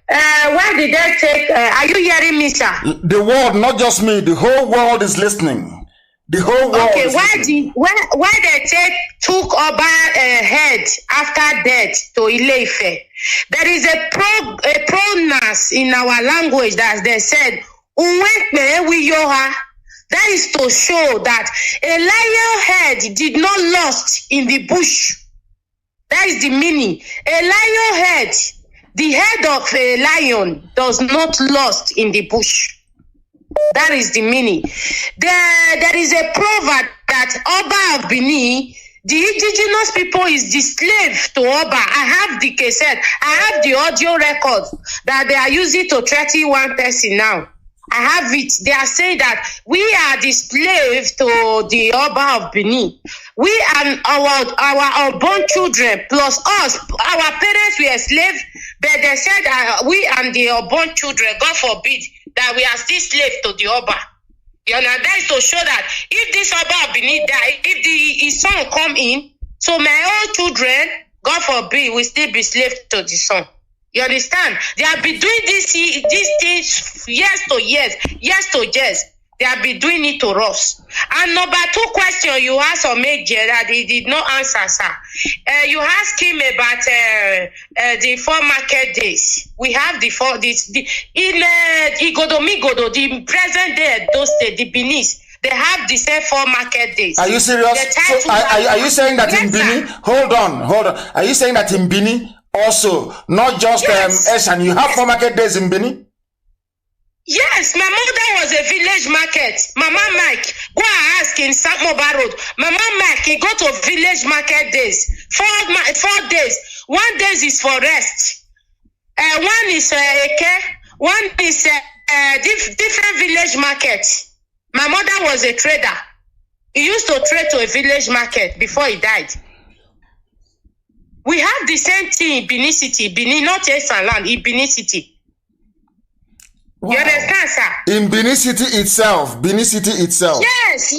Why did they take? Are you hearing me, sir? The world, not just me. The whole world is listening. The whole world. Okay, why they took Oba head after death to Ile-Ife? There is a pronoun in our language that they said, "Unwekme wiyoha." That is to show that a lion head did not lost in the bush. That is the meaning. A lion head, the head of a lion does not lost in the bush. That is the meaning. There is a proverb that Oba of Benin, the indigenous people is the slave to Oba. I have the cassette. I have the audio records that they are using to threaten one person now. I have it. They are saying that we are the slave to the Oba of Benin. We and our unborn children plus us, our parents were slaves, but they said that we and the unborn children, God forbid, that we are still slaves to the Oba. You know, that is to show that if this Oba of Benin die, if his son come in, so my own children, God forbid, will still be slaves to the son. You understand? They have been doing these things years to years. They have been doing it to us. And number two question you asked Omeje that he did not answer, sir. You asked him about the 4 market days. We have the 4 in Migodo, the present day those days, the Benis. They have the same 4 market days. Are you serious? So are you saying that in Bini? Hold on. Are you saying that in Bini also, not just Eshan, you have 4 market days in Bini? Yes, my mother was a village market. Mama Mike, go and ask in Sapmoba Road. Mama Mike, he go to village market days. 4 days. 1 day is for rest. One is Eke. One is different village market. My mother was a trader. He used to trade to a village market before he died. We have the same thing in Benin City. Benin, not Eastern land, in Benin City. Wow. You understand, sir? In Benin City itself. Yes.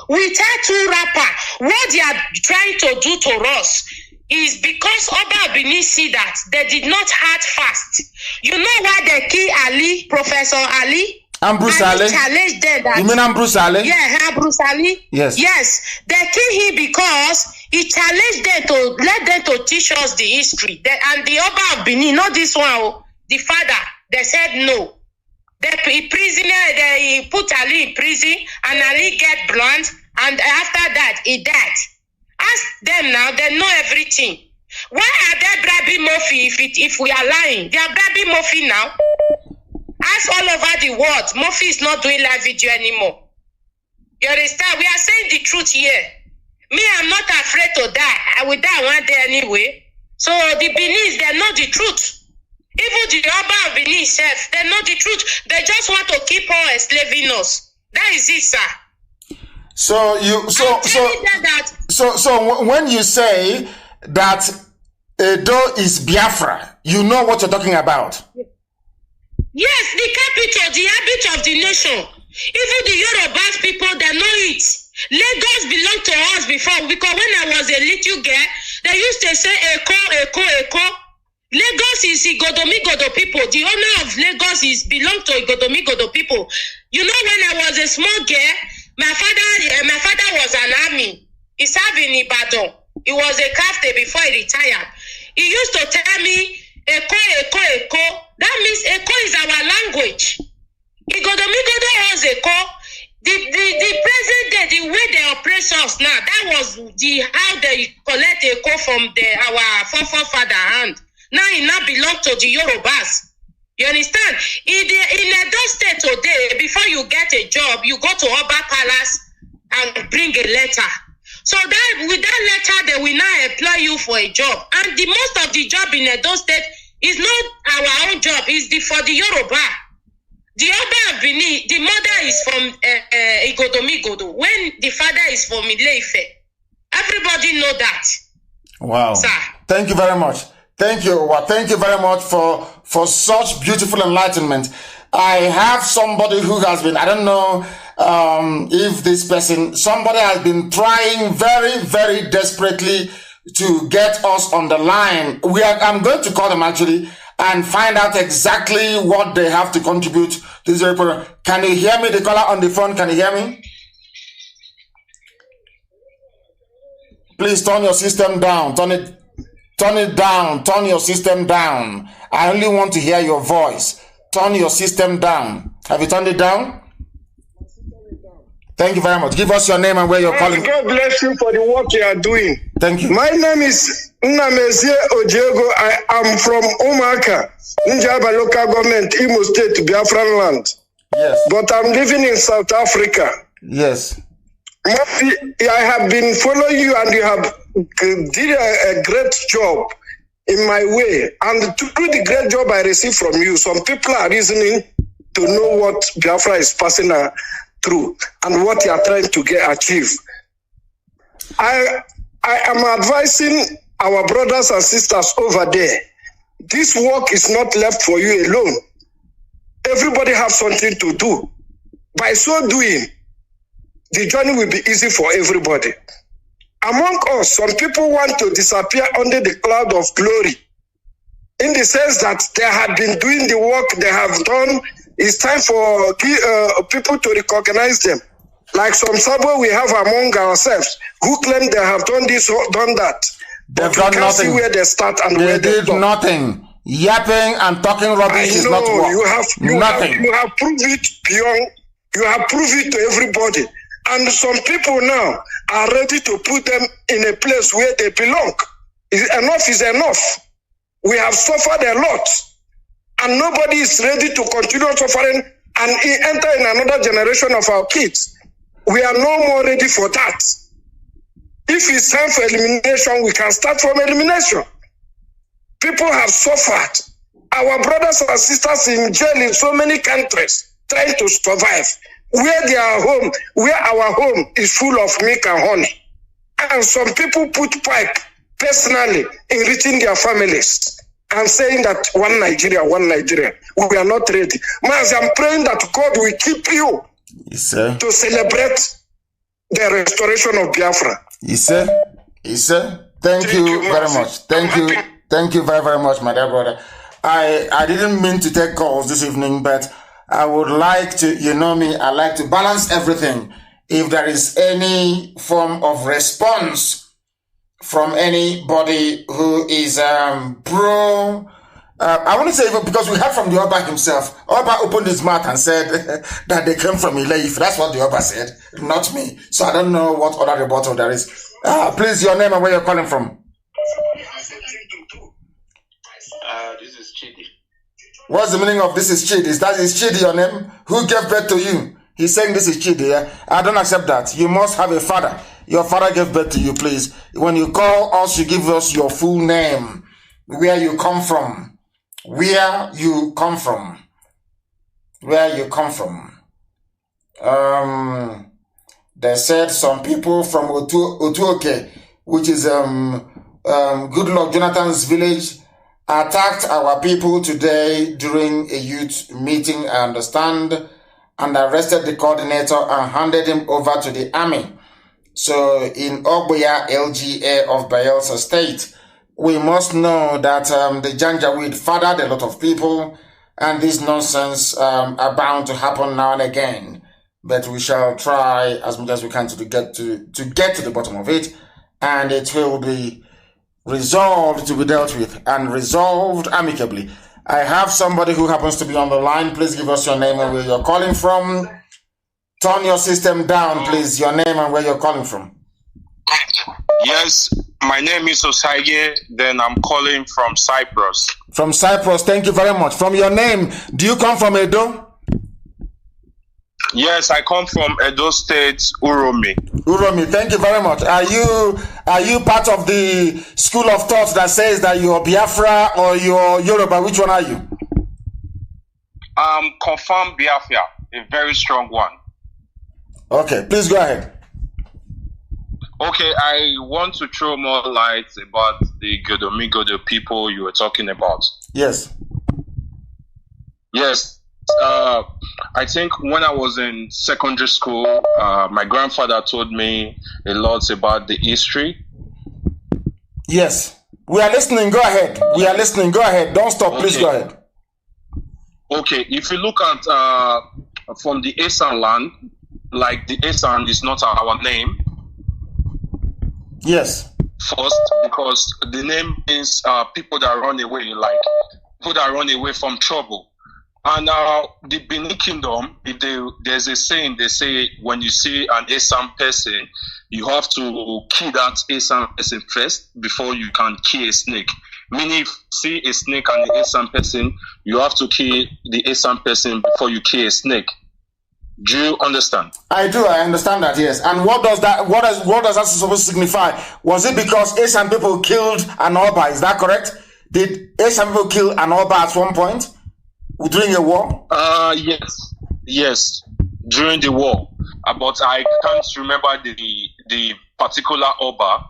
We tell to rapper what they are trying to do to us. is because Oba Bini see that they did not hard fast. You know why they kill Ali, Professor Ali? Ambrose Ali challenged them that. You mean Ambrose Ali? Yeah, Ambrose Ali. Yes. Yes. They kill him because he challenged them to let them to teach us the history. And the Oba of Benin, not this one, the father, they said no. They put Ali in prison and Ali get blunt, and after that he died. Ask them now, they know everything. Why are they bribing Murphy if we are lying? They are bribing Murphy now. Ask all over the world. Murphy is not doing live video anymore. You understand? We are saying the truth here. Me, I'm not afraid to die. I will die one day anyway. So the Benin, they know the truth. Even the Oba of Benin itself, they know the truth. They just want to keep on enslaving us. That is it, sir. So when you say that Edo is Biafra, you know what you're talking about. Yes, the capital, the habit of the nation. Even the Yorubas people, they know it. Lagos belonged to us before, because when I was a little girl, they used to say Eko. Lagos is Igodomigodo people. The owner of Lagos belong to Igodomigodo people. You know, when I was a small girl, my father was an army. He served in Ibadan. He was a captain before he retired. He used to tell me, Eko. That means Eko is our language. Igodomigodo has Eko. The present day, the way they oppress us now, that was how they collect Eko from our forefather hand. Now it now belongs to the Yorubas. You understand? In Edo State today, before you get a job, you go to Oba Palace and bring a letter. So that with that letter, they will now employ you for a job. And the most of the job in Edo State is not our own job, it's for the Yoruba. The Oba of Benin, the mother is from Igodomigodo, when the father is from Ile-Ife. Everybody know that. Wow. Sir. Thank you very much. Thank you. Well, thank you very much for such beautiful enlightenment. I have somebody who has been, I don't know if this person, somebody has been trying very, very desperately to get us on the line. I'm going to call them actually and find out exactly what they have to contribute to this report. Can you hear me? The caller on the phone, can you hear me? Please turn your system down. Turn it down. Turn your system down. I only want to hear your voice. Turn your system down. Have you turned it down? Thank you very much. Give us your name and where you're calling. God bless you for the work you are doing. Thank you. My name is Nnamdi Ojego. I am from Umaka, Njaba local government, Imo State, Biafran land. Yes. But I'm living in South Africa. Yes. I have been following you, and you have did a great job in my way. And through the great job I received from you, some people are reasoning to know what Biafra is passing through and what you are trying to achieve. I am advising our brothers and sisters over there. This work is not left for you alone. Everybody has something to do. By so doing, the journey will be easy for everybody. Among us, some people want to disappear under the cloud of glory, in the sense that they have been doing the work they have done. It's time for people to recognize them. Like some sabo we have among ourselves who claim they have done this or done that. They've done nothing. See where they start and they where they did nothing. Yapping and talking rubbish is not work. You have proved it beyond. You have proved it to everybody. And some people now are ready to put them in a place where they belong. Enough is enough. We have suffered a lot. And nobody is ready to continue suffering and enter in another generation of our kids. We are no more ready for that. If it's time for elimination, we can start from elimination. People have suffered. Our brothers and sisters in jail in so many countries trying to survive. Where their home, where our home is full of milk and honey. And some people put pipe personally enriching their families and saying that one Nigeria. We are not ready. Mazi, I'm praying that God will keep you to celebrate the restoration of Biafra. Yes, sir. Thank you very much. Thank you very, very much, my dear brother. I didn't mean to take calls this evening, but I would like to, you know me, I like to balance everything. If there is any form of response from anybody who is pro, I want to say, because we heard from the Oba himself. Oba opened his mouth and said that they came from Ileif. That's what the Oba said, not me. So I don't know what other rebuttal there is. Please, your name and where you're calling from. This is Chidi. What's the meaning of this is Chidi? Is Chidi your name? Who gave birth to you? He's saying this is Chidi. Yeah? I don't accept that. You must have a father. Your father gave birth to you, please. When you call us, you give us your full name, where you come from. Where you come from. Where you come from. They said some people from Otuoke, which is Goodluck Jonathan's village, attacked our people today during a youth meeting, I understand, and arrested the coordinator and handed him over to the army. So in Ogboya LGA of Bayelsa State, we must know that the Janjaweed fathered a lot of people, and this nonsense are bound to happen now and again. But we shall try as much as we can to get to the bottom of it, and it will be resolved to be dealt with and resolved amicably. I have somebody who happens to be on the line. Please give us your name and where you're calling from. Turn your system down, please. Your name and where you're calling from. Yes, my name is Osaige. Then I'm calling from Cyprus. From Cyprus, thank you very much. From your name, do you come from Edo? Yes, I come from Edo State, Uromi. Uromi, thank you very much. Are you part of the school of thought that says that you're Biafra or you're Yoruba? Which one are you? Confirmed Biafra, a very strong one. Okay, please go ahead. Okay, I want to throw more light about the Godomigodo people you were talking about. Yes. Yes. I think when I was in secondary school, my grandfather told me a lot about the history. Yes. We are listening. Go ahead. We are listening. Go ahead. Don't stop. Please go ahead. Okay. If you look at from the Esan land, like the Esan is not our name. Yes. First, because the name is people that run away, like people that run away from trouble. And the Benin Kingdom, there's a saying, they say when you see an Esan person, you have to kill that Esan person first before you can kill a snake. Meaning, if you see a snake and an Esan person, you have to kill the Esan person before you kill a snake. Do you understand? I do. I understand that. Yes. And what does that supposed to signify? Was it because Esan people killed an Oba? Is that correct? Did Esan people kill an Oba at one point during a war? Yes, during the war. But I can't remember the particular Oba.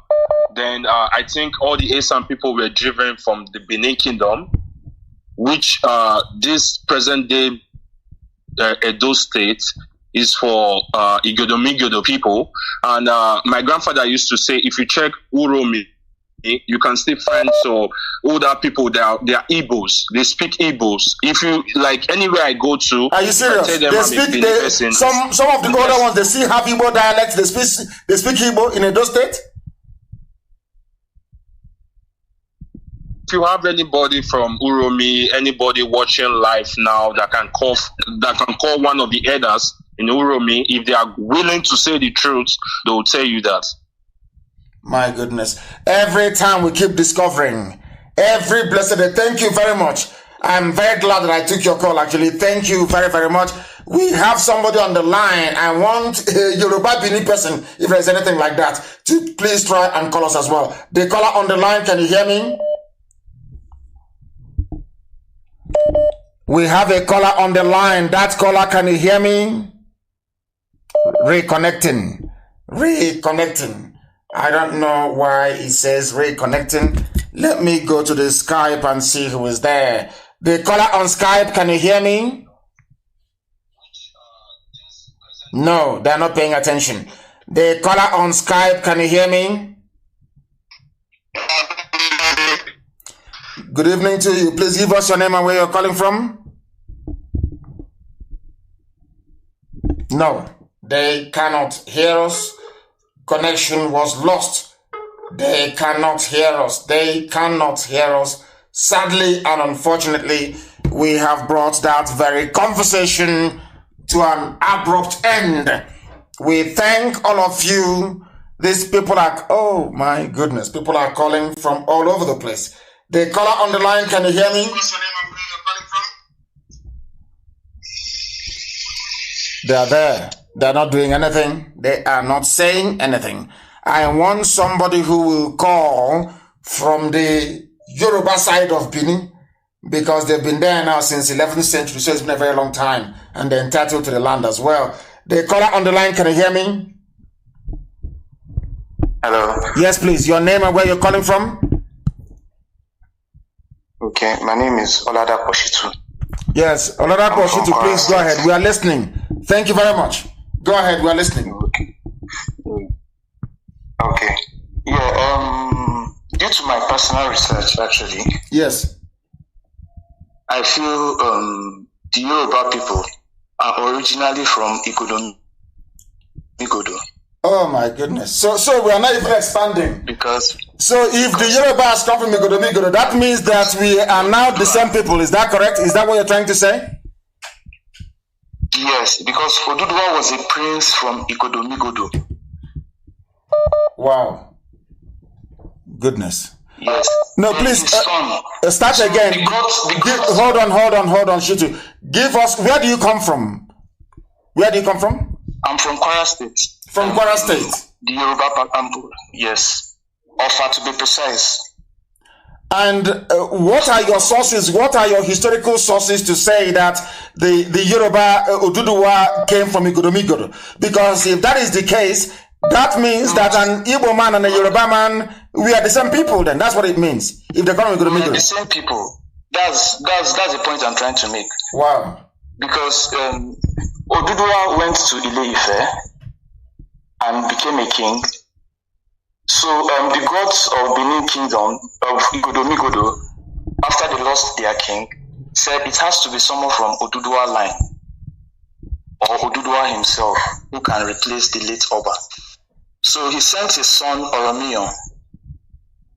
Then I think all the Esan people were driven from the Benin Kingdom, which this present day Edo State is for Igodomigodo people. And my grandfather used to say, if you check Uromi, you can still find older people. They are Igbos. They speak Igbos. If you like anywhere I go to, are you serious? I tell them some of the older ones, they still have Igbo dialects. They speak Igbo in Edo State. If you have anybody from Uromi, anybody watching live now that can call one of the elders in Uromi, if they are willing to say the truth, they will tell you that. My goodness. Every time we keep discovering, every blessed day. Thank you very much. I'm very glad that I took your call, actually. Thank you very, very much. We have somebody on the line. I want a Yoruba Bini person, if there's anything like that, to please try and call us as well. The caller on the line, can you hear me? We have a caller on the line. That caller, can you hear me? Reconnecting. I don't know why it says reconnecting. Let me go to the Skype and see who is there. The caller on Skype, can you hear me? No, they're not paying attention. The caller on Skype, can you hear me? Good evening to you. Please give us your name and where you're calling from. No, they cannot hear us. Connection was lost. They cannot hear us. They cannot hear us. Sadly and unfortunately, we have brought that very conversation to an abrupt end. We thank all of you. These people are, oh my goodness, people are calling from all over the place. The caller on the line, can you hear me? They are there. They are not doing anything. They are not saying anything. I want somebody who will call from the Yoruba side of Benin, because they've been there now since 11th century, so it's been a very long time, and they're entitled to the land as well. The caller on the line, can you hear me? Hello. Yes, please. Your name and where you're calling from? Okay, my name is Olada Poshitu. Yes, Olada Poshitu, please go ahead. We are listening. Thank you very much. Go ahead, we are listening. Okay. Yeah, due to my personal research, actually. Yes. I feel the Yoruba people are originally from Igodo. Oh my goodness. So we are not even expanding. Because so if the Yorubas come from Igodo, that means that we are now the same people. Is that correct? Is that what you're trying to say? Yes, because Oduduwa was a prince from Igodo. Wow. Goodness. Yes. No, please start again. Hold on, Shitu. Give us, where do you come from? Where do you come from? I'm from Kwara State. From Kwara State? The Yoruba Pakambu, yes. Offa to be precise. And what are your sources, what are your historical sources to say that the Yoruba Oduduwa came from Igodo? Because if that is the case, that means that an Igbo man and a Yoruba man, we are the same people then. That's what it means. If they come from Igodo. We are the same people. That's the point I'm trying to make. Wow. Because Oduduwa went to Ile-Ife and became a king. So the gods of Benin Kingdom, of Igodo, after they lost their king, said it has to be someone from Oduduwa line, or Oduduwa himself, who can replace the late Oba. So he sent his son Oromiyan,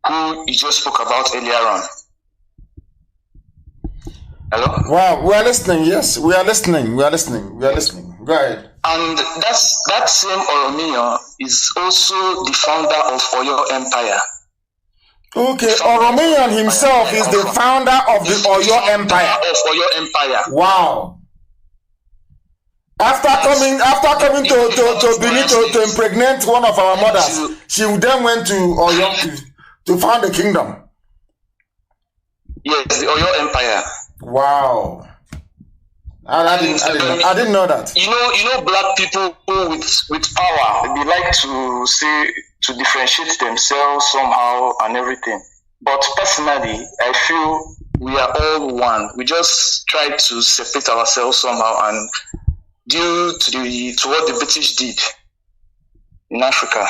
who you just spoke about earlier on. Hello? Wow, we are listening. Yes, we are listening. Go ahead. And that same Oromiyan is also the founder of Oyo Empire. Okay, Oromiyan himself is the founder of the Oyo Empire. Wow. After coming to Benin to impregnate one of our mothers, she then went to Oyo to found the kingdom. Yes, the Oyo Empire. Wow. I didn't know that. You know, black people with power, they like to differentiate themselves somehow and everything. But personally, I feel we are all one. We just try to separate ourselves somehow, and due to what the British did in Africa.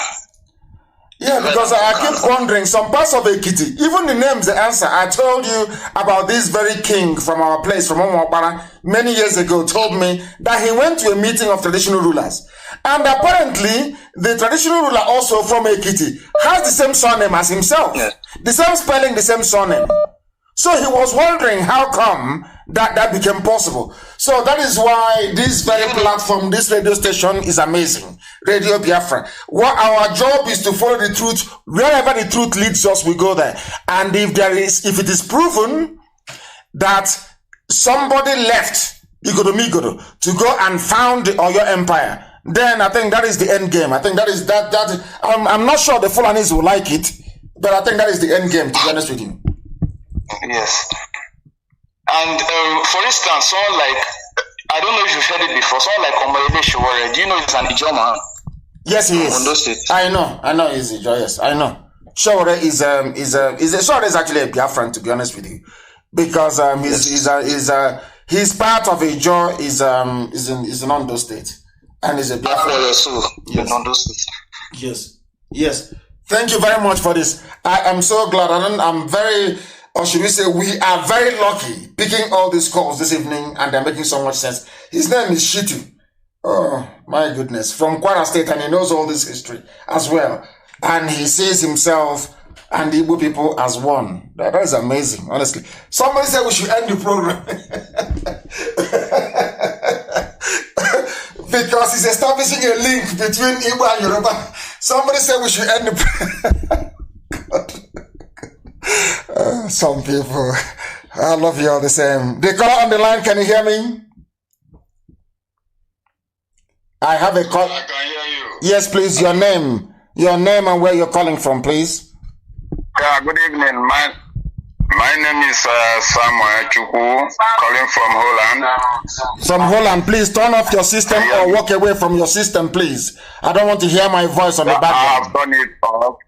Yeah, because I keep wondering, some parts of Ekiti, even the names, the answer. I told you about this very king from our place, from Omopara, many years ago, told me that he went to a meeting of traditional rulers. And apparently, the traditional ruler also from Ekiti has the same surname as himself. Yeah. The same spelling, the same surname. So he was wondering how come that became possible. So that is why this very platform, this radio station is amazing. Radio Biafra. What our job is to follow the truth. Wherever the truth leads us, we go there. And if it is proven that somebody left Igodo to go and found the Oyo Empire, then I think that is the end game. I think that is that. I'm not sure the Fulanis will like it, but I think that is the end game, to be honest with you. Yes. And for instance, someone like, I don't know if you've heard it before, someone like Omoyele Sowore, do you know he's an Ijo man? Yes, he is. Ondo State. I know he's Ijo, yes, I know. Sowore is actually a Biafran, to be honest with you, because he's part of Ijo, is in Ondo State, and is a Biafran. Yes. In Ondo State. Yes. Thank you very much for this. I am so glad, and Or should we say we are very lucky picking all these calls this evening and they're making so much sense. His name is Shitu. Oh, my goodness. From Kwara State, and he knows all this history as well. And he sees himself and the Igbo people as one. That is amazing, honestly. Somebody said we should end the program. Because he's establishing a link between Igbo and Yoruba. Somebody said we should end the some people. I love you all the same. The caller on the line, can you hear me? I have a call. I can hear you. Yes, please, your name and where you're calling from, please. Yeah, good evening. My name is Samuel Chukwu, calling from Holland. From Holland, please turn off your system or walk away from your system, please. I don't want to hear my voice on the background. I have done it off.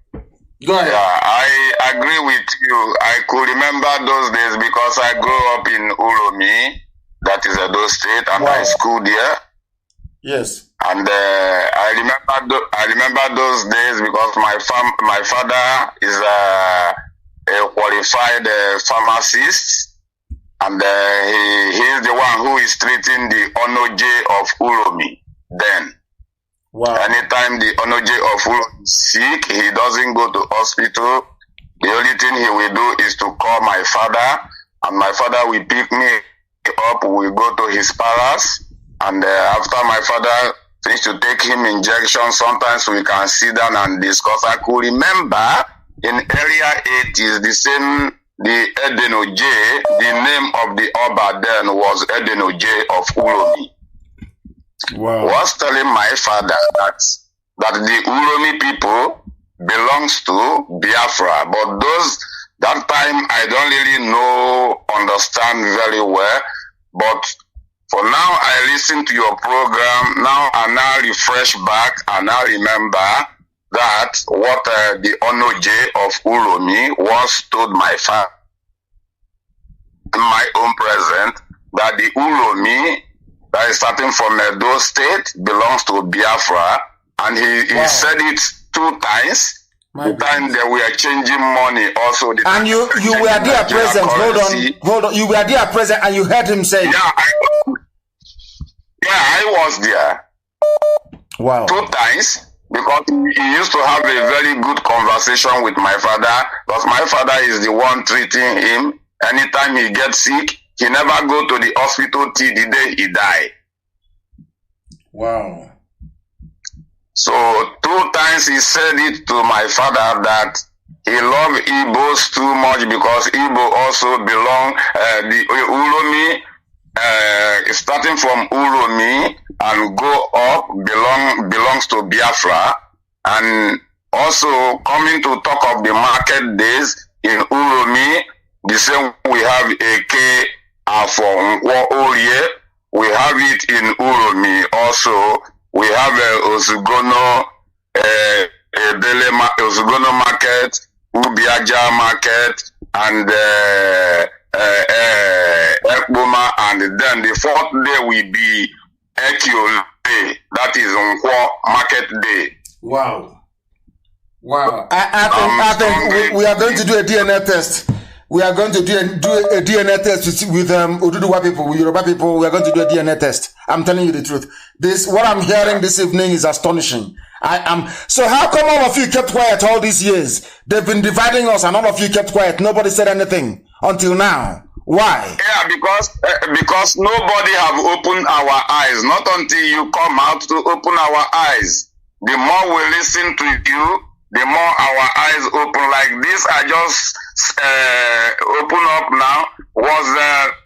Go ahead. Yeah, I agree with you. I could remember those days because I grew up in Uromi, that is Edo State, and I schooled there. Yes. And I remember those days because my father is a qualified pharmacist, and he is the one who is treating the Onoje of Uromi then. Wow. Anytime the Onoje of Uromi is sick, he doesn't go to hospital. The only thing he will do is to call my father, and my father will pick me up. We go to his palace, and after my father finished to take him injections, sometimes we can sit down and discuss. I could remember in earlier 80s, the Edenoje, the name of the Oba then was Edenoje of Uromi. Wow. Was telling my father that the Uromi people belongs to Biafra, but that time I don't really understand very well, but for now I listen to your program, now I now refresh back and I remember that what the Onoje of Uromi once told my father in my own present, that the Uromi that is starting from Edo State belongs to Biafra, and he said it 2 times. The time that we are changing money also. And you were there present. Hold on. You were there present and you heard him say. I was there. Wow. 2 times, because he used to have a very good conversation with my father, because my father is the one treating him. Anytime he gets sick, he never go to the hospital till the day he die. Wow. So 2 times he said it to my father that he loved Igbos too much, because Igbo also belong, the Uromi, starting from Uromi and go up belongs to Biafra. And also coming to talk of the market days in Uromi, the same we have Eke Afon Oye, we have it in Uromi also. We have Ozugono, Ozugono market, Ubiaja market, and Ekboma, and then the 4th day will be Ekio Day, that is Nkwo Market Day. Wow. I think we are going to do a DNA test. We are going to do a DNA test with Oduduwa people, with Yoruba people. We are going to do a DNA test. I'm telling you the truth. What I'm hearing this evening is astonishing. So how come all of you kept quiet all these years? They've been dividing us and all of you kept quiet. Nobody said anything until now. Why? Yeah, because nobody have opened our eyes. Not until you come out to open our eyes. The more we listen to you, the more our eyes open. Like this, I just open up now, was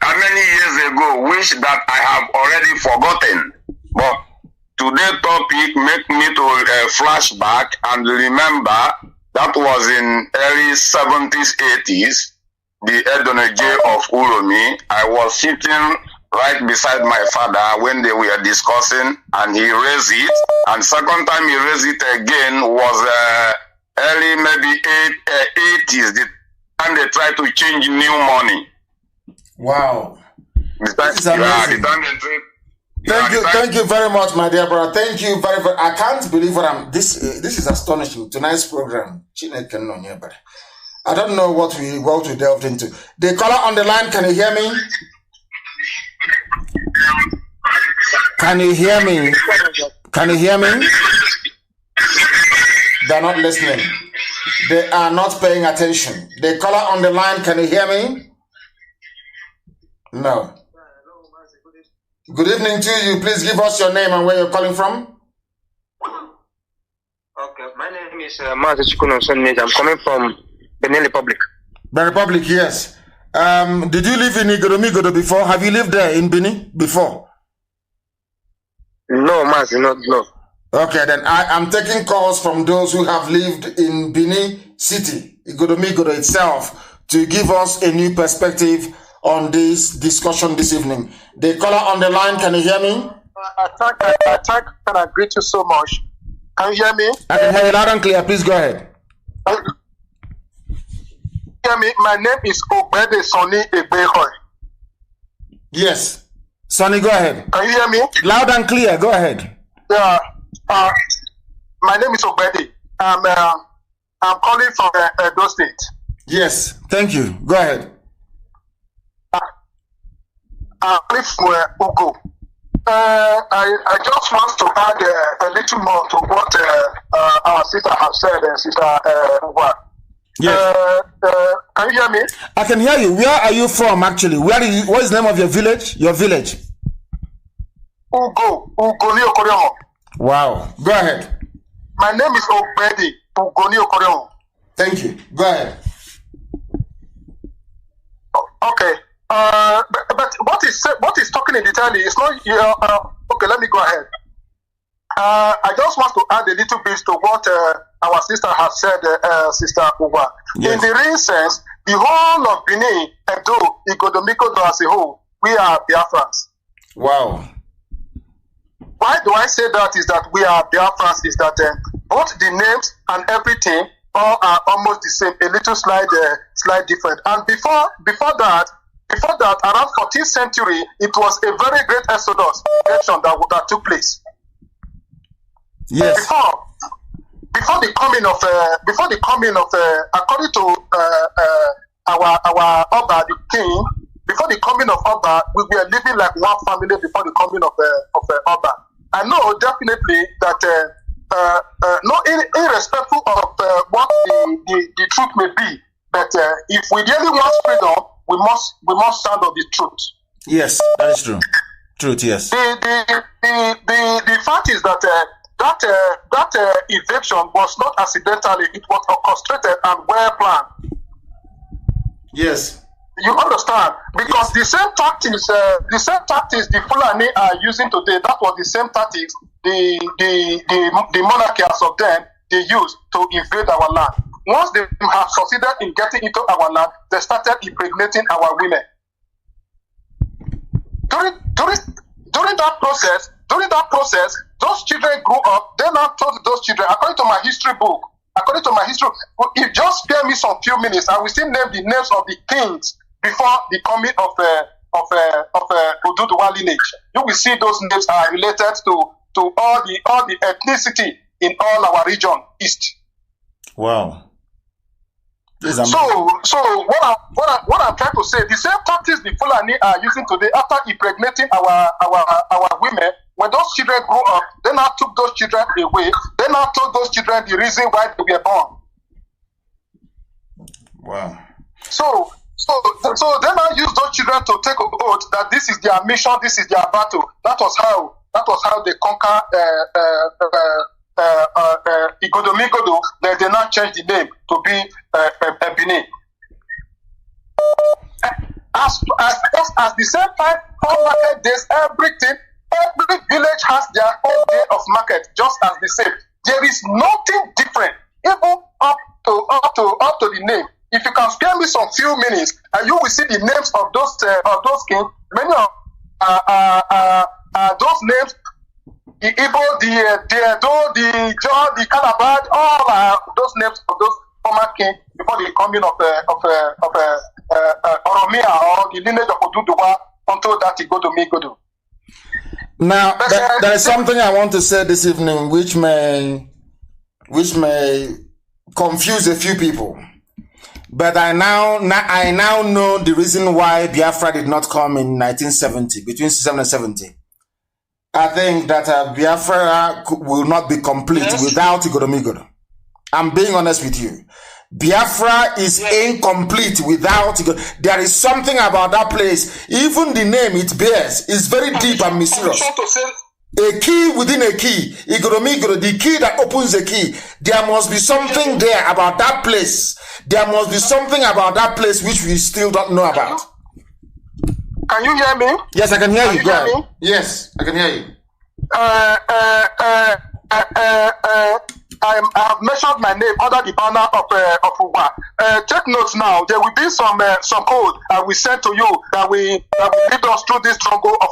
how many years ago, which that I have already forgotten. But today's topic make me to flashback and remember that was in early 70s, 80s, the Edoneje of Uromi. I was sitting right beside my father when they were discussing, and he raised it. And second time he raised it again was early maybe 80s, the time they tried to change new money. Wow. This is amazing. Thank you very much, my dear brother. Thank you very, I can't believe what this is astonishing. Tonight's program. I don't know what we delved into. The caller on the line, can you hear me? Can you hear me? Can you hear me? They're not listening. They are not paying attention. The caller on the line, can you hear me? No. Good evening to you. Please give us your name and where you're calling from. Okay, my name is Mazi. I'm coming from Benin Republic. Benin Republic, yes. Did you live in Igoromigodo before? Have you lived there in Benin before? No, Mazi, no. Okay, then I'm taking calls from those who have lived in Benin City, Igoromigodo itself, to give us a new perspective on this discussion this evening. The caller on the line, can you hear me? I greet you so much. Can you hear me? I can hear you loud and clear. Please go ahead. Hear me? My name is Obede Sonny Egbehoy. Yes. Sonny, go ahead. Can you hear me? Loud and clear. Go ahead. Yeah. My name is Obede. I'm calling from Edo State. Yes. Thank you. Go ahead. I'm calling from Ugo. I just want to add a little more to what our sister has said, Sister Uwa. Yes. Can you hear me? I can hear you. Where are you from, actually? What is the name of your village? Your village? Ugo Niokoryon. Wow. Go ahead. My name is Obedi Ugo Niokoryon. Thank you. Go ahead. Okay. But what is talking in detail is not. Okay, let me go ahead. I just want to add a little bit to what our sister has said, Sister Uwa. Yes. In the real sense, the whole of Benin, Edo, Igoromigodo as a whole, we are Biafrans. Wow. Why do I say that? Is that we are Biafrans? Is that both the names and everything all are almost the same, a little slight different. And before that, around 14th century, it was a very great exodus that took place. Yes. Before the coming of according to our Oba, the king, before the coming of Oba, we were living like one family before the coming of Oba. I know definitely that irrespective of what the truth may be, but if we really want freedom, we must stand on the truth. Yes, that is true. Truth, yes. The fact is that that eviction was not accidentally; it was orchestrated and well planned. Yes. You understand? Because the same tactics the Fulani are using today, that was the same tactics the monarchy as of then they used to invade our land. Once they have succeeded in getting into our land, they started impregnating our women. During that process, those children grew up. Then I told those children, according to my history book, if just spare me some few minutes, I will still name the names of the kings before the coming of Oduduwa lineage. You will see those names are related to all the ethnicity in all our region east. Wow. So what I'm trying to say, the same tactics the Fulani are using today after impregnating our women, when those children grew up, they now took those children away. They now told those children the reason why they were born. Wow. So they now use those children to take an oath that this is their mission, this is their battle. That was how they conquer Igoromigodo. Then they now change the name to be Benin. As the same time, all market days, every village has their own day of market, just as the same. There is nothing different, even up to the name. If you can spare me some few minutes, and you will see the names of those kings. Many of those names, the Igbo, the Edo, the Jaw, the Calabar, all are those names of those former kings before the coming of Oromia or the lineage of Oduduwa until that Igoromigodo. Now, there is something I want to say this evening, which may confuse a few people. But I now know the reason why Biafra did not come in 1970, between 67 and 70. I think that Biafra will not be complete without Igoromigodo. I'm being honest with you. Biafra is incomplete without Igoromigodo. There is something about that place. Even the name it bears is very deep and mysterious. A key within a key. Igoromigodo, the key that opens the key. There must be something there about that place. There must be something about that place which we still don't know about. Can you hear me? Yes, I can hear you. Go ahead. Yes, I can hear you. I have mentioned my name under the banner of Uwa. Take notes now. There will be some code we send to you that will lead us through this struggle of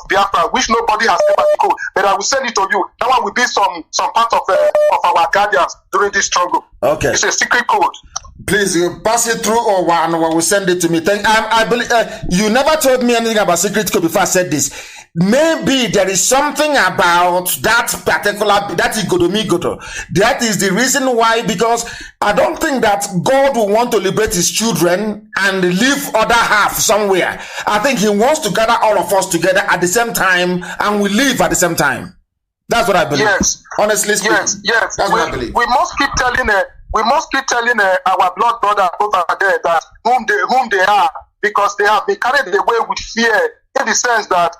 Biafra, which nobody has ever decoded. But I will send it to you. That one will be some part of our guardians during this struggle. Okay. It's a secret code. Please, you pass it through or will send it to me. I believe you never told me anything about secret code before I said this. Maybe there is something about that particular, that Igoromigodo. That is the reason why, because I don't think that God will want to liberate his children and leave other half somewhere. I think he wants to gather all of us together at the same time and we live at the same time. That's what I believe. Yes. Honestly speaking. Yes. That's what I believe. We must keep telling our blood brothers over there that whom they are, because they have been carried away with fear, in the sense that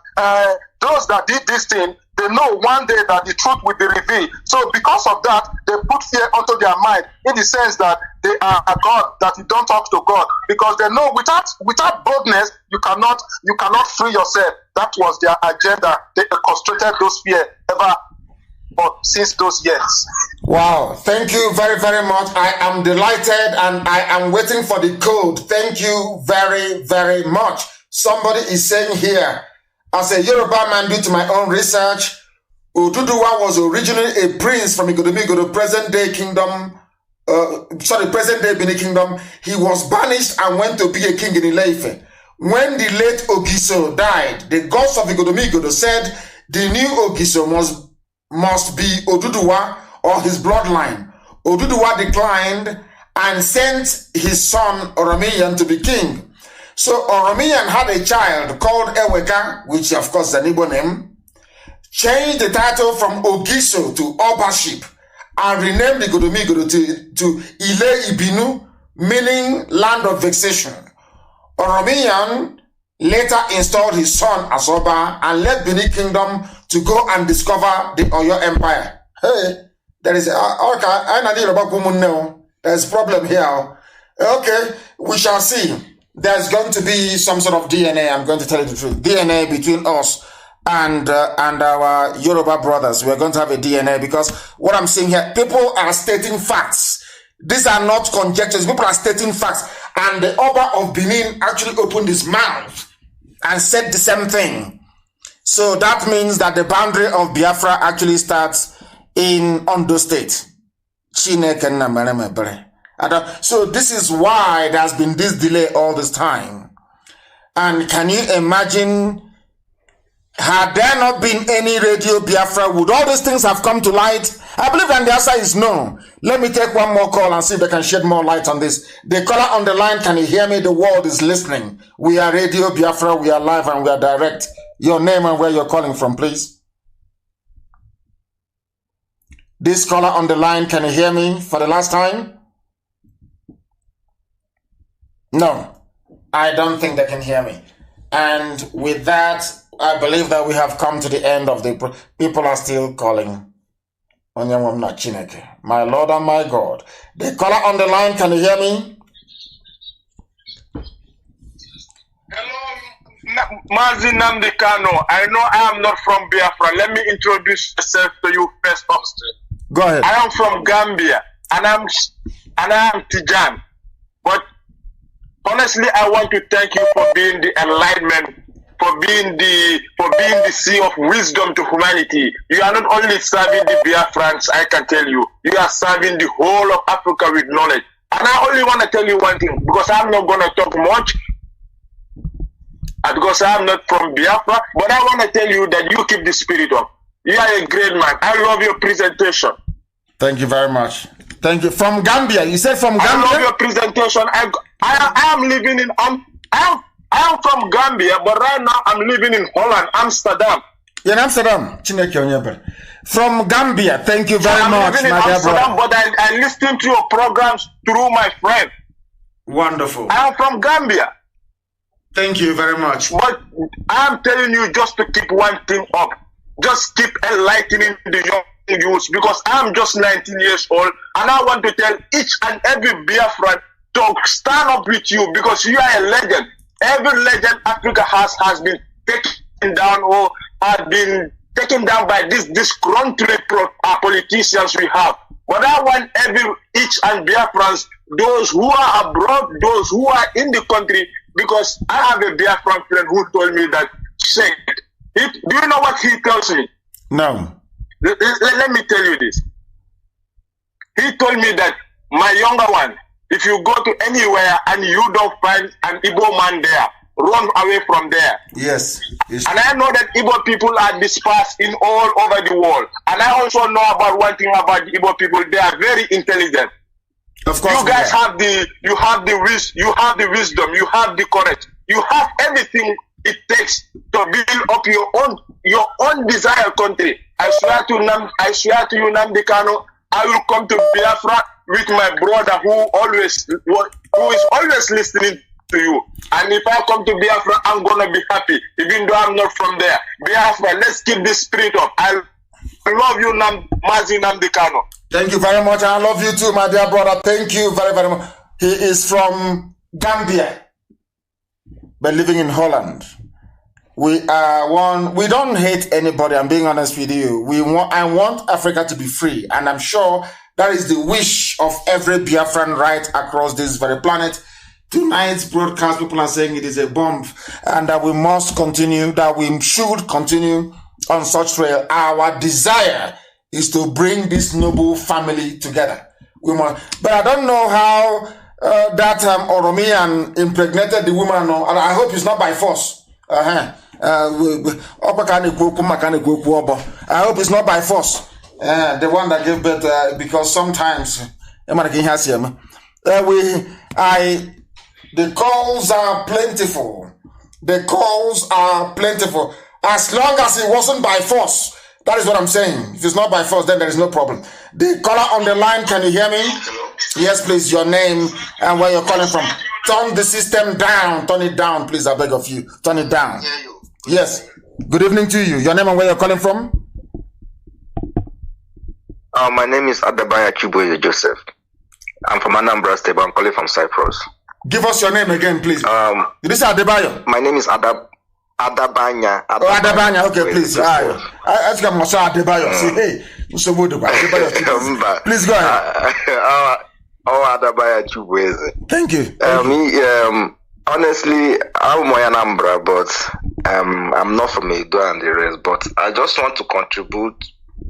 those that did this thing, they know one day that the truth will be revealed. So because of that, they put fear onto their mind, in the sense that they are a God, that you don't talk to God, because they know without boldness you cannot free yourself. That was their agenda. They concentrated those fear ever since those years. Wow, thank you very, very much. I am delighted and I am waiting for the code. Thank you very, very much. Somebody is saying here, as a Yoruba man, due to my own research, Oduduwa was originally a prince from Igoromigodo, present day Benin Kingdom. He was banished and went to be a king in Ile-Ife. When the late Ogiso died, the gods of Igoromigodo said the new Ogiso must be Oduduwa or his bloodline. Oduduwa declined and sent his son Oromiyan to be king. So Oromiyan had a child called Eweka, which of course is an Igbo name, changed the title from Ogiso to Obaship, and renamed Igoromigodo to Ile Ibinu, meaning land of vexation. Oromiyan later installed his son as Oba and led Benin Kingdom to go and discover the Oyo Empire. Hey, there's a problem here. Okay, we shall see. There's going to be some sort of DNA, I'm going to tell you the truth. DNA between us and our Yoruba brothers. We're going to have a DNA, because what I'm seeing here, people are stating facts. These are not conjectures. People are stating facts. And the Oba of Benin actually opened his mouth and said the same thing. So that means that the boundary of Biafra actually starts in Ondo State. So this is why there has been this delay all this time. And can you imagine, had there not been any Radio Biafra, would all these things have come to light? I believe that the answer is no. Let me take one more call and see if they can shed more light on this. The caller on the line, can you hear me? The world is listening. We are Radio Biafra, we are live and we are direct. Your name and where you're calling from, please. This caller on the line, can you hear me for the last time? No, I don't think they can hear me. And with that, I believe that we have come to the end of the... People are still calling. My Lord and my God. The caller on the line, can you hear me? Hello, Mazi Nnamdi Kanu. I know I am not from Biafra. Let me introduce myself to you first. Go ahead. I am from Gambia, and I am Tijan. But honestly, I want to thank you for being the enlightenment, for being the sea of wisdom to humanity. You are not only serving the Biafrans, I can tell you, you are serving the whole of Africa with knowledge. And I only want to tell you one thing, because I'm not going to talk much, because I'm not from Biafra, but I want to tell you that you keep the spirit up. You are a great man. I love your presentation. Thank you very much. Thank you. From Gambia. You said from Gambia? I love your presentation. I am living in I am from Gambia, but right now I'm living in Holland, Amsterdam. In Amsterdam. From Gambia. Thank you very much. I'm living in Amsterdam, but I listen to your programs through my friend. Wonderful. I am from Gambia. Thank you very much. But I'm telling you just to keep one thing up. Just keep enlightening the young youths, because I'm just 19 years old and I want to tell each and every Biafran to stand up with you, because you are a legend. Every legend Africa has been taken down or has been taken down by this disgruntled politicians we have. But I want each and Biafrans, those who are abroad, those who are in the country, because I have a Biafran friend who told me that, do you know what he tells me? No. Let me tell you this. He told me that, my younger one, if you go to anywhere and you don't find an Igbo man there, run away from there. Yes. And I know that Igbo people are dispersed in all over the world. And I also know about one thing about the Igbo people. They are very intelligent. Of course. You guys have the wisdom, you have the courage, you have everything it takes to build up your own desired country. I swear to you, Nnamdi Kanu, I will come to Biafra with my brother who is always listening to you. And if I come to Biafra, I'm gonna be happy, even though I'm not from there. Biafra, let's keep this spirit up. I love you, Mazi Nnamdi Kanu. Thank you very much. I love you too, my dear brother. Thank you very, very much. He is from Gambia, but living in Holland. We don't hate anybody. I'm being honest with you. I want Africa to be free, and I'm sure that is the wish of every Biafran right across this very planet. Tonight's broadcast, people are saying it is a bomb, and that we must continue, that we should continue on such trail. Our desire is to bring this noble family together. But I don't know how that Oromian impregnated the woman, and I hope it's not by force. I hope it's not by force. The one that gave birth, because sometimes the calls are plentiful. The calls are plentiful. As long as it wasn't by force. That is what I'm saying. If it's not by force, then there is no problem. The caller on the line, can you hear me? Yes, please, your name and where you're calling from. Turn the system down. Turn it down, please, I beg of you. Turn it down. Yes. Good evening to you. Your name and where you're calling from? My name is Adabaya Chuboye Joseph. I'm from Anambra State, but I'm calling from Cyprus. Give us your name again, please. This is Adebayo. My name is Adabanya. Adabanya, okay, please. I think I'm also Adebayo. See, hey, please go ahead. Adabaya Chuboye. Thank you. Honestly, I'm Anambra, but I'm not from Edo and the rest. But I just want to contribute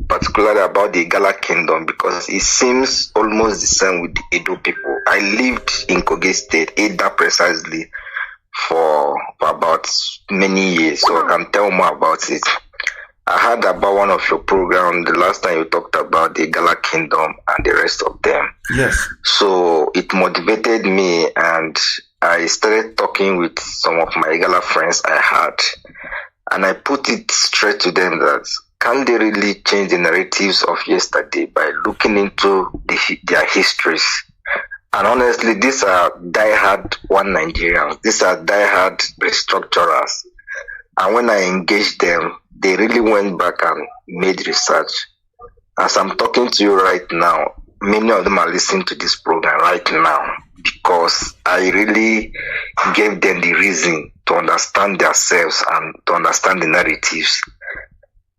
particularly about the Igala Kingdom, because it seems almost the same with the Edo people. I lived in Kogi State, Eda precisely, for about many years, so I can tell more about it. I heard about one of your programs the last time you talked about the Igala Kingdom and the rest of them. Yes. So it motivated me, and I started talking with some of my Igala friends I had, and I put it straight to them that can they really change the narratives of yesterday by looking into their histories? And honestly, these are diehard one Nigerians. These are diehard restructurers. And when I engaged them, they really went back and made research. As I'm talking to you right now, many of them are listening to this program right now, because I really gave them the reason to understand themselves and to understand the narratives.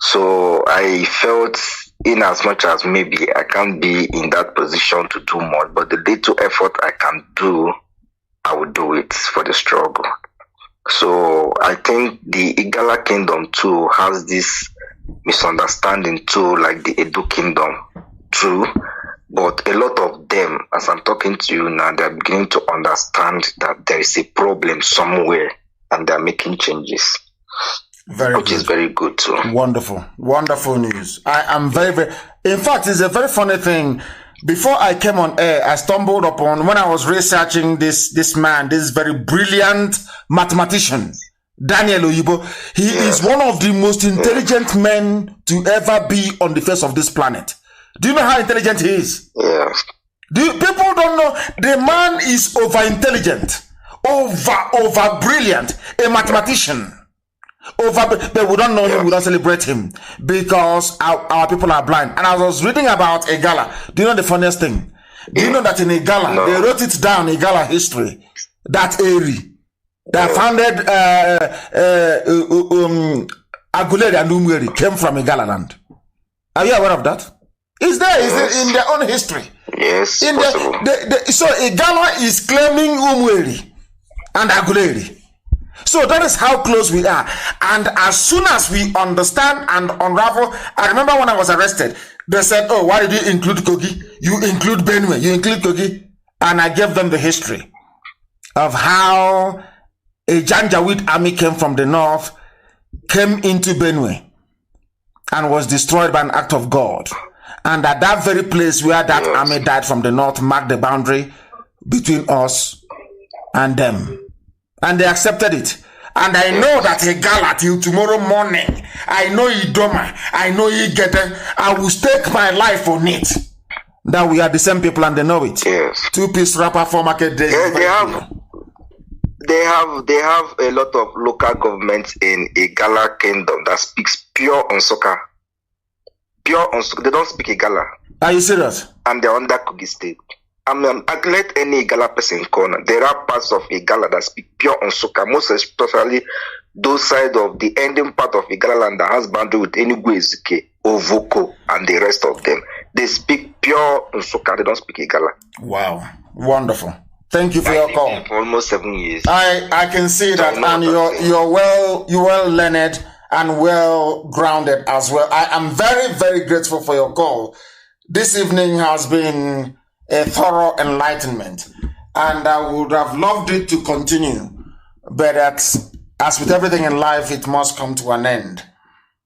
So I felt, in as much as maybe I can't be in that position to do more, but the little effort I can do, I will do it for the struggle. So I think the Igala Kingdom too has this misunderstanding too, like the Edo Kingdom too. But a lot of them, as I'm talking to you now, they're beginning to understand that there is a problem somewhere, and they're making changes. Which is very good too. Wonderful. Wonderful news. I am very, very, in fact, it's a very funny thing. before I came on air, I stumbled upon, when I was researching this man, this very brilliant mathematician, Daniel Oyibo. He is one of the most intelligent men to ever be on the face of this planet. Do you know how intelligent he is? Yes. People don't know. The man is over-intelligent, over brilliant, a mathematician. But we don't know him, we don't celebrate him because our people are blind. And I was reading about Igala. Do you know the funniest thing? Do you know that in Igala, they wrote it down, Igala history, that area that founded Aguleri and Umweri came from Igala land. Are you aware of that? It's there, it's in their own history. Yes, so Igala is claiming Umweri and Aguleri. So that is how close we are. And as soon as we understand and unravel, I remember when I was arrested, they said, oh, why did you include Kogi? You include Benue, you include Kogi. And I gave them the history of how a Janjaweed army came from the north, came into Benue, and was destroyed by an act of God. And at that very place where that army died from the north marked the boundary between us and them. And they accepted it. And I know that Igala till tomorrow morning, I know Idoma, I know Igete, I will stake my life on it. That we are the same people and they know it. Yes. Two-piece rapper for market days. Yeah, they have a lot of local governments in Igala Kingdom that speaks pure Nsukka. Pure Nsukka. They don't speak Igala. Are you serious? And they're under Kogi State. I mean, let any Igala person corner. There are parts of Igala that speak pure Nsukka, most especially those side of the ending part of Igala land that has boundary with Enugu Ezike, Ovoko, and the rest of them. They speak pure Nsukka, they don't speak Igala. Wow. Wonderful. Thank you for your call. For almost 7 years. I can see that, and you're well learned and well grounded as well. I am very, very grateful for your call. This evening has been a thorough enlightenment, and I would have loved it to continue, but as with everything in life, it must come to an end,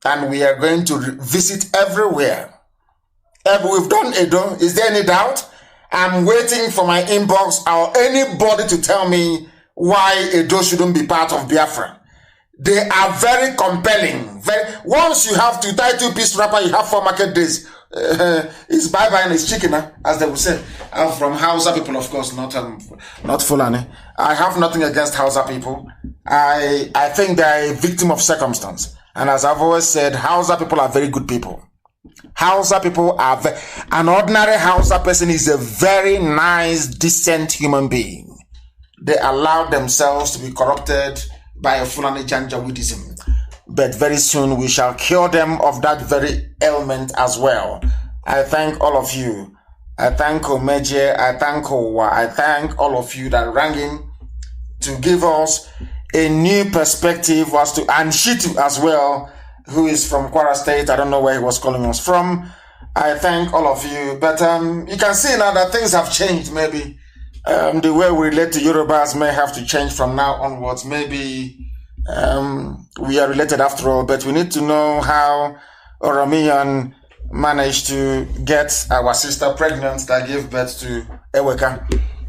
and we are going to visit everywhere. We've done Edo. Is there any doubt? I'm waiting for my inbox or anybody to tell me why Edo shouldn't be part of Biafra. They are very compelling. Once you have to tie two-piece wrapper, you have 4 market days. It's bye-bye and it's chicken, as they would say. I'm from Hausa people, of course, not Fulani. I have nothing against Hausa people. I think they're a victim of circumstance. And as I've always said, Hausa people are very good people. Hausa people are an ordinary Hausa person is a very nice, decent human being. They allow themselves to be corrupted by a Fulani Janjaweedism. But very soon we shall cure them of that very ailment as well. I thank all of you. I thank Omeje. I thank Owa. I thank all of you that rang in to give us a new perspective as to, and Shitu as well, who is from Kwara State. I don't know where he was calling us from. I thank all of you. But you can see now that things have changed. Maybe the way we relate to Yorubas may have to change from now onwards. Maybe we are related after all, but we need to know how Oromiyan managed to get our sister pregnant that gave birth to Eweka.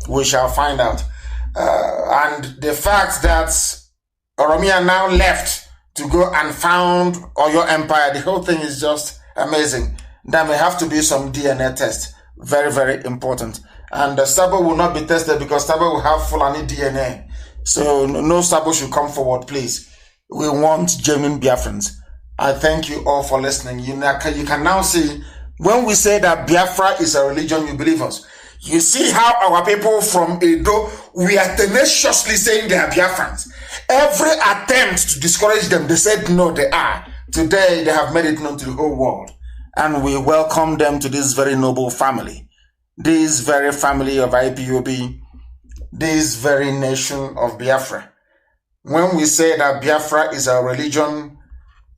We shall find out. And the fact that Oromiyan now left to go and found Oyo Empire, the whole thing is just amazing. There may have to be some DNA test. Very, very important. And Sabo will not be tested because Sabo will have Fulani DNA. So no Sabo should come forward, please. We want genuine Biafrans. I thank you all for listening. You can now see, when we say that Biafra is a religion, you believe us. You see how our people from Edo, we are tenaciously saying they are Biafrans. Every attempt to discourage them, they said no, they are. Today, they have made it known to the whole world. And we welcome them to this very noble family. This very family of IPOB. This very nation of Biafra. When we say that Biafra is our religion,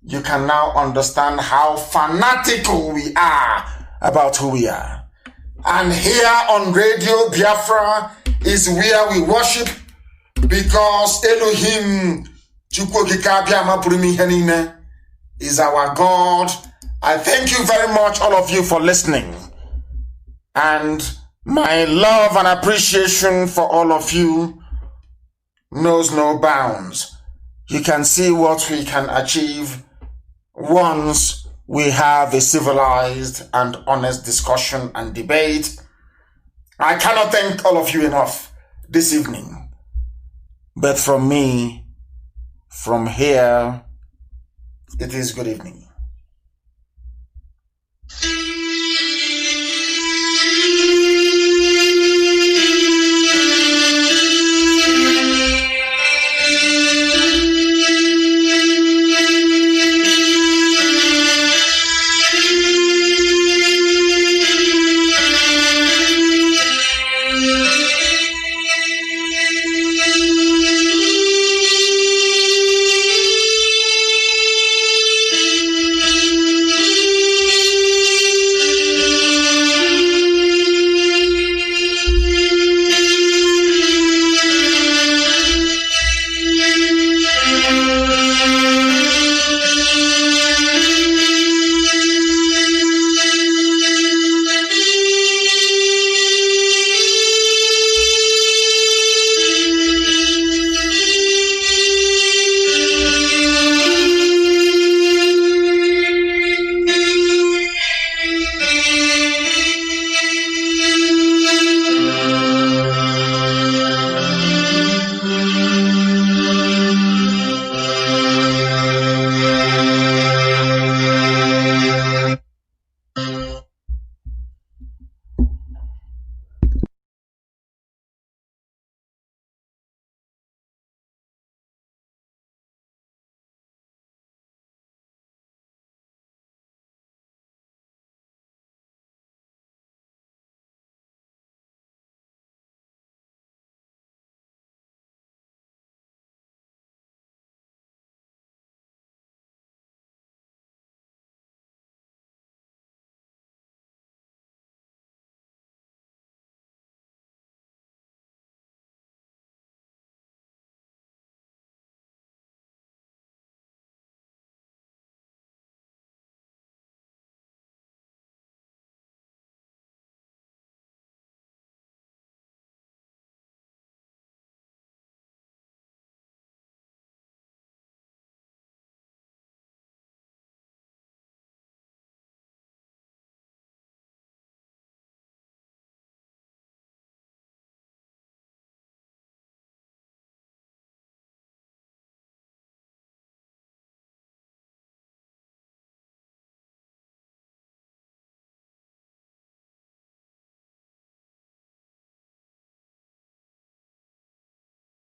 you can now understand how fanatical we are about who we are. And here on Radio Biafra is where we worship, because Elohim is our God. I thank you very much, all of you, for listening. And my love and appreciation for all of you knows no bounds. You can see what we can achieve once we have a civilized and honest discussion and debate. I cannot thank all of you enough this evening. But from me, from here, it is good evening.